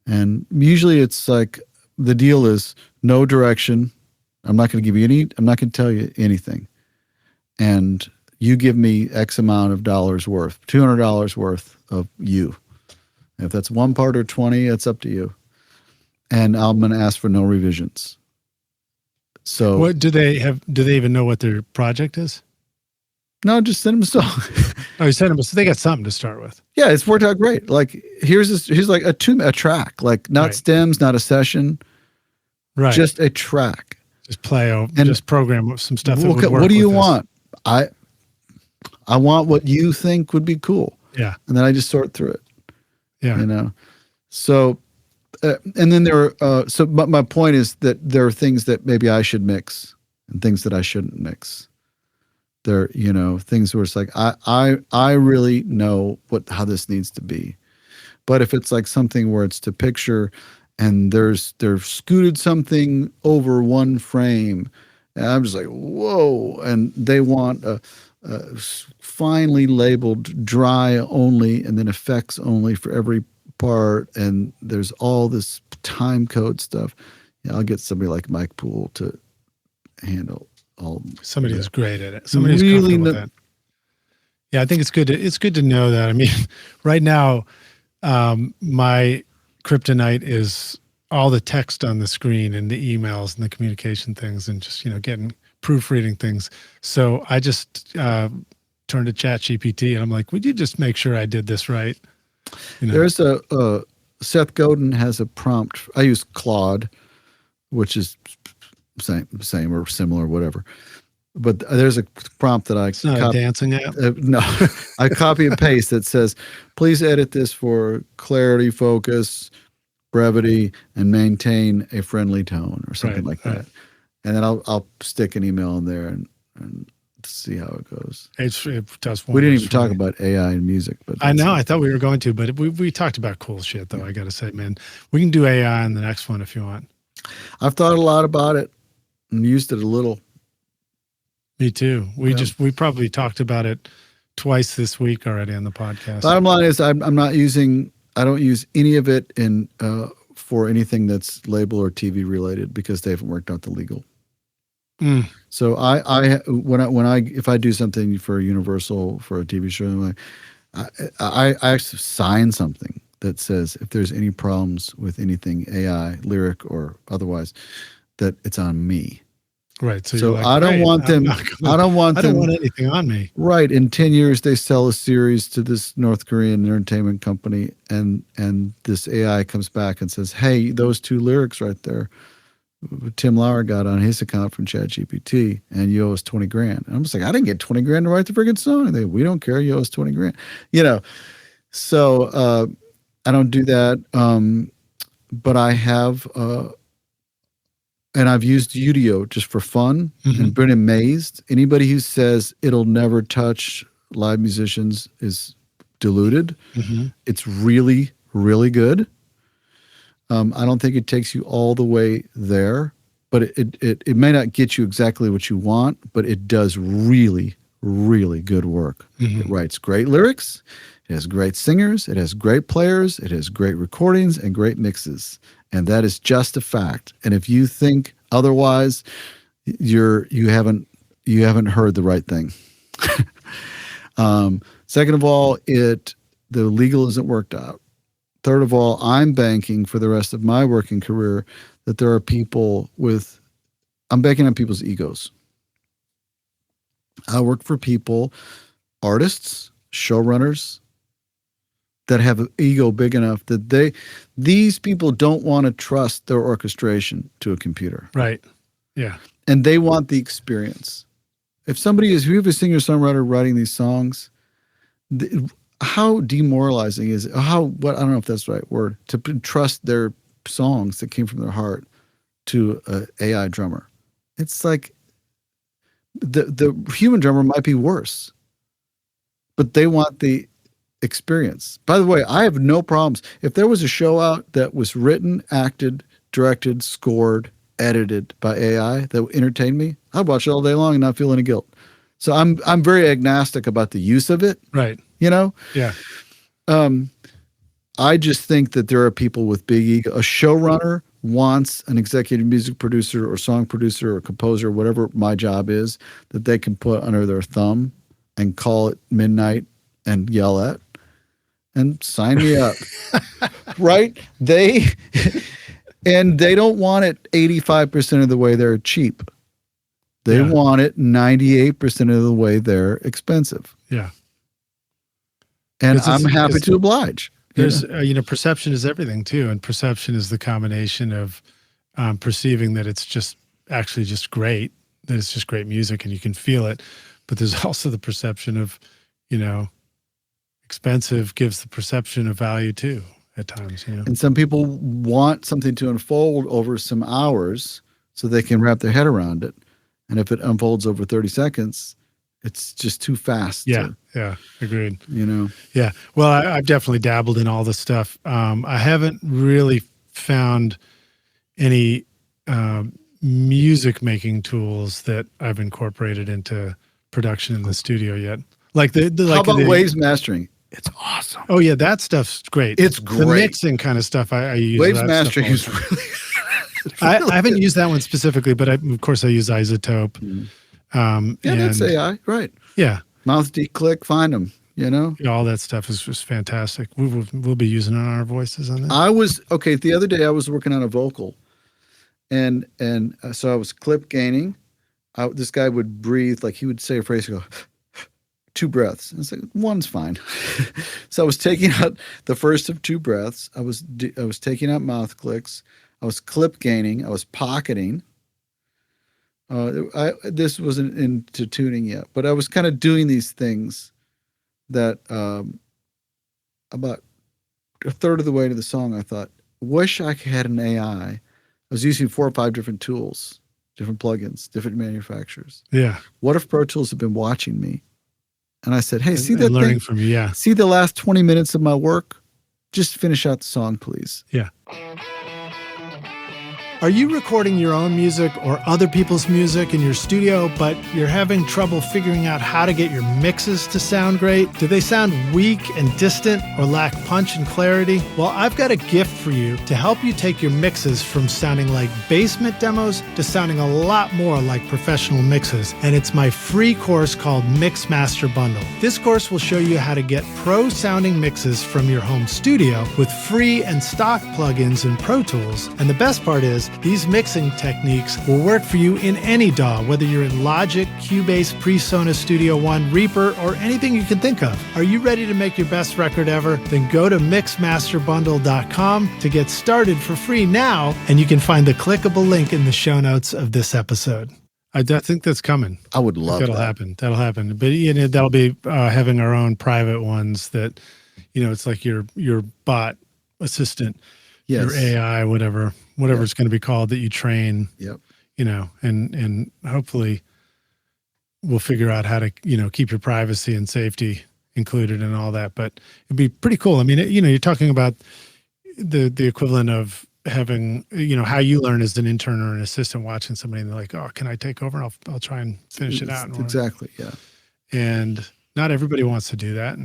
and usually it's like the deal is no direction. I'm not going to give you I'm not going to tell you anything, and you give me X amount of dollars worth, $200 worth of you. If that's one part or 20, it's up to you. and I'm going to ask for no revisions. So what do they even know what their project is? No, just send them a song. Oh, you sent them, so they got something to start with. Yeah, it's worked out great. Like here's like a track, like not stems, not a session, right? Just a track. Just just program some stuff. That would work what do you with want? I want what you think would be cool. Yeah, and then I just sort through it. Yeah, you know. So, and then there are but my point is that there are things that maybe I should mix and things that I shouldn't mix. There, things where it's like I really know how this needs to be, but if it's like something where it's to picture, and they've scooted something over one frame, and I'm just like whoa, and they want a finely labeled dry only, and then effects only for every part, and there's all this time code stuff. I'll get somebody like Mike Poole to handle. Somebody who's great at it. Somebody who's really comfortable with that. Yeah, I think it's good. It's good to know that. I mean, right now, my kryptonite is all the text on the screen and the emails and the communication things, and just getting proofreading things. So I just turned to ChatGPT, and I'm like, "Would you just make sure I did this right?" There's Seth Godin has a prompt. I use Claude, which is same or similar, whatever. But there's a prompt that it's not a dancing app. No, I copy and paste that says, "Please edit this for clarity, focus, brevity, and maintain a friendly tone," or something like that. And then I'll stick an email in there and see how it goes. It does. We didn't even talk about AI and music, but I know. I thought we were going to, but we talked about cool shit though. I got to say, man, we can do AI in the next one if you want. I've thought a lot about it and used it a little. Me too. We probably talked about it twice this week already on the podcast. Bottom line is I don't use any of it for anything that's label or TV related, because they haven't worked out the legal. So if I do something for Universal for a TV show, I actually sign something that says if there's any problems with anything AI, lyric or otherwise, that it's on me. Right. So I don't want them. I don't want anything on me. Right. In 10 years, they sell a series to this North Korean entertainment company, and this AI comes back and says, "Hey, those two lyrics right there, Tim Lauer got on his account from ChatGPT, and you owe us $20,000." And I'm just like, I didn't get $20,000 to write the friggin' song. And we don't care. You owe us $20,000. So I don't do that. But I have. And I've used Udio just for fun and been amazed. Anybody who says it'll never touch live musicians is deluded. It's really, really good. I don't think it takes you all the way there, but it may not get you exactly what you want, but it does really, really good work. It writes great lyrics. It has great singers. It has great players. It has great recordings and great mixes. And that is just a fact. And if you think otherwise, you haven't heard the right thing. Second of all, the legal isn't worked out. Third of all, I'm banking for the rest of my working career that there are people I'm banking on people's egos. I work for people, artists, showrunners, that have an ego big enough that these people don't want to trust their orchestration to a computer. Right. Yeah. And they want the experience. If you have a singer-songwriter writing these songs, how demoralizing is it? I don't know if that's the right word, to trust their songs that came from their heart to an AI drummer. It's like the human drummer might be worse, but they want the experience. By the way, I have no problems. If there was a show out that was written, acted, directed, scored, edited by AI that would entertain me, I'd watch it all day long and not feel any guilt. So I'm very agnostic about the use of it. Right. Yeah. I just think that there are people with big ego. A showrunner wants an executive music producer or song producer or composer, whatever my job is, that they can put under their thumb and call it midnight and yell at. And sign me up. Right? And they don't want it 85% of the way they're cheap. They want it 98% of the way they're expensive. Yeah. And I'm happy to oblige. There's, perception is everything too. And perception is the combination of perceiving that it's just actually just great, that it's just great music and you can feel it. But there's also the perception of, expensive gives the perception of value too at times. And some people want something to unfold over some hours so they can wrap their head around it. And if it unfolds over 30 seconds, it's just too fast. Yeah. Agreed. Yeah. Well, I've definitely dabbled in all this stuff. I haven't really found any music making tools that I've incorporated into production in the studio yet. Like how about waves mastering? It's awesome. Oh yeah, that stuff's great. It's great. The mixing kind of stuff I use. Waves mastering is really. I haven't used that one specifically, but of course I use Isotope. That's AI, right? Yeah. Mouth declick, find them. All that stuff is just fantastic. We'll be using on our voices on that. The other day I was working on a vocal, and so I was clip gaining. This guy would breathe, like he would say a phrase, go 2 breaths. I was like, 1's fine. So I was taking out the first of 2 breaths. I was taking out mouth clicks. I was clip gaining. I was pocketing. This wasn't into tuning yet, but I was kind of doing these things that about a third of the way to the song, I thought, wish I had an AI. I was using 4 or 5 different tools, different plugins, different manufacturers. Yeah. What if Pro Tools had been watching me? And I said, hey, see that learning thing? From you, yeah. See the last 20 minutes of my work? Just finish out the song, please. Yeah. Are you recording your own music or other people's music in your studio, but you're having trouble figuring out how to get your mixes to sound great? Do they sound weak and distant or lack punch and clarity? Well, I've got a gift for you to help you take your mixes from sounding like basement demos to sounding a lot more like professional mixes. And it's my free course called Mix Master Bundle. This course will show you how to get pro sounding mixes from your home studio with free and stock plugins in Pro Tools. And the best part is, these mixing techniques will work for you in any DAW, whether you're in Logic, Cubase, PreSonus Studio One, Reaper, or anything you can think of. Are you ready to make your best record ever? Then go to mixmasterbundle.com to get started for free now, and you can find the clickable link in the show notes of this episode. I think that's coming. I would love that. That'll happen. But that'll be having our own private ones that, it's like your bot assistant, your AI, whatever it's going to be called, that you train. Yep. And hopefully we'll figure out how to, keep your privacy and safety included and all that. But it'd be pretty cool. I mean, you're talking about the equivalent of having, how you learn as an intern or an assistant watching somebody and they're like, oh, can I take over? And I'll try and finish it out. Exactly. Yeah. And not everybody wants to do that.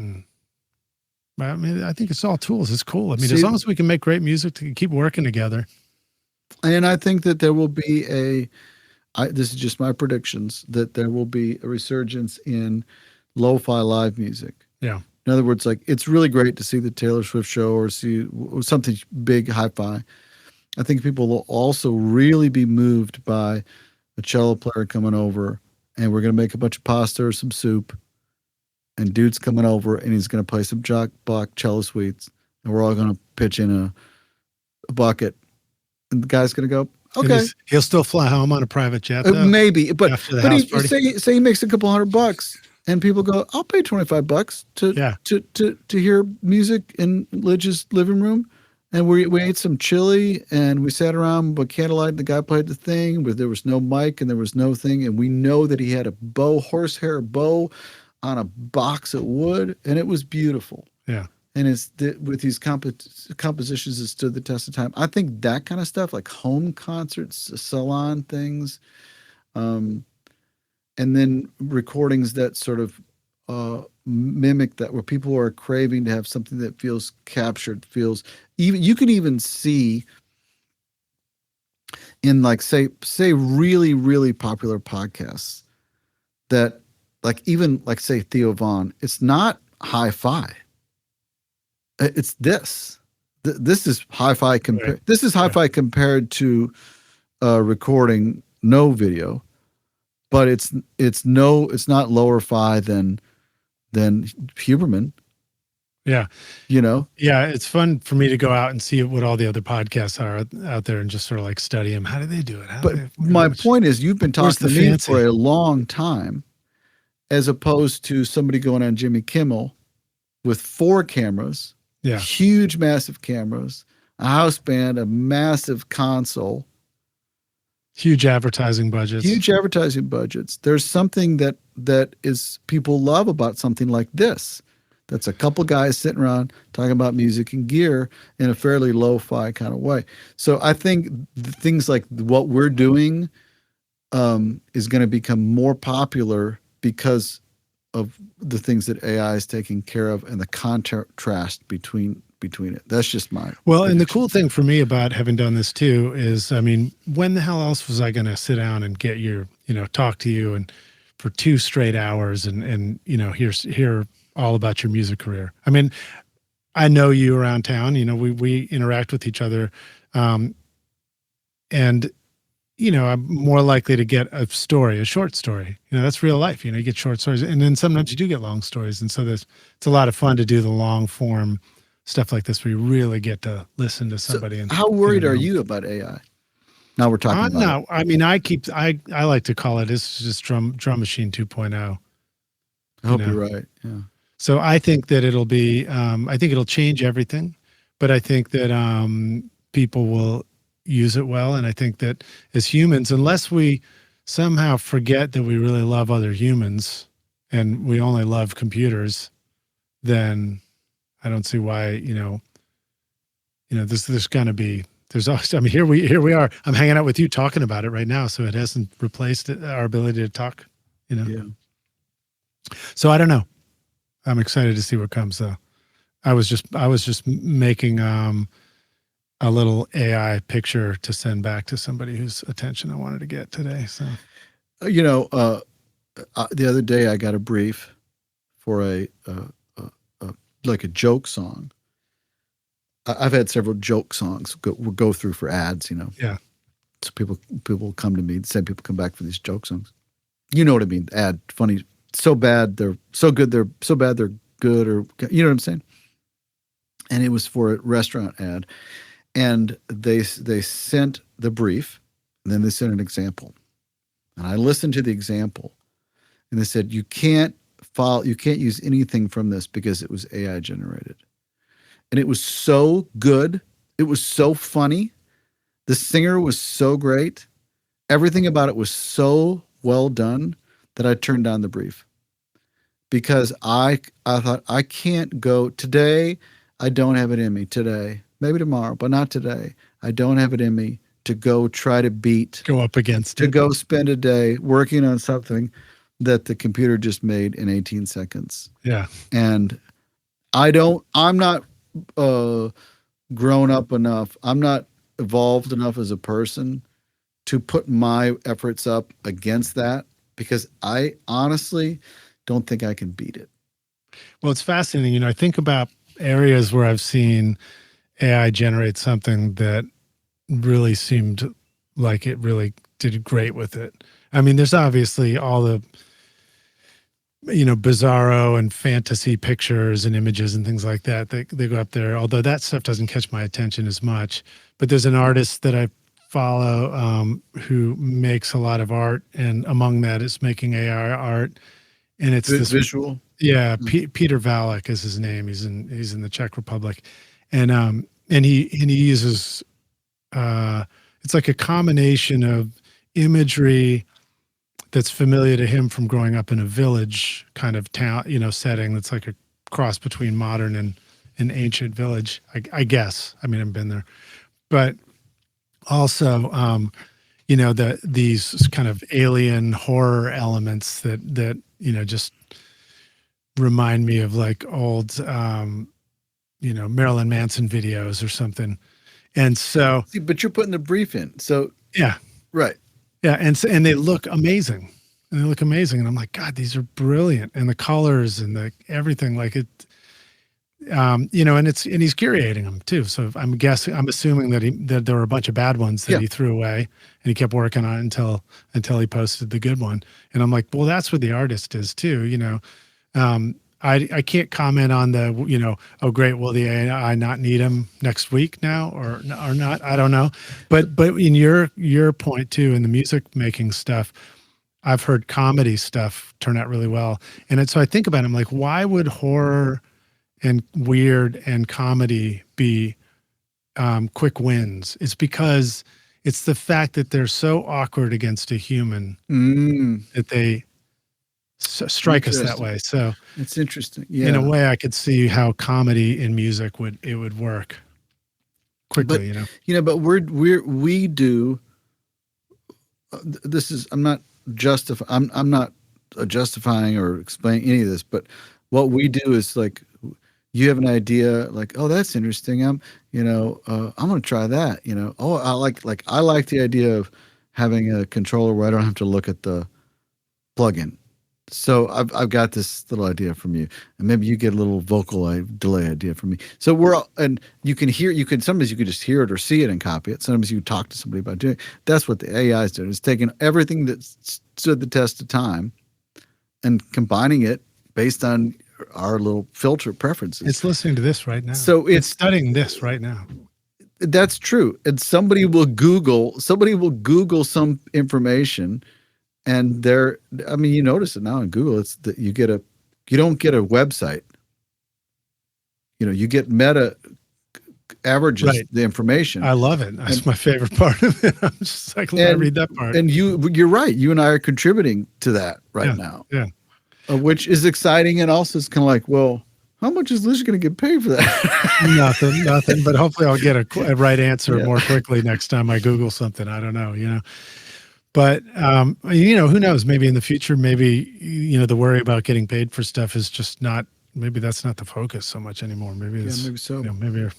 I mean, I think it's all tools. It's cool. I mean, as long as we can make great music to keep working together. And I think that there will be this is just my predictions, that there will be a resurgence in lo-fi live music. Yeah. In other words, like, it's really great to see the Taylor Swift show or see something big, hi-fi. I think people will also really be moved by a cello player coming over, and we're going to make a bunch of pasta or some soup, and dude's coming over and he's going to play some Jack Bach cello suites, and we're all going to pitch in a bucket, and the guy's going to go, okay. He'll still fly home on a private jet, though, maybe, but he say he makes a couple $100, and people go, I'll pay $25 to hear music in Lidge's living room. And we ate some chili and we sat around by candlelight, and the guy played the thing, but there was no mic and there was no thing. And we know that he had a horsehair bow on a box of wood, and it was beautiful. Yeah. And with these compositions that stood the test of time. I think that kind of stuff, like home concerts, salon things, and then recordings that sort of mimic that, where people are craving to have something that feels captured, you can even see in, like, say really, really popular podcasts that, like, even like, say, Theo Von, it's not hi-fi. It's this This is hi-fi compared. Right. This is hi-fi compared to recording no video, but it's not lower fi than Huberman. Yeah. You know. Yeah, it's fun for me to go out and see what all the other podcasts are out there and just sort of like study them. How do they do it? But my point is, you've been talking to me for a long time, as opposed to somebody going on Jimmy Kimmel with 4 cameras, huge, massive cameras, a house band, a massive console, huge advertising budgets. There's something that is people love about something like this. That's a couple guys sitting around talking about music and gear in a fairly lo-fi kind of way. So I think things like what we're doing is going to become more popular because of the things that AI is taking care of and the contrast between it. That's just my prediction. And the cool thing for me about having done this too is, I mean, when the hell else was I going to sit down and get talk to you and for 2 straight hours and hear all about your music career. I mean, I know you around town, we interact with each other. And, I'm more likely to get a short story, that's real life, you get short stories. And then sometimes you do get long stories. And so it's a lot of fun to do the long form stuff like this where you really get to listen to somebody. So how worried are you about AI? Now we're talking about no, I mean, I like to call it's just drum machine 2.0. I hope you're right. Yeah. So I think that it'll be, I think it'll change everything, but I think that people will use it well. And I think that as humans, unless we somehow forget that we really love other humans and we only love computers, then I don't see why, there's going to be, here we are. I'm hanging out with you talking about it right now. So it hasn't replaced our ability to talk, Yeah. So I don't know. I'm excited to see what comes though. I was just making a little AI picture to send back to somebody whose attention I wanted to get today. So, the other day I got a brief for a joke song. I've had several joke songs go through for ads, Yeah. So people come to me. Same people come back for these joke songs. You know what I mean? Ad, funny. So bad they're so good, they're so bad they're good, or you know what I'm saying? And it was for a restaurant ad, and they sent the brief, and then they sent an example, and I listened to the example, and they said you can't use anything from this because it was AI generated, and it was so good, it was so funny, the singer was so great, everything about it was so well done that I turned down the brief because I thought I can't go today. I don't have it in me today, maybe tomorrow, but not today. I don't have it in me to go try to go up against it, go spend a day working on something that the computer just made in 18 seconds. Yeah. And I'm not grown up enough. I'm not evolved enough as a person to put my efforts up against that, because I honestly don't think I can beat it. Well, it's fascinating. I think about areas where I've seen AI generate something that really seemed like it really did great with it. I mean, there's obviously all the, bizarro and fantasy pictures and images and things like that. They go up there, although that stuff doesn't catch my attention as much. But there's an artist that I follow who makes a lot of art, and among that is making AI art, and it's this visual. Yeah, Peter Valek is his name. He's in the Czech Republic, and he uses it's like a combination of imagery that's familiar to him from growing up in a village kind of town, setting that's like a cross between modern and an ancient village, I guess. I mean, I've been there, but also, these kind of alien horror elements that just remind me of like old, Marilyn Manson videos or something. And so, but you're putting the brief in, so yeah, right, yeah, and they look amazing, and I'm like, God, these are brilliant, and the colors and the everything, like you know, and he's curating them too. So I'm assuming that there were a bunch of bad ones that he threw away, and he kept working on it until he posted the good one. And I'm like, well, that's what the artist is too, you know. I can't comment on the, you know, oh great, will the AI not need him next week now or not? I don't know. But in your point too, in the music making stuff, I've heard comedy stuff turn out really well. And so I think about it, I'm like, why would horror and weird and comedy be quick wins? It's because it's the fact that they're so awkward against a human that they strike us that way. So it's interesting. Yeah. In a way, I could see how comedy in music would work quickly, you know. But we do. This is I'm not justifying or explaining any of this, but what we do is like, you have an idea, like, oh, that's interesting. I'm going to try that. You know, oh, I like the idea of having a controller where I don't have to look at the plugin. So I've got this little idea from you, and maybe you get a little vocal delay idea from me. So sometimes you can just hear it or see it and copy it. Sometimes you talk to somebody about doing it. That's what the AI is doing. It's taking everything that stood the test of time and combining it based on our little filter preferences. It's listening to this right now. So it's studying this right now. That's true. And somebody will Google some information. And you notice it now in Google. It's that you don't get a website. You know, you get meta averages the information. I love it. That's my favorite part of it. I'm just like, I read that part. And you're right. You and I are contributing to that now. Yeah. Which is exciting, and also it's kind of like, well, how much is Liz going to get paid for that? Nothing. But hopefully, I'll get a right answer more quickly next time I Google something. I don't know. You know. But, you know, who knows, maybe in the future, maybe, you know, the worry about getting paid for stuff is just not, maybe that's not the focus so much anymore. Maybe it's, maybe so. You know, maybe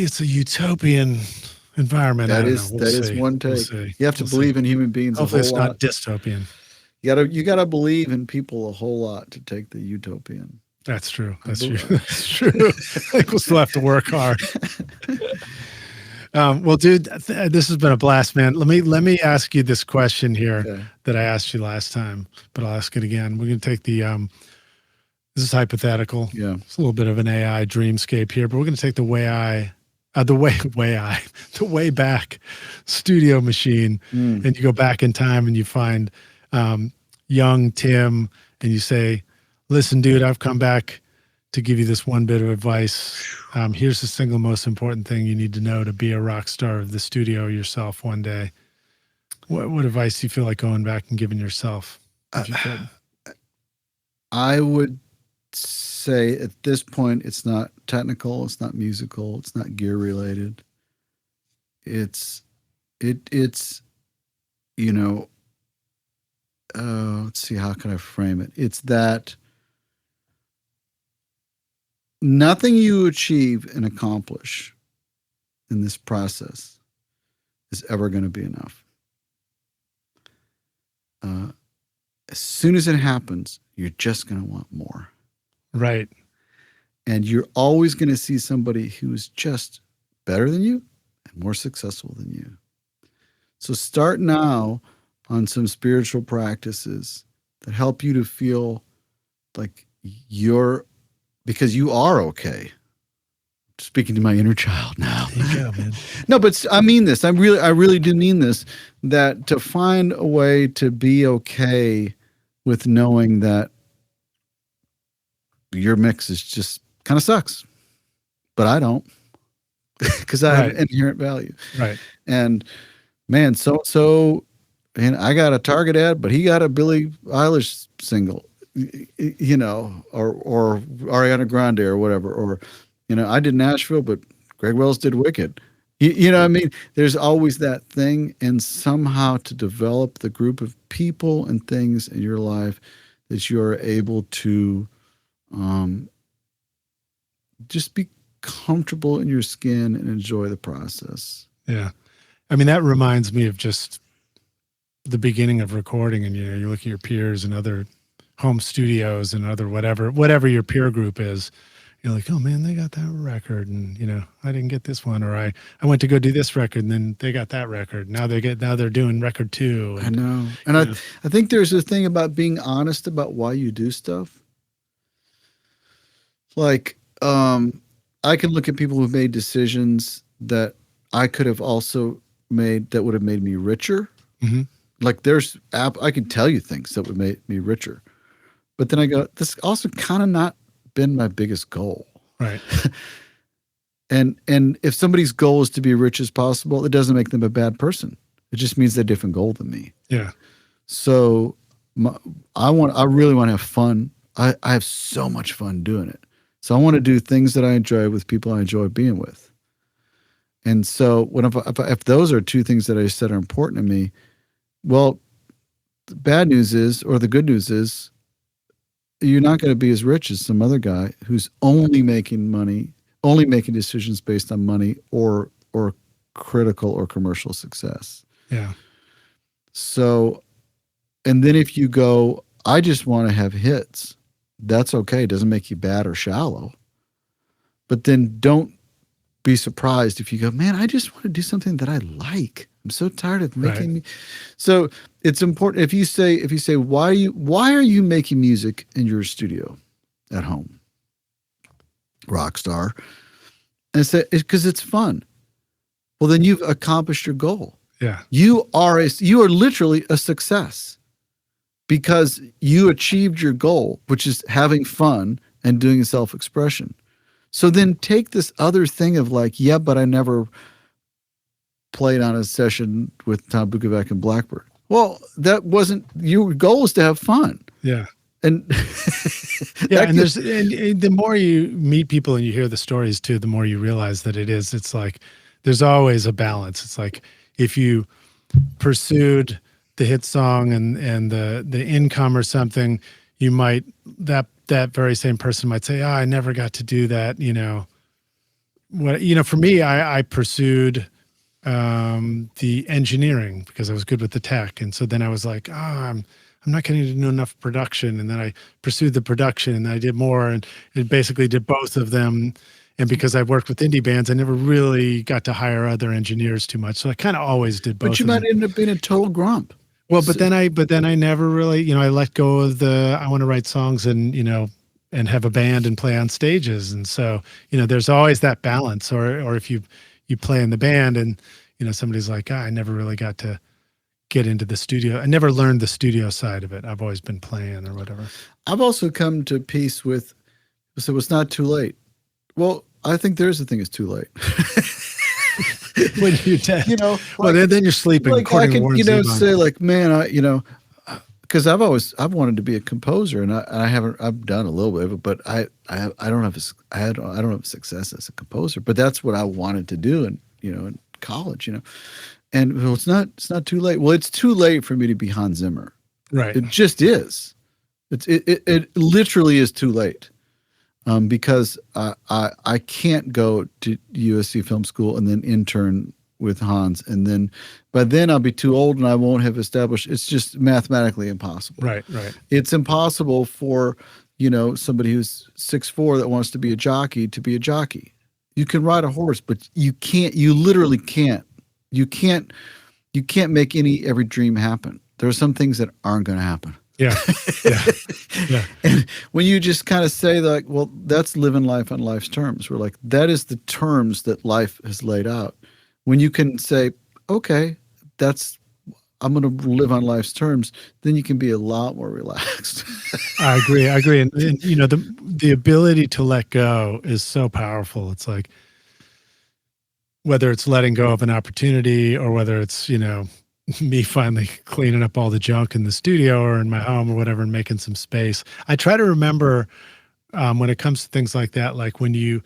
it's a utopian environment. That is one take. You have to believe in human beings. Hopefully it's not dystopian. You gotta believe in people a whole lot to take the utopian. That's true. That's true. I think we'll still have to work hard. Well, dude, this has been a blast, man. Let me ask you this question here that I asked you last time, but I'll ask it again. We're going to take this is hypothetical. Yeah. It's a little bit of an AI dreamscape here, but we're going to take the way back studio machine, and you go back in time and you find young Tim, and you say, listen, dude, I've come back to give you this one bit of advice. Here's the single most important thing you need to know to be a rock star of the studio yourself one day. What advice do you feel like going back and giving yourself? If you could? I would say at this point, it's not technical, it's not musical, it's not gear related. It's you know, let's see, how can I frame it? It's that nothing you achieve and accomplish in this process is ever going to be enough. As soon as it happens, you're just going to want more. Right. And you're always going to see somebody who's just better than you and more successful than you. So start now on some spiritual practices that help you to feel like because you are okay. Speaking to my inner child now. There you go, man. No, but I mean this. I really do mean this. That to find a way to be okay with knowing that your mix is just kind of sucks, but I don't, because I have inherent value. Right. And man, so and I got a Target ad, but he got a Billie Eilish single. You know, or Ariana Grande or whatever, or, you know, I did Nashville, but Greg Wells did Wicked. You know what I mean? There's always that thing, and somehow to develop the group of people and things in your life that you're able to just be comfortable in your skin and enjoy the process. Yeah. I mean, that reminds me of just the beginning of recording, and, you know, you look at your peers and other home studios and other whatever your peer group is. You're like, oh man, they got that record, and I didn't get this one, or I went to go do this record, and then they got that record. Now they're doing record 2. I know, and I think there's a thing about being honest about why you do stuff. Like, I can look at people who've made decisions that I could have also made that would have made me richer. Mm-hmm. Like, I can tell you things that would make me richer, but then I go, this also kind of not been my biggest goal. Right. and if somebody's goal is to be rich as possible, it doesn't make them a bad person. It just means they're a different goal than me. Yeah. So I really want to have fun. I have so much fun doing it. So I want to do things that I enjoy with people I enjoy being with. And so if those are two things that I said are important to me, well, the bad news is, or the good news is, you're not going to be as rich as some other guy who's only making decisions based on money or critical or commercial success. Yeah. So, and then if you go, I just want to have hits, that's okay. It doesn't make you bad or shallow. But then don't be surprised if you go, man, I just want to do something that I like. I'm so tired of making. Right. So it's important if you say, why are you making music in your studio at home, Rockstar? And say, it's because it's fun. Well, then you've accomplished your goal. Yeah. You are literally a success because you achieved your goal, which is having fun and doing self-expression. So then take this other thing of like, yeah, but I never played on a session with Tom Bukovac and Blackbird. Well, that wasn't your goal, is to have fun. Yeah. And yeah, and the more you meet people and you hear the stories too, the more you realize that it's like there's always a balance. It's like if you pursued the hit song and the income or something, you might that very same person might say, I never got to do that. For me, I pursued the engineering because I was good with the tech. And so then I was like, I'm not getting to do enough production. And then I pursued the production and I did more and basically did both of them. And because I worked with indie bands, I never really got to hire other engineers too much. So I kind of always did both. But you might end up being a total grump. Well, but then I never really, I let go of I want to write songs and have a band and play on stages. And so, there's always that balance. Or if you play in the band and, somebody's like, I never really got to get into the studio. I never learned the studio side of it. I've always been playing or whatever. I've also come to peace with, so it's not too late. Well, I think there's a thing it's too late. When you're dead, well, then you're sleeping. Like I can, say like, man, because I've wanted to be a composer, and I've done a little bit of it, but I don't have success as a composer. But that's what I wanted to do, in college, And well, it's not too late. Well, it's too late for me to be Hans Zimmer. Right. It just is. It literally is too late. Because I can't go to USC Film School and then intern with Hans, and then by then I'll be too old and I won't have established. It's just mathematically impossible. Right. It's impossible for somebody who's 6'4" that wants to be a jockey to be a jockey. You can ride a horse, but you can't. You literally can't. You can't make every dream happen. There are some things that aren't going to happen. Yeah. And when you just kind of say like, well, that's living life on life's terms. We're like, that is the terms that life has laid out. When you can say, okay, I'm going to live on life's terms, then you can be a lot more relaxed. I agree. And the ability to let go is so powerful. It's like, whether it's letting go of an opportunity or whether it's, me finally cleaning up all the junk in the studio or in my home or whatever and making some space. I try to remember when it comes to things like that, like when you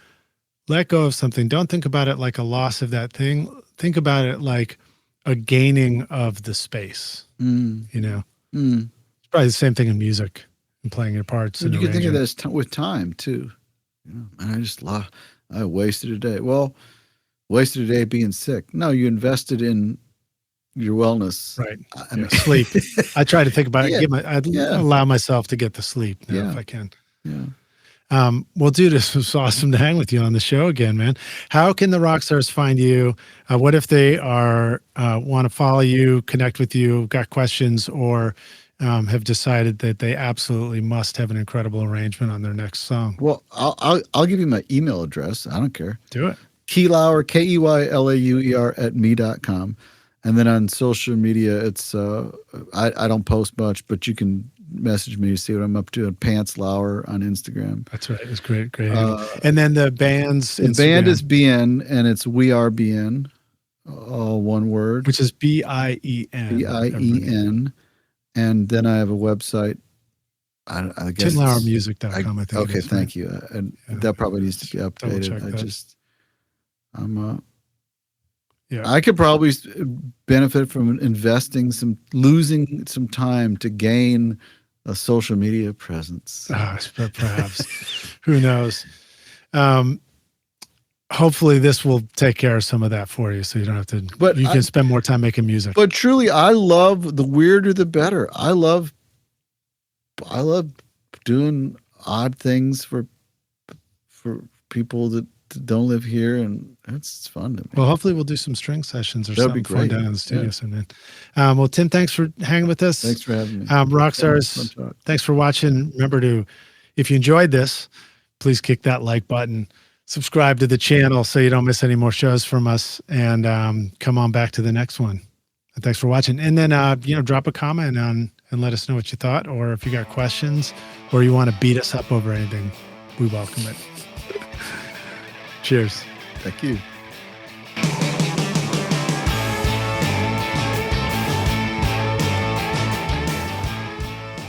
let go of something, don't think about it like a loss of that thing. Think about it like a gaining of the space, It's probably the same thing in music and playing your parts. And you can think of that with time too. And I wasted a day. Well, wasted a day being sick. No, you invested in your wellness. Right. I mean, Sleep. I try to think about it. Yeah. I'd allow myself to get the sleep now if I can. Yeah. Well, dude, this was awesome to hang with you on the show again, man. How can the rock stars find you? What if they are want to follow you, connect with you, got questions, or have decided that they absolutely must have an incredible arrangement on their next song? Well, I'll give you my email address. I don't care. Do it. Keylauer, KEYLAUER @me.com. And then on social media, it's I don't post much, but you can message me to see what I'm up to at Pants Lauer on Instagram. That's right. It's great. And then the band's the band is BN, and it's We Are BN, all one word. Which is BIEN. BIEN. And then I have a website. I guess TimLauermusic.com, I think. Okay, thank you. And that probably needs to be updated. I could probably benefit from losing some time to gain a social media presence. Perhaps. Who knows? Hopefully this will take care of some of that for you, so you don't have to. But you can spend more time making music. But truly, I love the weirder the better. I love doing odd things for people that don't live here, and it's fun to me. Well, hopefully we'll do some string sessions or That'd be something fun great. down in the studio soon, man. Well, Tim, thanks for hanging with us. Thanks for having me. Rockstars, thanks for watching. Remember if you enjoyed this, please kick that like button, subscribe to the channel so you don't miss any more shows from us, and come on back to the next one. And thanks for watching. And then, drop a comment and let us know what you thought, or if you got questions, or you want to beat us up over anything, we welcome it. Cheers. Thank you.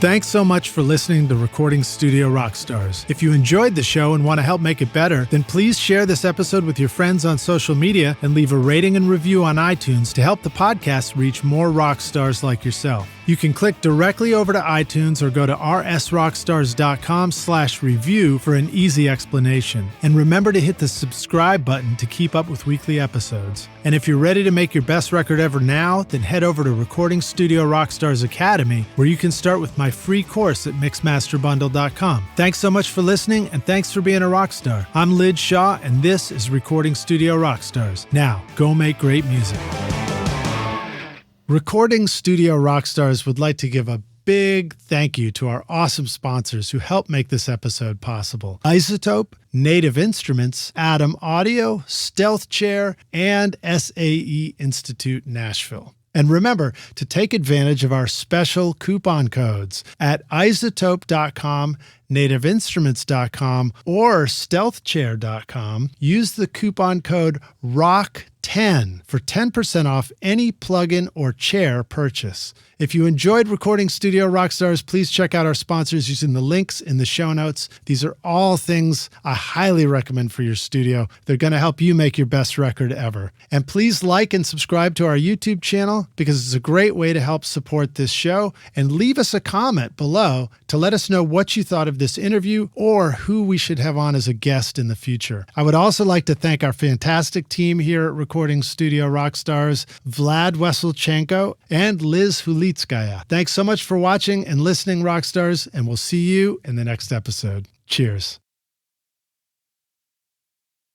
Thanks so much for listening to Recording Studio Rockstars. If you enjoyed the show and want to help make it better, then please share this episode with your friends on social media and leave a rating and review on iTunes to help the podcast reach more rock stars like yourself. You can click directly over to iTunes or go to rsrockstars.com/review for an easy explanation. And remember to hit the subscribe button to keep up with weekly episodes. And if you're ready to make your best record ever now, then head over to Recording Studio Rockstars Academy, where you can start with my free course at mixmasterbundle.com. Thanks so much for listening, and thanks for being a rock star. I'm Lid Shaw, and this is Recording Studio Rockstars. Now, go make great music. Recording Studio Rockstars would like to give a big thank you to our awesome sponsors who help make this episode possible: Isotope, Native Instruments, Atom Audio, Stealth Chair, and SAE Institute Nashville. And remember to take advantage of our special coupon codes at isotope.com, nativeinstruments.com, or stealthchair.com. Use the coupon code ROCK10 for 10% off any plugin or chair purchase. If you enjoyed Recording Studio Rockstars, please check out our sponsors using the links in the show notes. These are all things I highly recommend for your studio. They're going to help you make your best record ever. And please like and subscribe to our YouTube channel, because it's a great way to help support this show. And leave us a comment below to let us know what you thought of this interview or who we should have on as a guest in the future. I would also like to thank our fantastic team here at Recording Studio Rockstars, Vlad Weselchenko and Liz Hulitskaya. Thanks so much for watching and listening, Rockstars, and we'll see you in the next episode. Cheers.